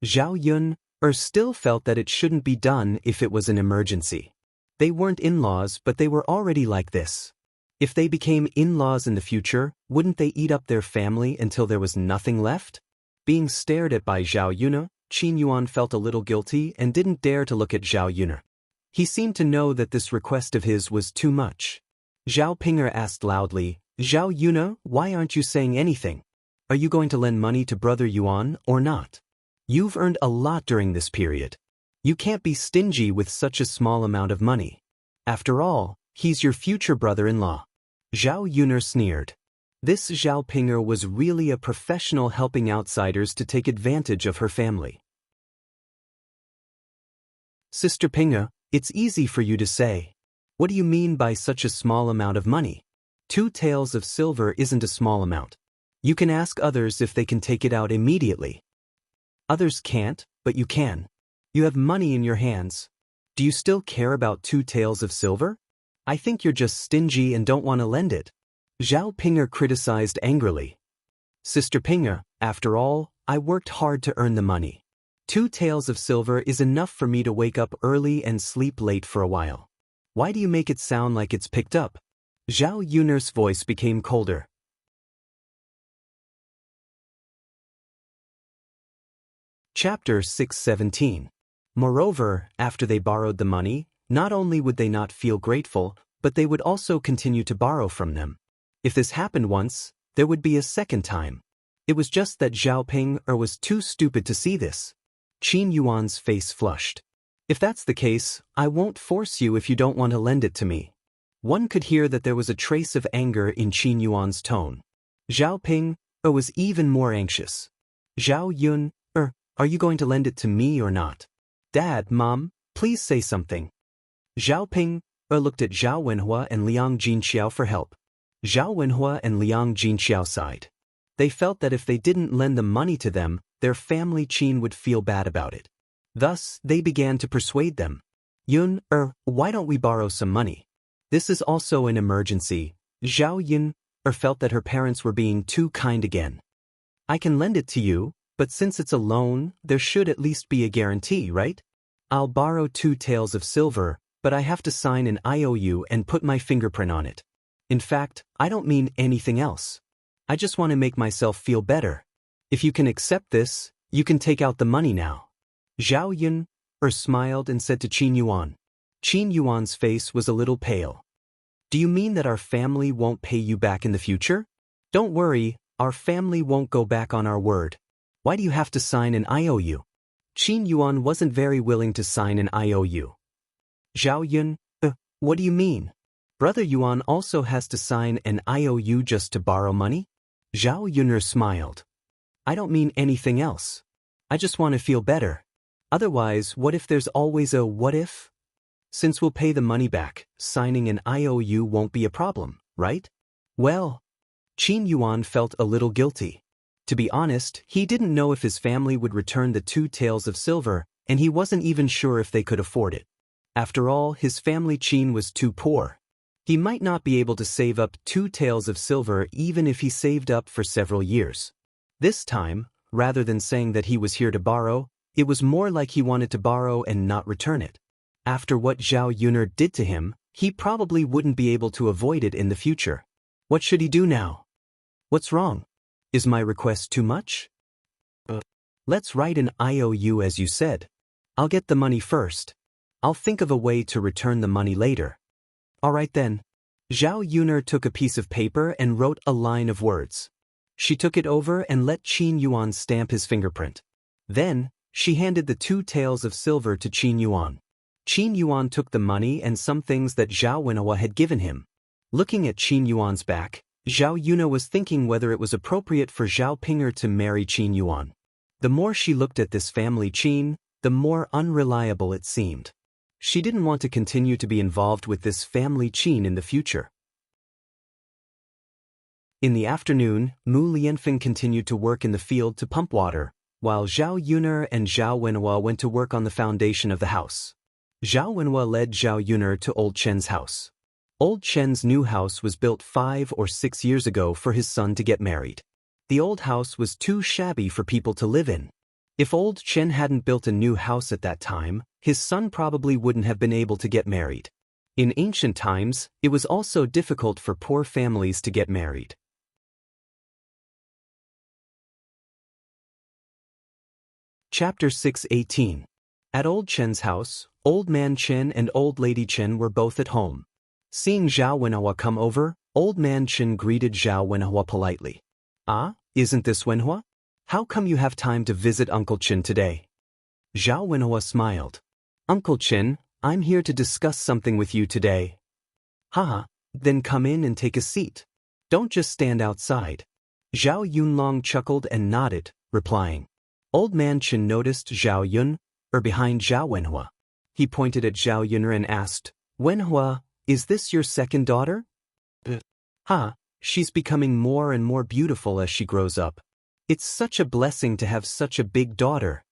Zhao Yun'er still felt that it shouldn't be done if it was an emergency. They weren't in-laws, but they were already like this. If they became in-laws in the future, wouldn't they eat up their family until there was nothing left? Being stared at by Zhao Yun'er, Qin Yuan felt a little guilty and didn't dare to look at Zhao Yun'er. He seemed to know that this request of his was too much. Zhao Ping'er asked loudly, "Zhao Yun'er, why aren't you saying anything? Are you going to lend money to Brother Yuan or not? You've earned a lot during this period. You can't be stingy with such a small amount of money. After all, he's your future brother-in-law." Zhao Yun'er sneered. This Zhao Ping'er was really a professional helping outsiders to take advantage of her family. "Sister Ping'er, it's easy for you to say. What do you mean by such a small amount of money? 2 taels of silver isn't a small amount. You can ask others if they can take it out immediately. Others can't, but you can. You have money in your hands. Do you still care about 2 taels of silver? I think you're just stingy and don't want to lend it." Zhao Ping'er criticized angrily. "Sister Ping'er, after all, I worked hard to earn the money. 2 taels of silver is enough for me to wake up early and sleep late for a while. Why do you make it sound like it's picked up?" Zhao Yun'er's voice became colder. Chapter 617. Moreover, after they borrowed the money, not only would they not feel grateful, but they would also continue to borrow from them. If this happened once, there would be a second time. It was just that Zhao Ping'er was too stupid to see this. Qin Yuan's face flushed. "If that's the case, I won't force you if you don't want to lend it to me." One could hear that there was a trace of anger in Qin Yuan's tone. Zhao Ping'er was even more anxious. "Zhao Yun'er, are you going to lend it to me or not? Dad, Mom, please say something." Zhao Ping'er looked at Zhao Wenhua and Liang Jinxiao for help. Zhao Wenhua and Liang Jinxiao sighed. They felt that if they didn't lend the money to them, their family Qin would feel bad about it. Thus, they began to persuade them. "Yun'er, why don't we borrow some money? This is also an emergency." Zhao Yun'er felt that her parents were being too kind again. "I can lend it to you, but since it's a loan, there should at least be a guarantee, right? I'll borrow 2 taels of silver, but I have to sign an IOU and put my fingerprint on it. In fact, I don't mean anything else. I just want to make myself feel better. If you can accept this, you can take out the money now." Zhao Yun'er smiled and said to Qin Yuan. Qin Yuan's face was a little pale. "Do you mean that our family won't pay you back in the future? Don't worry, our family won't go back on our word. Why do you have to sign an IOU?" Qin Yuan wasn't very willing to sign an IOU. "Zhao Yun'er, what do you mean? Brother Yuan also has to sign an IOU just to borrow money?" Zhao Yun'er smiled. "I don't mean anything else. I just want to feel better. Otherwise, what if there's always a what if? Since we'll pay the money back, signing an IOU won't be a problem, right?" Well, Qin Yuan felt a little guilty. To be honest, he didn't know if his family would return the 2 taels of silver, and he wasn't even sure if they could afford it. After all, his family Qin was too poor. He might not be able to save up 2 taels of silver even if he saved up for several years. This time, rather than saying that he was here to borrow, it was more like he wanted to borrow and not return it. After what Zhao Yun'er did to him, he probably wouldn't be able to avoid it in the future. What should he do now? What's wrong? Is my request too much? Let's write an IOU as you said. I'll get the money first. I'll think of a way to return the money later. All right then. Zhao Yun'er took a piece of paper and wrote a line of words. She took it over and let Qin Yuan stamp his fingerprint. Then, she handed the 2 taels of silver to Qin Yuan. Qin Yuan took the money and some things that Zhao Wenhua had given him. Looking at Qin Yuan's back, Zhao Yun'er was thinking whether it was appropriate for Zhao Ping'er to marry Qin Yuan. The more she looked at this family Qin, the more unreliable it seemed. She didn't want to continue to be involved with this family chain in the future. In the afternoon, Mu Lianfeng continued to work in the field to pump water, while Zhao Yuner and Zhao Wenhua went to work on the foundation of the house. Zhao Wenhua led Zhao Yuner to Old Chen's house. Old Chen's new house was built 5 or 6 years ago for his son to get married. The old house was too shabby for people to live in. If Old Chen hadn't built a new house at that time, his son probably wouldn't have been able to get married. In ancient times, it was also difficult for poor families to get married. Chapter 6:18. At Old Chen's house, Old Man Chen and Old Lady Chen were both at home. Seeing Zhao Wenhua come over, Old Man Chen greeted Zhao Wenhua politely. "Ah, isn't this Wenhua? How come you have time to visit Uncle Chen today?" Zhao Wenhua smiled. "Uncle Chen, I'm here to discuss something with you today." "Haha, then come in and take a seat. Don't just stand outside." Zhao Yunlong chuckled and nodded, replying. Old Man Chen noticed Zhao Yun, behind Zhao Wenhua. He pointed at Zhao Yuner and asked, "Wenhua, is this your second daughter?" She's becoming more and more beautiful as she grows up. It's such a blessing to have such a big daughter."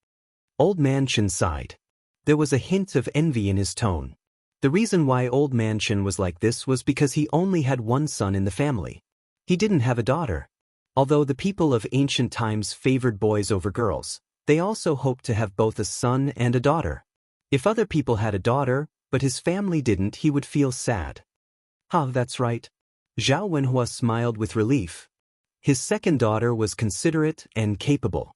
Old Man Chen sighed. There was a hint of envy in his tone. The reason why Old Man Chen was like this was because he only had one son in the family. He didn't have a daughter. Although the people of ancient times favored boys over girls, they also hoped to have both a son and a daughter. If other people had a daughter, but his family didn't, he would feel sad. That's right. Zhao Wenhua smiled with relief. His second daughter was considerate and capable.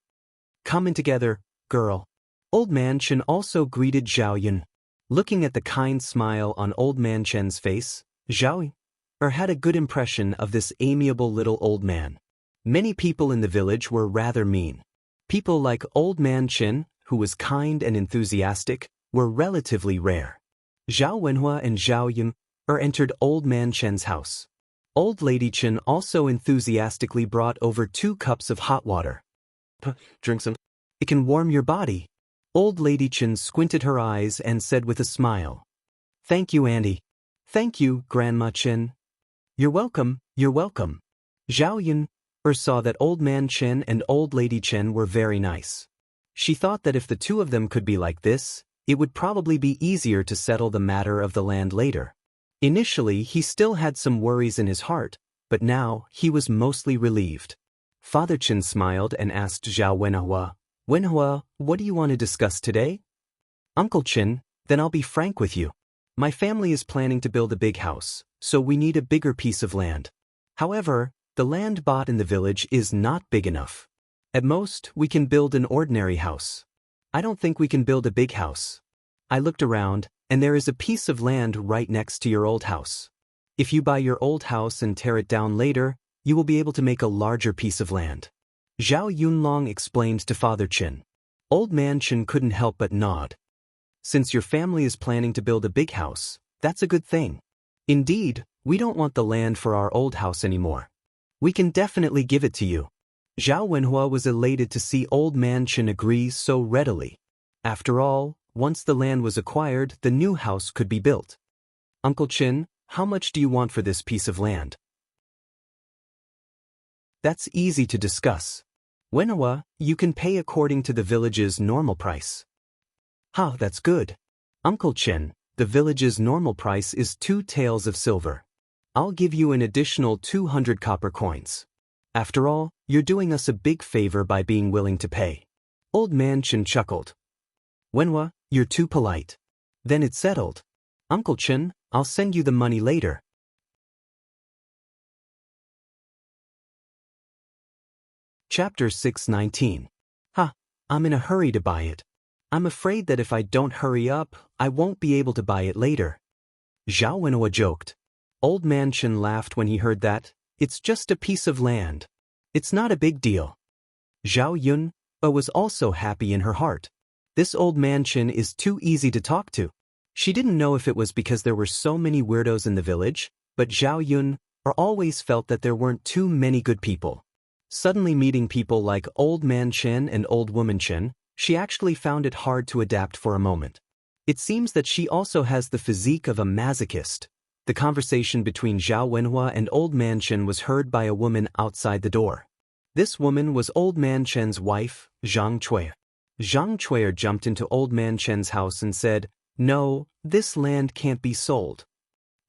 "Come in together, girl." Old Man Chen also greeted Zhao Yun. Looking at the kind smile on Old Man Chen's face, Zhao Yun had a good impression of this amiable little old man. Many people in the village were rather mean. People like Old Man Chen, who was kind and enthusiastic, were relatively rare. Zhao Wenhua and Zhao Yun entered Old Man Chen's house. Old Lady Chen also enthusiastically brought over 2 cups of hot water. "Drink some. It can warm your body." Old Lady Chen squinted her eyes and said with a smile. "Thank you, Auntie." "Thank you, Grandma Chen." You're welcome." Zhao Yun saw that Old Man Chen and Old Lady Chen were very nice. She thought that if the two of them could be like this, it would probably be easier to settle the matter of the land later. Initially, he still had some worries in his heart, but now he was mostly relieved. Father Chen smiled and asked Zhao Wenhua, "Wenhua, what do you want to discuss today?" "Uncle Chen, then I'll be frank with you. My family is planning to build a big house, so we need a bigger piece of land. However, the land bought in the village is not big enough. At most, we can build an ordinary house. I don't think we can build a big house. I looked around, and there is a piece of land right next to your old house. If you buy your old house and tear it down later, you will be able to make a larger piece of land." Zhao Yunlong explained to Father Chen. Old Man Chen couldn't help but nod. "Since your family is planning to build a big house, that's a good thing. Indeed, we don't want the land for our old house anymore. We can definitely give it to you." Zhao Wenhua was elated to see Old Man Chen agree so readily. After all, once the land was acquired, the new house could be built. "Uncle Chen, how much do you want for this piece of land?" "That's easy to discuss. Wenhua, you can pay according to the village's normal price." That's good. "Uncle Chen, the village's normal price is 2 taels of silver. I'll give you an additional 200 copper coins. After all, you're doing us a big favor by being willing to pay." Old Man Chen chuckled. "Wenhua, you're too polite." "Then it's settled. Uncle Chen, I'll send you the money later." Chapter 6:19. I'm in a hurry to buy it. I'm afraid that if I don't hurry up, I won't be able to buy it later." Zhao Wenhua joked. Old Man Chen laughed when he heard that. "It's just a piece of land. It's not a big deal." Zhao Yun was also happy in her heart. This Old Man Chen is too easy to talk to. She didn't know if it was because there were so many weirdos in the village, but Zhao Yun always felt that there weren't too many good people. Suddenly meeting people like Old Man Chen and Old Woman Chen, she actually found it hard to adapt for a moment. It seems that she also has the physique of a masochist. The conversation between Zhao Wenhua and Old Man Chen was heard by a woman outside the door. This woman was Old Man Chen's wife, Zhang Cui. Zhang Cui jumped into Old Man Chen's house and said, "No, this land can't be sold."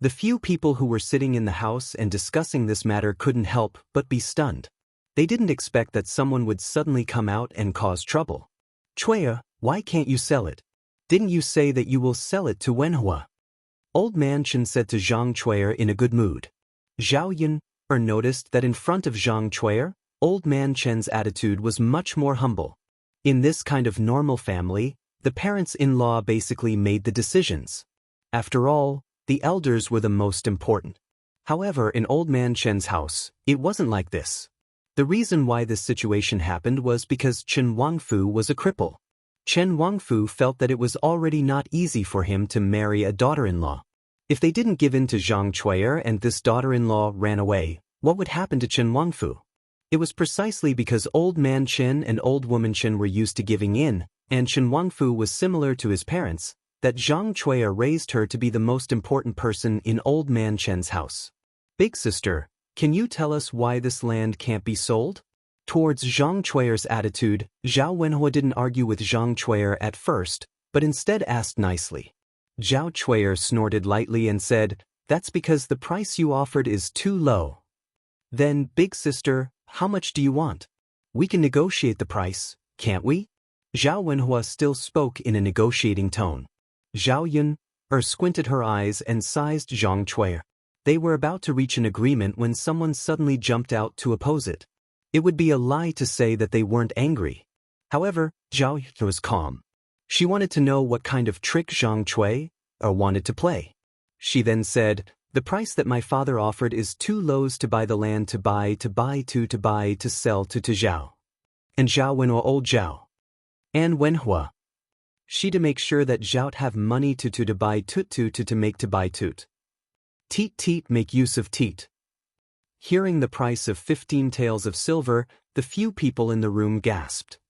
The few people who were sitting in the house and discussing this matter couldn't help but be stunned. They didn't expect that someone would suddenly come out and cause trouble. "Cui, why can't you sell it? Didn't you say that you will sell it to Wenhua?" Old Man Chen said to Zhang Cui in a good mood. Zhao Yun noticed that in front of Zhang Cui, Old Man Chen's attitude was much more humble. In this kind of normal family, the parents-in-law basically made the decisions. After all, the elders were the most important. However, in Old Man Chen's house, it wasn't like this. The reason why this situation happened was because Chen Wangfu was a cripple. Chen Wangfu felt that it was already not easy for him to marry a daughter-in-law. If they didn't give in to Zhang Cui and this daughter-in-law ran away, what would happen to Chen Wangfu? It was precisely because Old Man Chen and Old Woman Chen were used to giving in, and Chen Wangfu was similar to his parents, that Zhang Cui raised her to be the most important person in Old Man Chen's house. "Big sister, can you tell us why this land can't be sold?" Towards Zhang Cui's attitude, Zhao Wenhua didn't argue with Zhang Cui at first, but instead asked nicely. Zhao Cui snorted lightly and said, "That's because the price you offered is too low." "Then, big sister, how much do you want? We can negotiate the price, can't we?" Zhao Wenhua still spoke in a negotiating tone. Zhao Yun squinted her eyes and sized Zhang Cui. They were about to reach an agreement when someone suddenly jumped out to oppose it. It would be a lie to say that they weren't angry. However, Zhao Yun was calm. She wanted to know what kind of trick Zhang Cui wanted to play. She then said, "The price that my father offered is too low to buy the land to sell to Zhao. And Zhao Wenhua old Zhao. And Wenhua. She to make sure that Zhao have money to buy to make to buy toot. Teat make use of teat." Hearing the price of 15 taels of silver, the few people in the room gasped.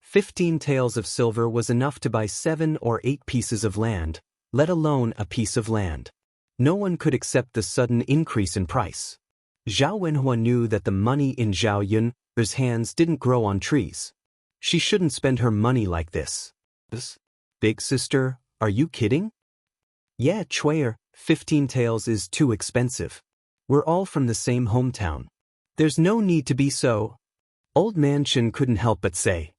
15 taels of silver was enough to buy 7 or 8 pieces of land, let alone a piece of land. No one could accept the sudden increase in price. Zhao Wenhua knew that the money in Zhao Yun's hands didn't grow on trees. She shouldn't spend her money like this. "Big sister, are you kidding?" "Yeah, Cui, 15 taels is too expensive. We're all from the same hometown. There's no need to be so." Old Man Chen couldn't help but say.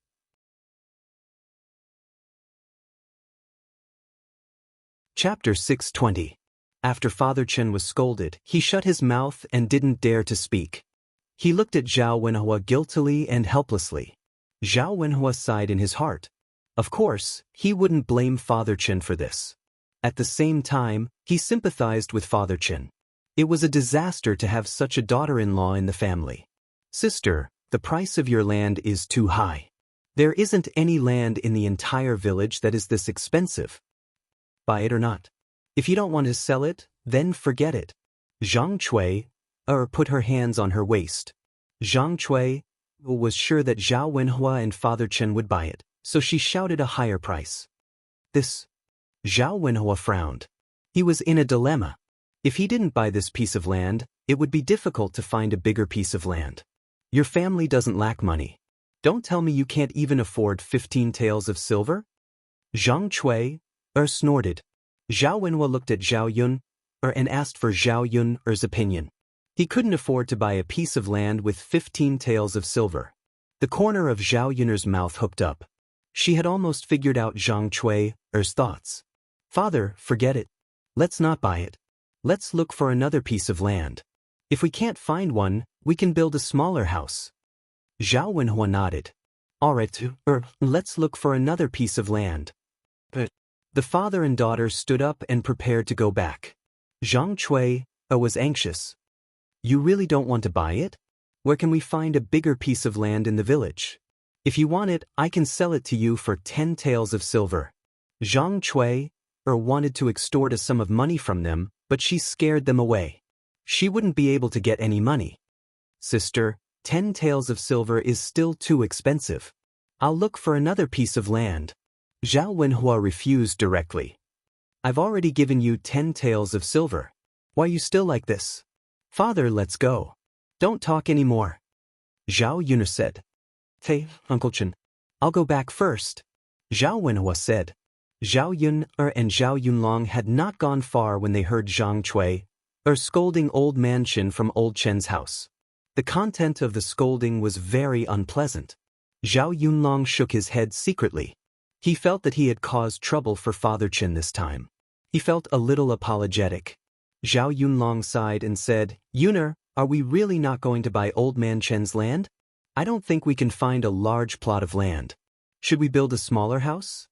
Chapter 620. After Father Chen was scolded, he shut his mouth and didn't dare to speak. He looked at Zhao Wenhua guiltily and helplessly. Zhao Wenhua sighed in his heart. Of course, he wouldn't blame Father Chen for this. At the same time, he sympathized with Father Chen. It was a disaster to have such a daughter-in-law in the family. "Sister, the price of your land is too high. There isn't any land in the entire village that is this expensive. Buy it or not. If you don't want to sell it, then forget it." Zhang Cui put her hands on her waist. Zhang Cui was sure that Zhao Wenhua and Father Chen would buy it, so she shouted a higher price. This. Zhao Wenhua frowned. He was in a dilemma. If he didn't buy this piece of land, it would be difficult to find a bigger piece of land. Your family doesn't lack money. Don't tell me you can't even afford 15 taels of silver? Zhang Cui snorted. Zhao Wenhua looked at Zhao Yun and asked for Zhao Yun's opinion. He couldn't afford to buy a piece of land with 15 taels of silver. The corner of Zhao Yun's mouth hooked up. She had almost figured out Zhang Cui's thoughts. "Father, forget it. Let's not buy it. Let's look for another piece of land. If we can't find one, we can build a smaller house." Zhao Wenhua nodded. "All right, let's look for another piece of land." But the father and daughter stood up and prepared to go back. Zhang Cui was anxious. "You really don't want to buy it? Where can we find a bigger piece of land in the village? If you want it, I can sell it to you for 10 taels of silver." Zhang Cui wanted to extort a sum of money from them, but she scared them away. She wouldn't be able to get any money. "Sister, 10 taels of silver is still too expensive. I'll look for another piece of land." Zhao Wenhua refused directly. I've already given you 10 taels of silver. Why are you still like this? Father, let's go. Don't talk anymore. Zhao Yun said. Hey, Uncle Chen. I'll go back first. Zhao Wenhua said. Zhao Yun and Zhao Yunlong had not gone far when they heard Zhang Cui scolding old man Chen from old Chen's house. The content of the scolding was very unpleasant. Zhao Yunlong shook his head secretly. He felt that he had caused trouble for Father Chen this time. He felt a little apologetic. Zhao Yunlong sighed and said, Yuner, are we really not going to buy old man Chen's land? I don't think we can find a large plot of land. Should we build a smaller house?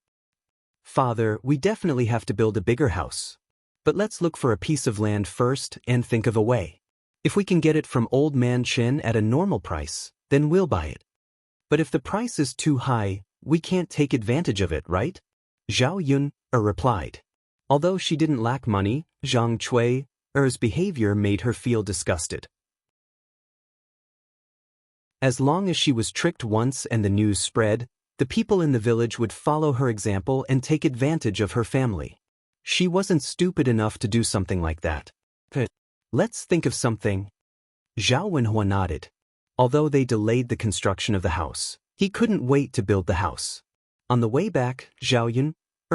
Father, we definitely have to build a bigger house. But let's look for a piece of land first and think of a way. If we can get it from old man Chen at a normal price, then we'll buy it. But if the price is too high, we can't take advantage of it, right? Zhao Yun replied. Although she didn't lack money, Zhang Cui's behavior made her feel disgusted. As long as she was tricked once and the news spread, the people in the village would follow her example and take advantage of her family. She wasn't stupid enough to do something like that. Let's think of something. Zhao Wenhua nodded. Although they delayed the construction of the house, he couldn't wait to build the house. On the way back, Zhao Yun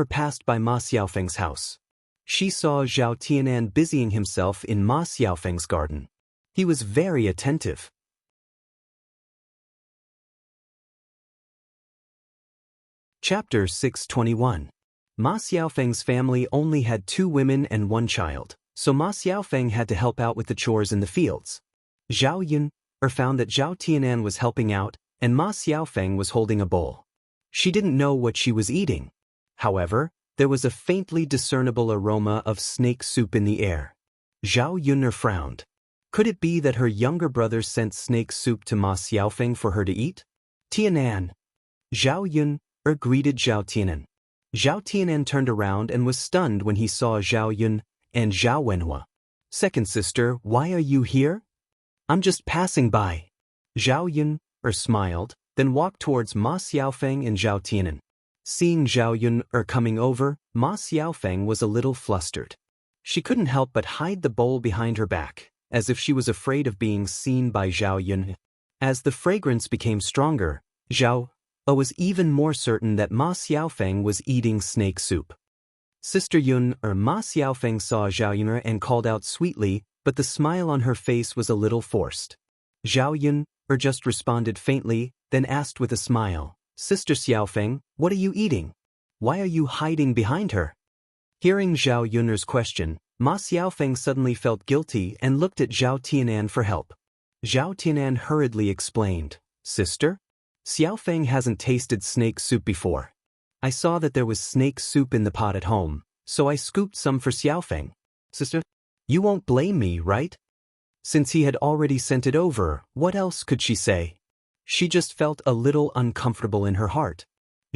passed by Ma Xiaofeng's house. She saw Zhao Tianan busying himself in Ma Xiaofeng's garden. He was very attentive. Chapter 621. Ma Xiaofeng's family only had 2 women and 1 child, so Ma Xiaofeng had to help out with the chores in the fields. Zhao Yun found that Zhao Tianan was helping out, and Ma Xiaofeng was holding a bowl. She didn't know what she was eating. However, there was a faintly discernible aroma of snake soup in the air. Zhao Yun frowned. Could it be that her younger brother sent snake soup to Ma Xiaofeng for her to eat? Tianan. Zhao Yun greeted Zhao Tianan. Zhao Tianan turned around and was stunned when he saw Zhao Yun and Zhao Wenhua. Second sister, why are you here? I'm just passing by. Zhao Yun smiled, then walked towards Ma Xiaofeng and Zhao Tianan. Seeing Zhao Yun coming over, Ma Xiaofeng was a little flustered. She couldn't help but hide the bowl behind her back, as if she was afraid of being seen by Zhao Yun. As the fragrance became stronger, Zhao was even more certain that Ma Xiaofeng was eating snake soup. Sister Yun Ma Xiaofeng saw Zhao Yun and called out sweetly, but the smile on her face was a little forced. Zhao Yun just responded faintly, then asked with a smile, Sister Xiaofeng, what are you eating? Why are you hiding behind her? Hearing Zhao Yun's question, Ma Xiaofeng suddenly felt guilty and looked at Zhao Tianan for help. Zhao Tianan hurriedly explained, Sister? Xiaofeng hasn't tasted snake soup before. I saw that there was snake soup in the pot at home, so I scooped some for Xiaofeng. Sister? You won't blame me, right? Since he had already sent it over, what else could she say? She just felt a little uncomfortable in her heart.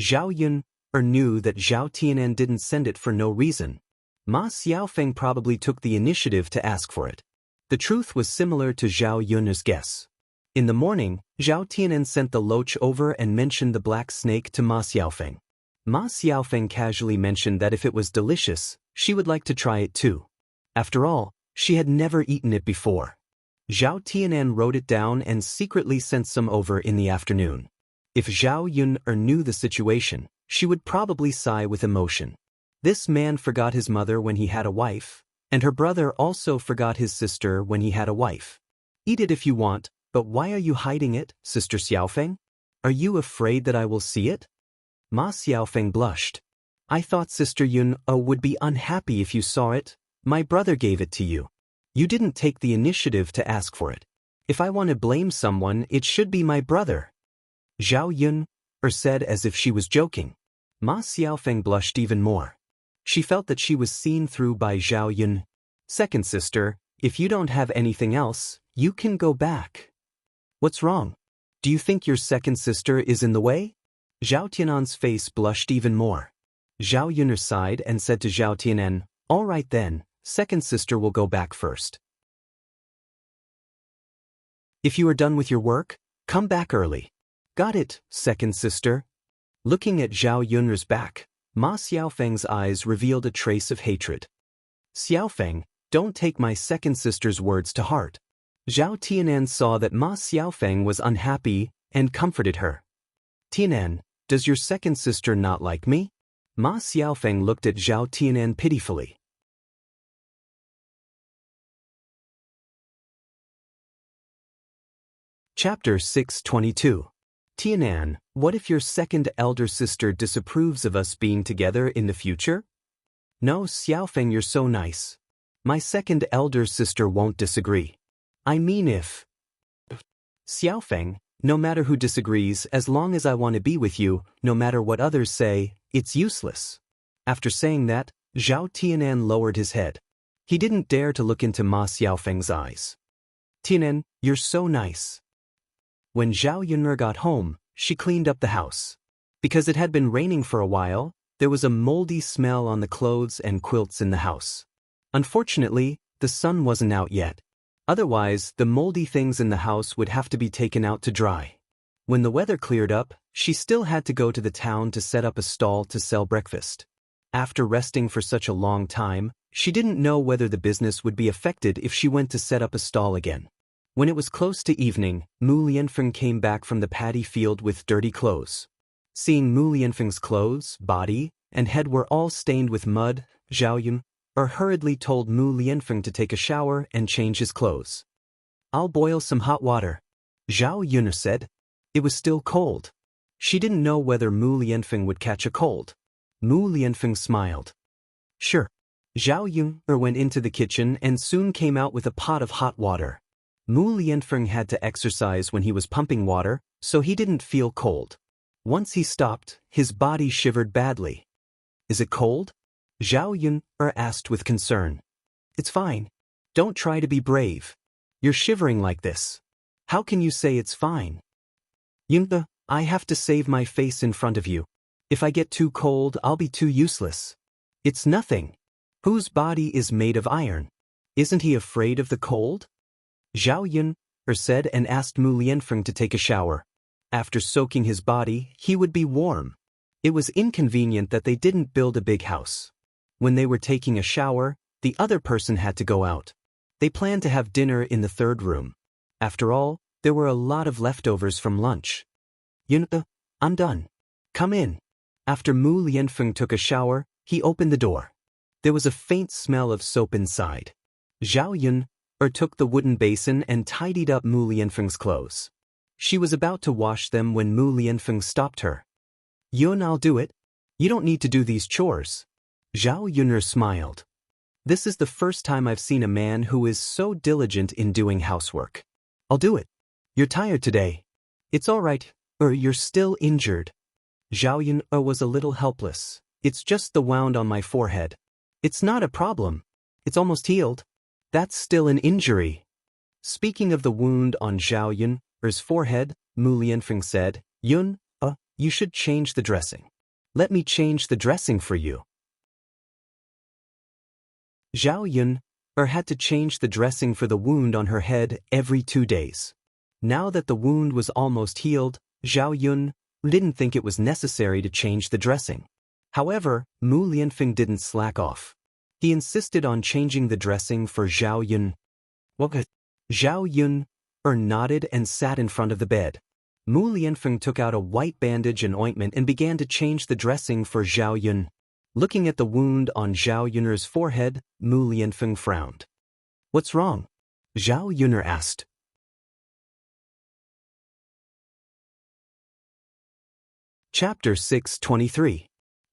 Zhao Yun knew that Zhao Tianan didn't send it for no reason. Ma Xiaofeng probably took the initiative to ask for it. The truth was similar to Zhao Yun's guess. In the morning, Zhao Tianan sent the loach over and mentioned the black snake to Ma Xiaofeng. Ma Xiaofeng casually mentioned that if it was delicious, she would like to try it too. After all, she had never eaten it before. Zhao Tianan wrote it down and secretly sent some over in the afternoon. If Zhao Yun knew the situation, she would probably sigh with emotion. This man forgot his mother when he had a wife, and her brother also forgot his sister when he had a wife. Eat it if you want, but why are you hiding it, Sister Xiaofeng? Are you afraid that I will see it? Ma Xiaofeng blushed. I thought Sister Yun would be unhappy if you saw it. My brother gave it to you. You didn't take the initiative to ask for it. If I want to blame someone, it should be my brother. Zhao Yun said as if she was joking. Ma Xiaofeng blushed even more. She felt that she was seen through by Zhao Yun. Second sister, if you don't have anything else, you can go back. What's wrong? Do you think your second sister is in the way? Zhao Tianan's face blushed even more. Zhao Yun sighed and said to Zhao Tianan, all right then, second sister will go back first. If you are done with your work, come back early. Got it, second sister. Looking at Zhao Yun'er's back, Ma Xiaofeng's eyes revealed a trace of hatred. Xiaofeng, don't take my second sister's words to heart. Zhao Tianan saw that Ma Xiaofeng was unhappy and comforted her. Tianan, does your second sister not like me? Ma Xiaofeng looked at Zhao Tianan pitifully. Chapter 622. Tianan, what if your second elder sister disapproves of us being together in the future? No, Xiaofeng, you're so nice. My second elder sister won't disagree. I mean if. Xiaofeng, no matter who disagrees, as long as I want to be with you, no matter what others say, it's useless. After saying that, Zhao Tianan lowered his head. He didn't dare to look into Ma Xiaofeng's eyes. Tianan, you're so nice. When Zhao Yun'er got home, she cleaned up the house. Because it had been raining for a while, there was a moldy smell on the clothes and quilts in the house. Unfortunately, the sun wasn't out yet. Otherwise, the moldy things in the house would have to be taken out to dry. When the weather cleared up, she still had to go to the town to set up a stall to sell breakfast. After resting for such a long time, she didn't know whether the business would be affected if she went to set up a stall again. When it was close to evening, Mu Lianfeng came back from the paddy field with dirty clothes. Seeing Mu Lianfeng's clothes, body, and head were all stained with mud, Zhao Yun'er hurriedly told Mu Lianfeng to take a shower and change his clothes. I'll boil some hot water, Zhao Yun'er said. It was still cold. She didn't know whether Mu Lianfeng would catch a cold. Mu Lianfeng smiled. Sure. Zhao Yun'er went into the kitchen and soon came out with a pot of hot water. Mu Lianfeng had to exercise when he was pumping water, so he didn't feel cold. Once he stopped, his body shivered badly. Is it cold? Zhao Yun'er asked with concern. It's fine. Don't try to be brave. You're shivering like this. How can you say it's fine? Yun'er, I have to save my face in front of you. If I get too cold, I'll be too useless. It's nothing. Whose body is made of iron? Isn't he afraid of the cold? Zhao Yun'er said and asked Mu Lianfeng to take a shower. After soaking his body, he would be warm. It was inconvenient that they didn't build a big house. When they were taking a shower, the other person had to go out. They planned to have dinner in the third room. After all, there were a lot of leftovers from lunch. Yun'er, I'm done. Come in. After Mu Lianfeng took a shower, he opened the door. There was a faint smell of soap inside. Zhao Yun'er took the wooden basin and tidied up Mu Lianfeng's clothes. She was about to wash them when Mu Lianfeng stopped her. Yun, I'll do it. You don't need to do these chores. Zhao Yun'er smiled. This is the first time I've seen a man who is so diligent in doing housework. I'll do it. You're tired today. It's all right, or you're still injured. Zhao Yun'er was a little helpless. It's just the wound on my forehead. It's not a problem. It's almost healed. That's still an injury. Speaking of the wound on Zhao Yun'er's forehead, Mu Lianfeng said, Yun, you should change the dressing. Let me change the dressing for you. Zhao Yun'er had to change the dressing for the wound on her head every 2 days. Now that the wound was almost healed, Zhao Yun'er didn't think it was necessary to change the dressing. However, Mu Lianfeng didn't slack off. He insisted on changing the dressing for Zhao Yun'er. Zhao Yun'er nodded and sat in front of the bed. Mu Lianfeng took out a white bandage and ointment and began to change the dressing for Zhao Yun'er. Looking at the wound on Zhao Yun'er's forehead, Mu Lianfeng frowned. What's wrong? Zhao Yun'er asked. Chapter 623.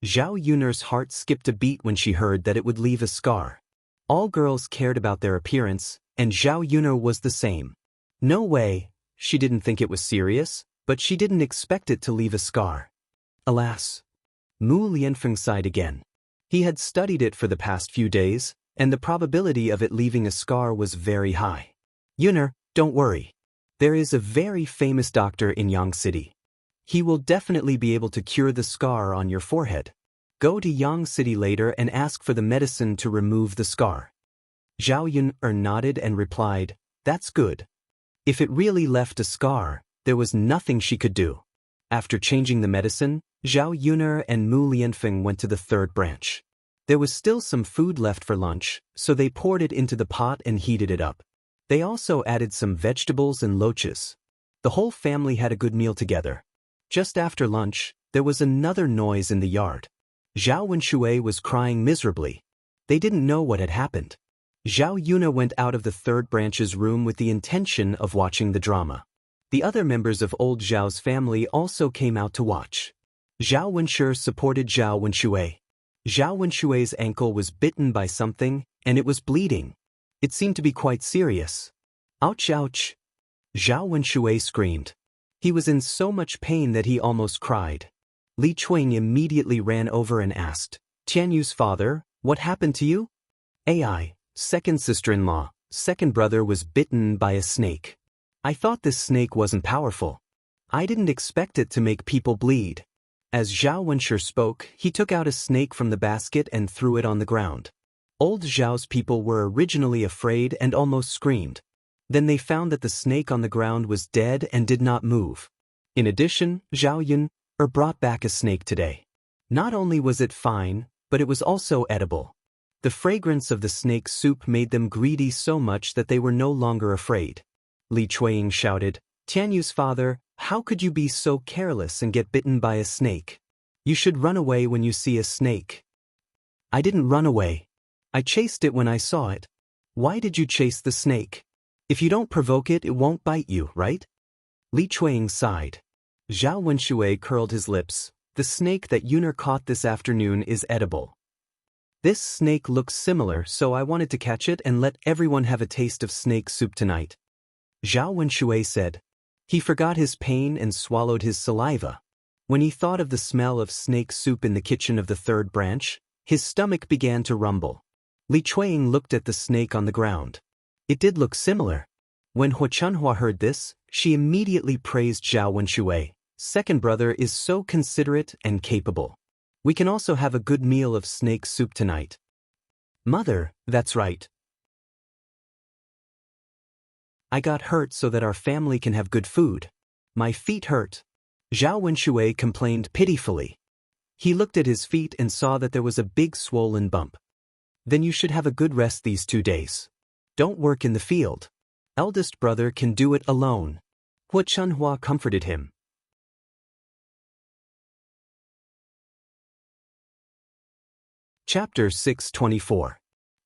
Zhao Yun'er's heart skipped a beat when she heard that it would leave a scar. All girls cared about their appearance, and Zhao Yun'er was the same. No way, she didn't think it was serious, but she didn't expect it to leave a scar. Alas. Mu Lianfeng sighed again. He had studied it for the past few days, and the probability of it leaving a scar was very high. Yun'er, don't worry. There is a very famous doctor in Yang City. He will definitely be able to cure the scar on your forehead. Go to Yang City later and ask for the medicine to remove the scar. Zhao Yun'er nodded and replied, That's good. If it really left a scar, there was nothing she could do. After changing the medicine, Zhao Yuner and Mu Lianfeng went to the third branch. There was still some food left for lunch, so they poured it into the pot and heated it up. They also added some vegetables and loaches. The whole family had a good meal together. Just after lunch, there was another noise in the yard. Zhao Wenshui was crying miserably. They didn't know what had happened. Zhao Yuna went out of the third branch's room with the intention of watching the drama. The other members of old Zhao's family also came out to watch. Zhao Wenshi supported Zhao Wenshui. Zhao Wenshui's ankle was bitten by something, and it was bleeding. It seemed to be quite serious. Ouch, ouch! Zhao Wenshui screamed. He was in so much pain that he almost cried. Li Chuing immediately ran over and asked, Tianyu's father, what happened to you? AI, second sister-in-law, second brother was bitten by a snake. I thought this snake wasn't powerful. I didn't expect it to make people bleed. As Zhao Wenshi spoke, he took out a snake from the basket and threw it on the ground. Old Zhao's people were originally afraid and almost screamed. Then they found that the snake on the ground was dead and did not move. In addition, Zhao Yun brought back a snake today. Not only was it fine, but it was also edible. The fragrance of the snake soup made them greedy so much that they were no longer afraid. Li Chuiying shouted, Tianyu's father, how could you be so careless and get bitten by a snake? You should run away when you see a snake. I didn't run away. I chased it when I saw it. Why did you chase the snake? If you don't provoke it, it won't bite you, right? Li Chuiying sighed. Zhao Wenshui curled his lips. The snake that Yuner caught this afternoon is edible. This snake looks similar, so I wanted to catch it and let everyone have a taste of snake soup tonight. Zhao Wenshui said. He forgot his pain and swallowed his saliva. When he thought of the smell of snake soup in the kitchen of the third branch, his stomach began to rumble. Li Chuiying looked at the snake on the ground. It did look similar. When Hua Chunhua heard this, she immediately praised Zhao Wenshui. Second brother is so considerate and capable. We can also have a good meal of snake soup tonight. Mother, that's right. I got hurt so that our family can have good food. My feet hurt. Zhao Wenshui complained pitifully. He looked at his feet and saw that there was a big swollen bump. Then you should have a good rest these 2 days. Don't work in the field. Eldest brother can do it alone. Hua Chunhua comforted him. Chapter 624.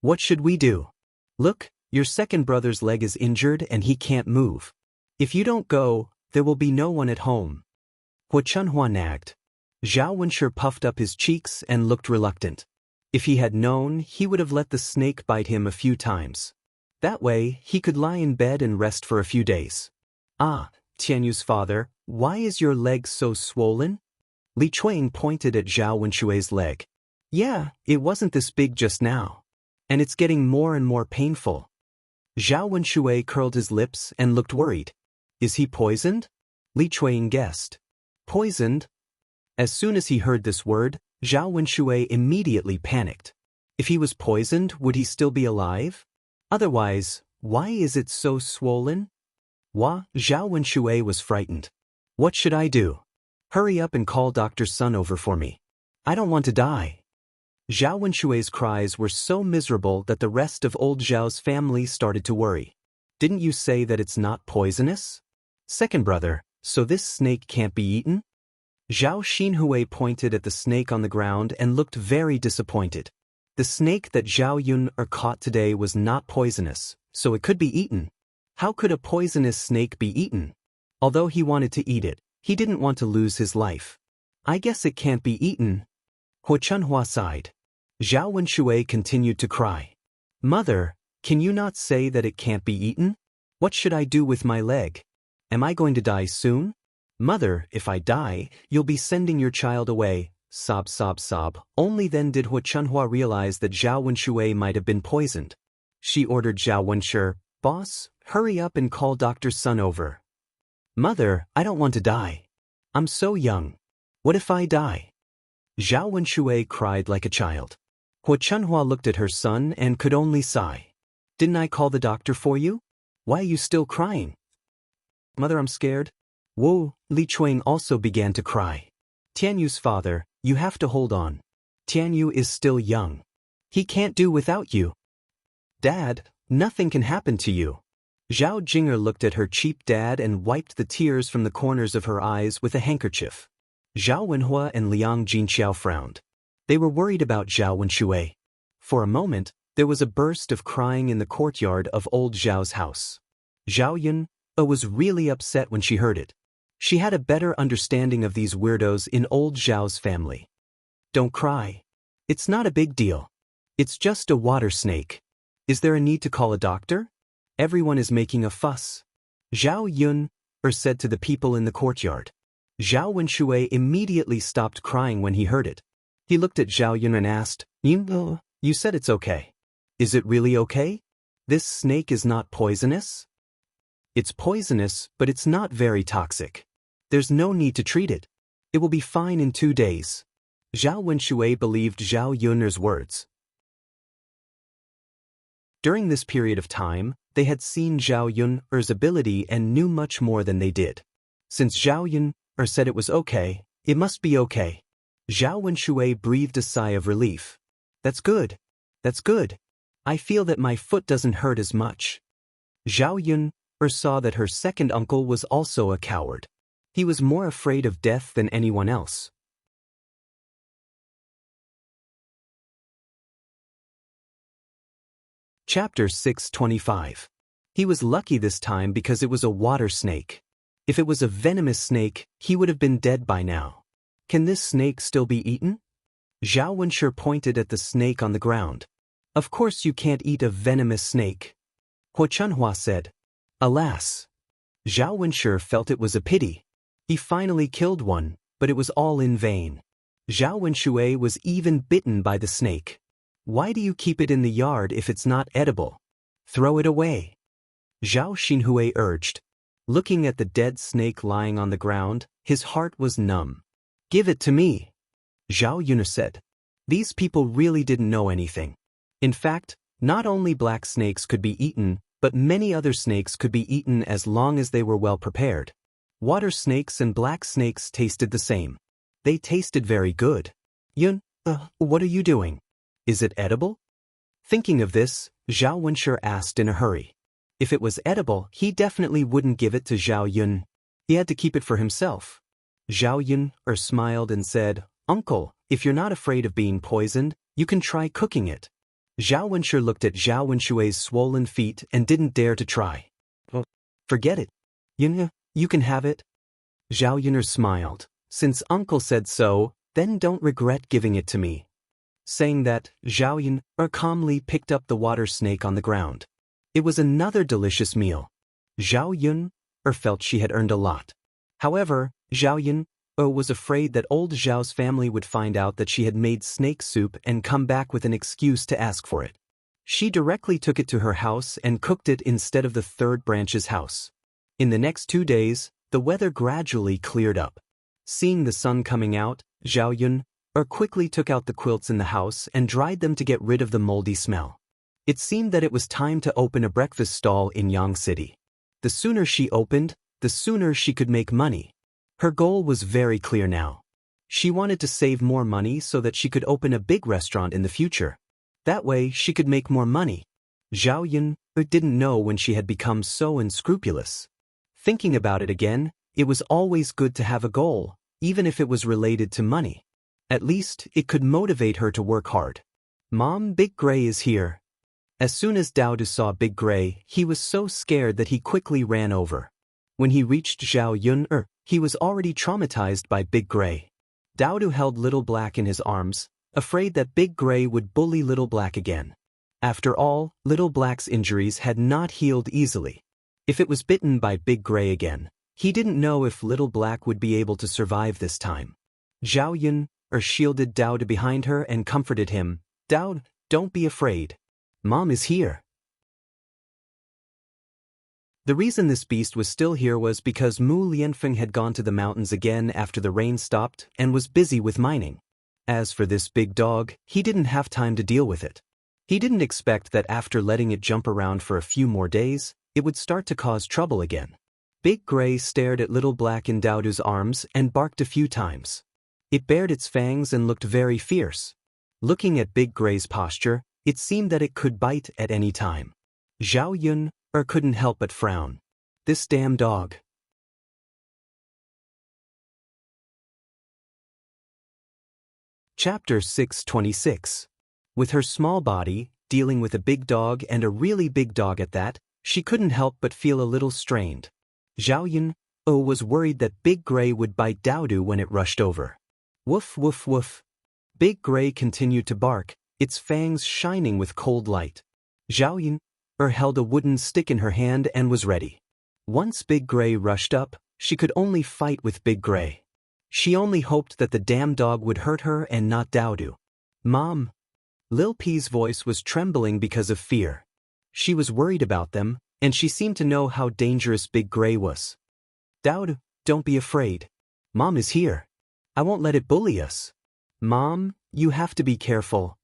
What should we do? Look, your second brother's leg is injured and he can't move. If you don't go, there will be no one at home. Hua Chunhua nagged. Zhao Wenshi puffed up his cheeks and looked reluctant. If he had known, he would have let the snake bite him a few times. That way, he could lie in bed and rest for a few days. Ah, Tianyu's father, why is your leg so swollen? Li Chuiying pointed at Zhao Wenshui's leg. Yeah, it wasn't this big just now. And it's getting more and more painful. Zhao Wenshui curled his lips and looked worried. Is he poisoned? Li Chuiying guessed. Poisoned? As soon as he heard this word, Zhao Wenshui immediately panicked. If he was poisoned, would he still be alive? Otherwise, why is it so swollen? Zhao Wenshui was frightened. What should I do? Hurry up and call Dr. Sun over for me. I don't want to die. Zhao Wenshui's cries were so miserable that the rest of old Zhao's family started to worry. Didn't you say that it's not poisonous? Second brother, so this snake can't be eaten? Zhao Xinhui pointed at the snake on the ground and looked very disappointed. The snake that Zhao Yun caught today was not poisonous, so it could be eaten. How could a poisonous snake be eaten? Although he wanted to eat it, he didn't want to lose his life. I guess it can't be eaten. Hua Chunhua sighed. Zhao Wenshui continued to cry. Mother, can you not say that it can't be eaten? What should I do with my leg? Am I going to die soon? Mother, if I die, you'll be sending your child away. Sob, sob, sob. Only then did Hua Chunhua realize that Zhao Wenshui might have been poisoned. She ordered Zhao Wenshi, Boss, hurry up and call Dr. Sun over. Mother, I don't want to die. I'm so young. What if I die? Zhao Wenshui cried like a child. Hua Chunhua looked at her son and could only sigh. Didn't I call the doctor for you? Why are you still crying? Mother, I'm scared. Whoa, Li Chuiying also began to cry. Tianyu's father, you have to hold on. Tianyu is still young. He can't do without you. Dad, nothing can happen to you. Zhao Jing'er looked at her cheap dad and wiped the tears from the corners of her eyes with a handkerchief. Zhao Wenhua and Liang Jinqiao frowned. They were worried about Zhao Wenshui. For a moment, there was a burst of crying in the courtyard of old Zhao's house. Zhao Yun was really upset when she heard it. She had a better understanding of these weirdos in old Zhao's family. Don't cry. It's not a big deal. It's just a water snake. Is there a need to call a doctor? Everyone is making a fuss. Zhao Yun said to the people in the courtyard. Zhao Wenshui immediately stopped crying when he heard it. He looked at Zhao Yun and asked, You said it's okay. Is it really okay? This snake is not poisonous? It's poisonous, but it's not very toxic. There's no need to treat it. It will be fine in 2 days. Zhao Wenshui believed Zhao Yun's words. During this period of time, they had seen Zhao Yun's ability and knew much more than they did. Since Zhao Yun said it was okay, it must be okay. Zhao Wenshui breathed a sigh of relief. That's good. That's good. I feel that my foot doesn't hurt as much. Zhao Yun saw that her second uncle was also a coward. He was more afraid of death than anyone else. Chapter 625. He was lucky this time because it was a water snake. If it was a venomous snake, he would have been dead by now. Can this snake still be eaten? Zhao Wenshi pointed at the snake on the ground. Of course you can't eat a venomous snake. Huo Chunhua said. Alas. Zhao Wenshi felt it was a pity. He finally killed one, but it was all in vain. Zhao Wenshui was even bitten by the snake. Why do you keep it in the yard if it's not edible? Throw it away. Zhao Xinhui urged. Looking at the dead snake lying on the ground, his heart was numb. Give it to me. Zhao Yun said. These people really didn't know anything. In fact, not only black snakes could be eaten, but many other snakes could be eaten as long as they were well prepared. Water snakes and black snakes tasted the same. They tasted very good. Yun, what are you doing? Is it edible? Thinking of this, Zhao Wenshi asked in a hurry. If it was edible, he definitely wouldn't give it to Zhao Yun. He had to keep it for himself. Zhao Yun smiled and said, Uncle, if you're not afraid of being poisoned, you can try cooking it. Zhao Wenshi looked at Zhao Wenshui's swollen feet and didn't dare to try. Forget it. Yun, you can have it. Zhao Yun smiled. Since Uncle said so, then don't regret giving it to me. Saying that, Zhao Yun calmly picked up the water snake on the ground. It was another delicious meal. Zhao Yun felt she had earned a lot. However, Zhao Yun was afraid that old Zhao's family would find out that she had made snake soup and come back with an excuse to ask for it. She directly took it to her house and cooked it instead of the third branch's house. In the next 2 days, the weather gradually cleared up. Seeing the sun coming out, Zhao Yun quickly took out the quilts in the house and dried them to get rid of the moldy smell. It seemed that it was time to open a breakfast stall in Yang City. The sooner she opened, the sooner she could make money. Her goal was very clear now. She wanted to save more money so that she could open a big restaurant in the future. That way she could make more money. Zhao Yun didn't know when she had become so unscrupulous. Thinking about it again, it was always good to have a goal, even if it was related to money. At least, it could motivate her to work hard. Mom, Big Gray is here. As soon as Daodu saw Big Gray, he was so scared that he quickly ran over. When he reached Zhao Yun, he was already traumatized by Big Gray. Daodu held Little Black in his arms, afraid that Big Gray would bully Little Black again. After all, Little Black's injuries had not healed easily. If it was bitten by Big Gray again, he didn't know if Little Black would be able to survive this time. Zhao Yun shielded Daodu behind her and comforted him. Daodu, don't be afraid. Mom is here. The reason this beast was still here was because Mu Lianfeng had gone to the mountains again after the rain stopped and was busy with mining. As for this big dog, he didn't have time to deal with it. He didn't expect that after letting it jump around for a few more days, it would start to cause trouble again. Big Gray stared at Little Black in Daodu's arms and barked a few times. It bared its fangs and looked very fierce. Looking at Big Gray's posture, it seemed that it could bite at any time. Zhao Yun couldn't help but frown. This damn dog. Chapter 626. With her small body, dealing with a big dog and a really big dog at that, she couldn't help but feel a little strained. Zhao Yun was worried that Big Gray would bite Daodu when it rushed over. Woof woof woof. Big Gray continued to bark, its fangs shining with cold light. Zhao Yun held a wooden stick in her hand and was ready. Once Big Gray rushed up, she could only fight with Big Gray. She only hoped that the damn dog would hurt her and not Daodu. Mom. Lil P's voice was trembling because of fear. She was worried about them, and she seemed to know how dangerous Big Gray was. Daodu, don't be afraid. Mom is here. I won't let it bully us. Mom, you have to be careful.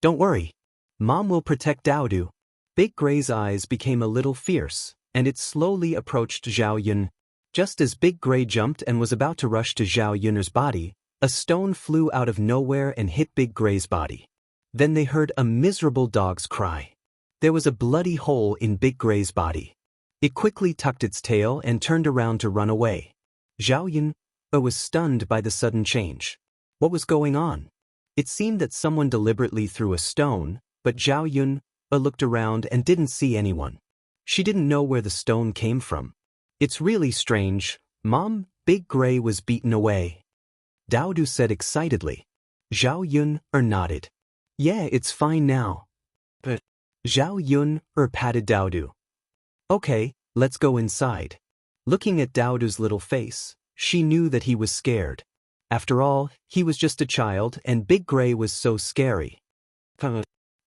Don't worry. Mom will protect Daodu. Big Gray's eyes became a little fierce, and it slowly approached Zhao Yun. Just as Big Gray jumped and was about to rush to Zhao Yun's body, a stone flew out of nowhere and hit Big Gray's body. Then they heard a miserable dog's cry. There was a bloody hole in Big Gray's body. It quickly tucked its tail and turned around to run away. Zhao Yun was stunned by the sudden change. What was going on? It seemed that someone deliberately threw a stone, but Zhao Yun looked around and didn't see anyone. She didn't know where the stone came from. It's really strange, Mom. Big Gray was beaten away. Daodu said excitedly. Zhao Yun nodded. Yeah, it's fine now. But Zhao Yun patted Daodu. Okay, let's go inside. Looking at Daodu's little face, she knew that he was scared. After all, he was just a child and Big Gray was so scary.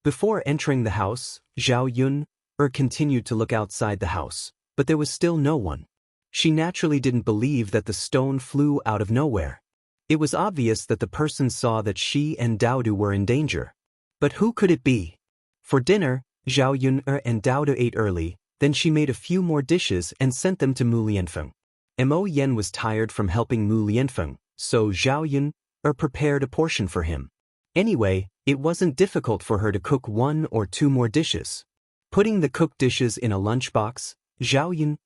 Before entering the house, Zhao Yun continued to look outside the house, but there was still no one. She naturally didn't believe that the stone flew out of nowhere. It was obvious that the person saw that she and Daodu were in danger. But who could it be? For dinner, Zhao Yun and Daodu ate early, then she made a few more dishes and sent them to Mu Lianfeng. Mo Yen was tired from helping Mu Lianfeng, so Zhao Yun prepared a portion for him. Anyway, it wasn't difficult for her to cook 1 or 2 more dishes. Putting the cooked dishes in a lunchbox, Zhao Yun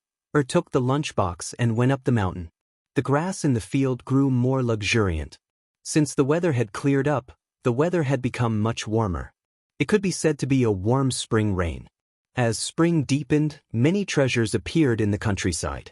took the lunchbox and went up the mountain. The grass in the field grew more luxuriant. Since the weather had cleared up, the weather had become much warmer. It could be said to be a warm spring rain. As spring deepened, many treasures appeared in the countryside.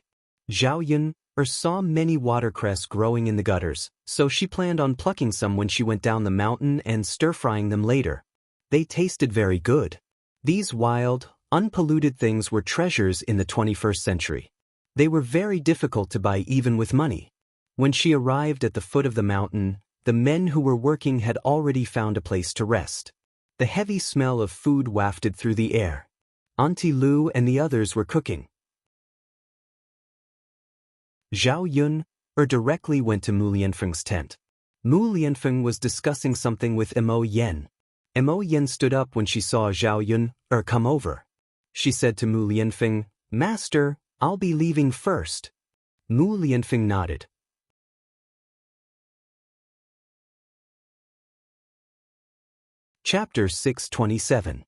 Zhao Yun saw many watercress growing in the gutters, so she planned on plucking some when she went down the mountain and stir-frying them later. They tasted very good. These wild, unpolluted things were treasures in the 21st century. They were very difficult to buy even with money. When she arrived at the foot of the mountain, the men who were working had already found a place to rest. The heavy smell of food wafted through the air. Auntie Lu and the others were cooking. Zhao Yun directly went to Mu Lianfeng's tent. Mu Lianfeng was discussing something with Mo Yen. Mo Yen stood up when she saw Zhao Yun come over. She said to Mu Lianfeng, Master, I'll be leaving first. Mu Lianfeng nodded. Chapter 627.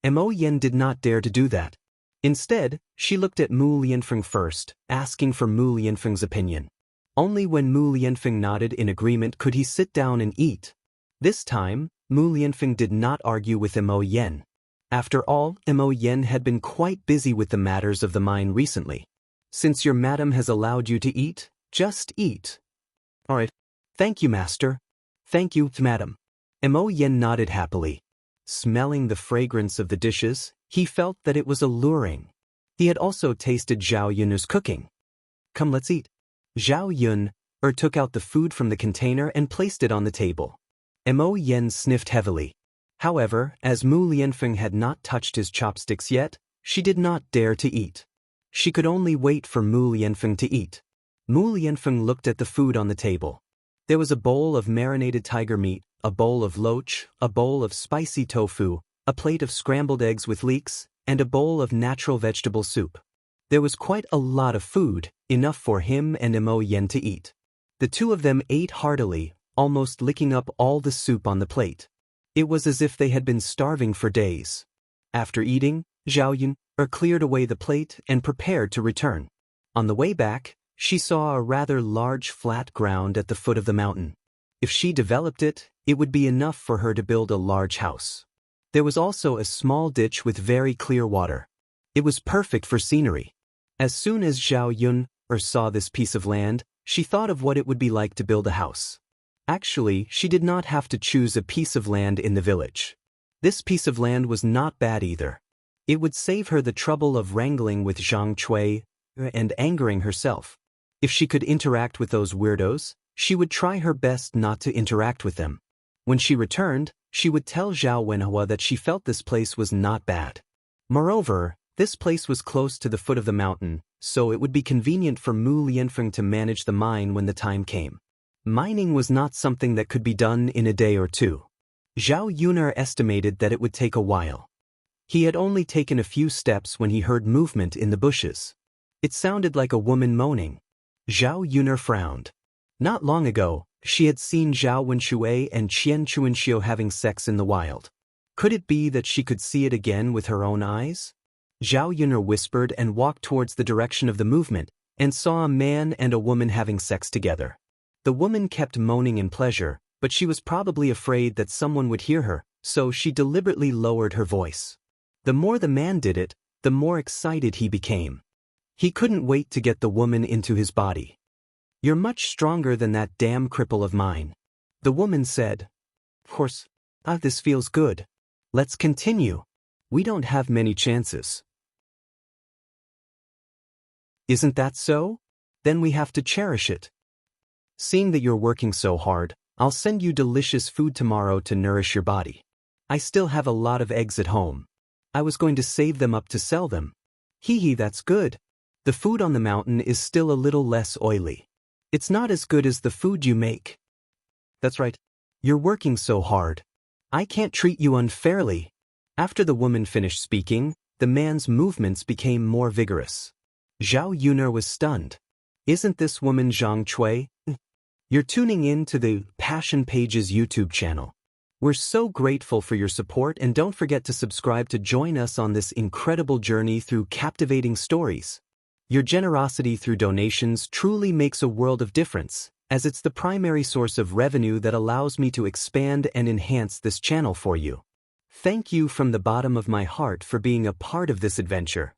Mo Yen did not dare to do that. Instead, she looked at Mu Lianfeng first, asking for Mu Lianfeng's opinion. Only when Mu Lianfeng nodded in agreement could he sit down and eat. This time, Mu Lianfeng did not argue with Mo Yen. After all, Mo Yen had been quite busy with the matters of the mine recently. Since your madam has allowed you to eat, just eat. All right. Thank you, master. Thank you, madam. Mo Yen nodded happily. Smelling the fragrance of the dishes, he felt that it was alluring. He had also tasted Zhao Yun's cooking. Come, let's eat. Zhao Yun took out the food from the container and placed it on the table. Mo Yen sniffed heavily. However, as Mu Lianfeng had not touched his chopsticks yet, she did not dare to eat. She could only wait for Mu Lianfeng to eat. Mu Lianfeng looked at the food on the table. There was a bowl of marinated tiger meat, a bowl of loach, a bowl of spicy tofu, a plate of scrambled eggs with leeks, and a bowl of natural vegetable soup. There was quite a lot of food, enough for him and Mo Yen to eat. The two of them ate heartily, almost licking up all the soup on the plate. It was as if they had been starving for days. After eating, Zhao Yun cleared away the plate and prepared to return. On the way back, she saw a rather large flat ground at the foot of the mountain. If she developed it, it would be enough for her to build a large house. There was also a small ditch with very clear water. It was perfect for scenery. As soon as Zhao Yun saw this piece of land, she thought of what it would be like to build a house. Actually, she did not have to choose a piece of land in the village. This piece of land was not bad either. It would save her the trouble of wrangling with Zhang Cui and angering herself. If she could interact with those weirdos, she would try her best not to interact with them. When she returned, she would tell Zhao Wenhua that she felt this place was not bad. Moreover, this place was close to the foot of the mountain, so it would be convenient for Mu Lianfeng to manage the mine when the time came. Mining was not something that could be done in a day or two. Zhao Yuner estimated that it would take a while. He had only taken a few steps when he heard movement in the bushes. It sounded like a woman moaning. Zhao Yuner frowned. Not long ago, she had seen Zhao Wenshui and Qian Chuanxiu having sex in the wild. Could it be that she could see it again with her own eyes? Zhao Yuner whispered and walked towards the direction of the movement, and saw a man and a woman having sex together. The woman kept moaning in pleasure, but she was probably afraid that someone would hear her, so she deliberately lowered her voice. The more the man did it, the more excited he became. He couldn't wait to get the woman into his body. "You're much stronger than that damn cripple of mine," the woman said. "Of course, this feels good. Let's continue. We don't have many chances." "Isn't that so? Then we have to cherish it. Seeing that you're working so hard, I'll send you delicious food tomorrow to nourish your body. I still have a lot of eggs at home. I was going to save them up to sell them." "Hee, that's good. The food on the mountain is still a little less oily. It's not as good as the food you make." "That's right. You're working so hard. I can't treat you unfairly." After the woman finished speaking, the man's movements became more vigorous. Zhao Yuner was stunned. "Isn't this woman Zhang Cui?" You're tuning in to the Passion Pages YouTube channel. We're so grateful for your support, and don't forget to subscribe to join us on this incredible journey through captivating stories. Your generosity through donations truly makes a world of difference, as it's the primary source of revenue that allows me to expand and enhance this channel for you. Thank you from the bottom of my heart for being a part of this adventure.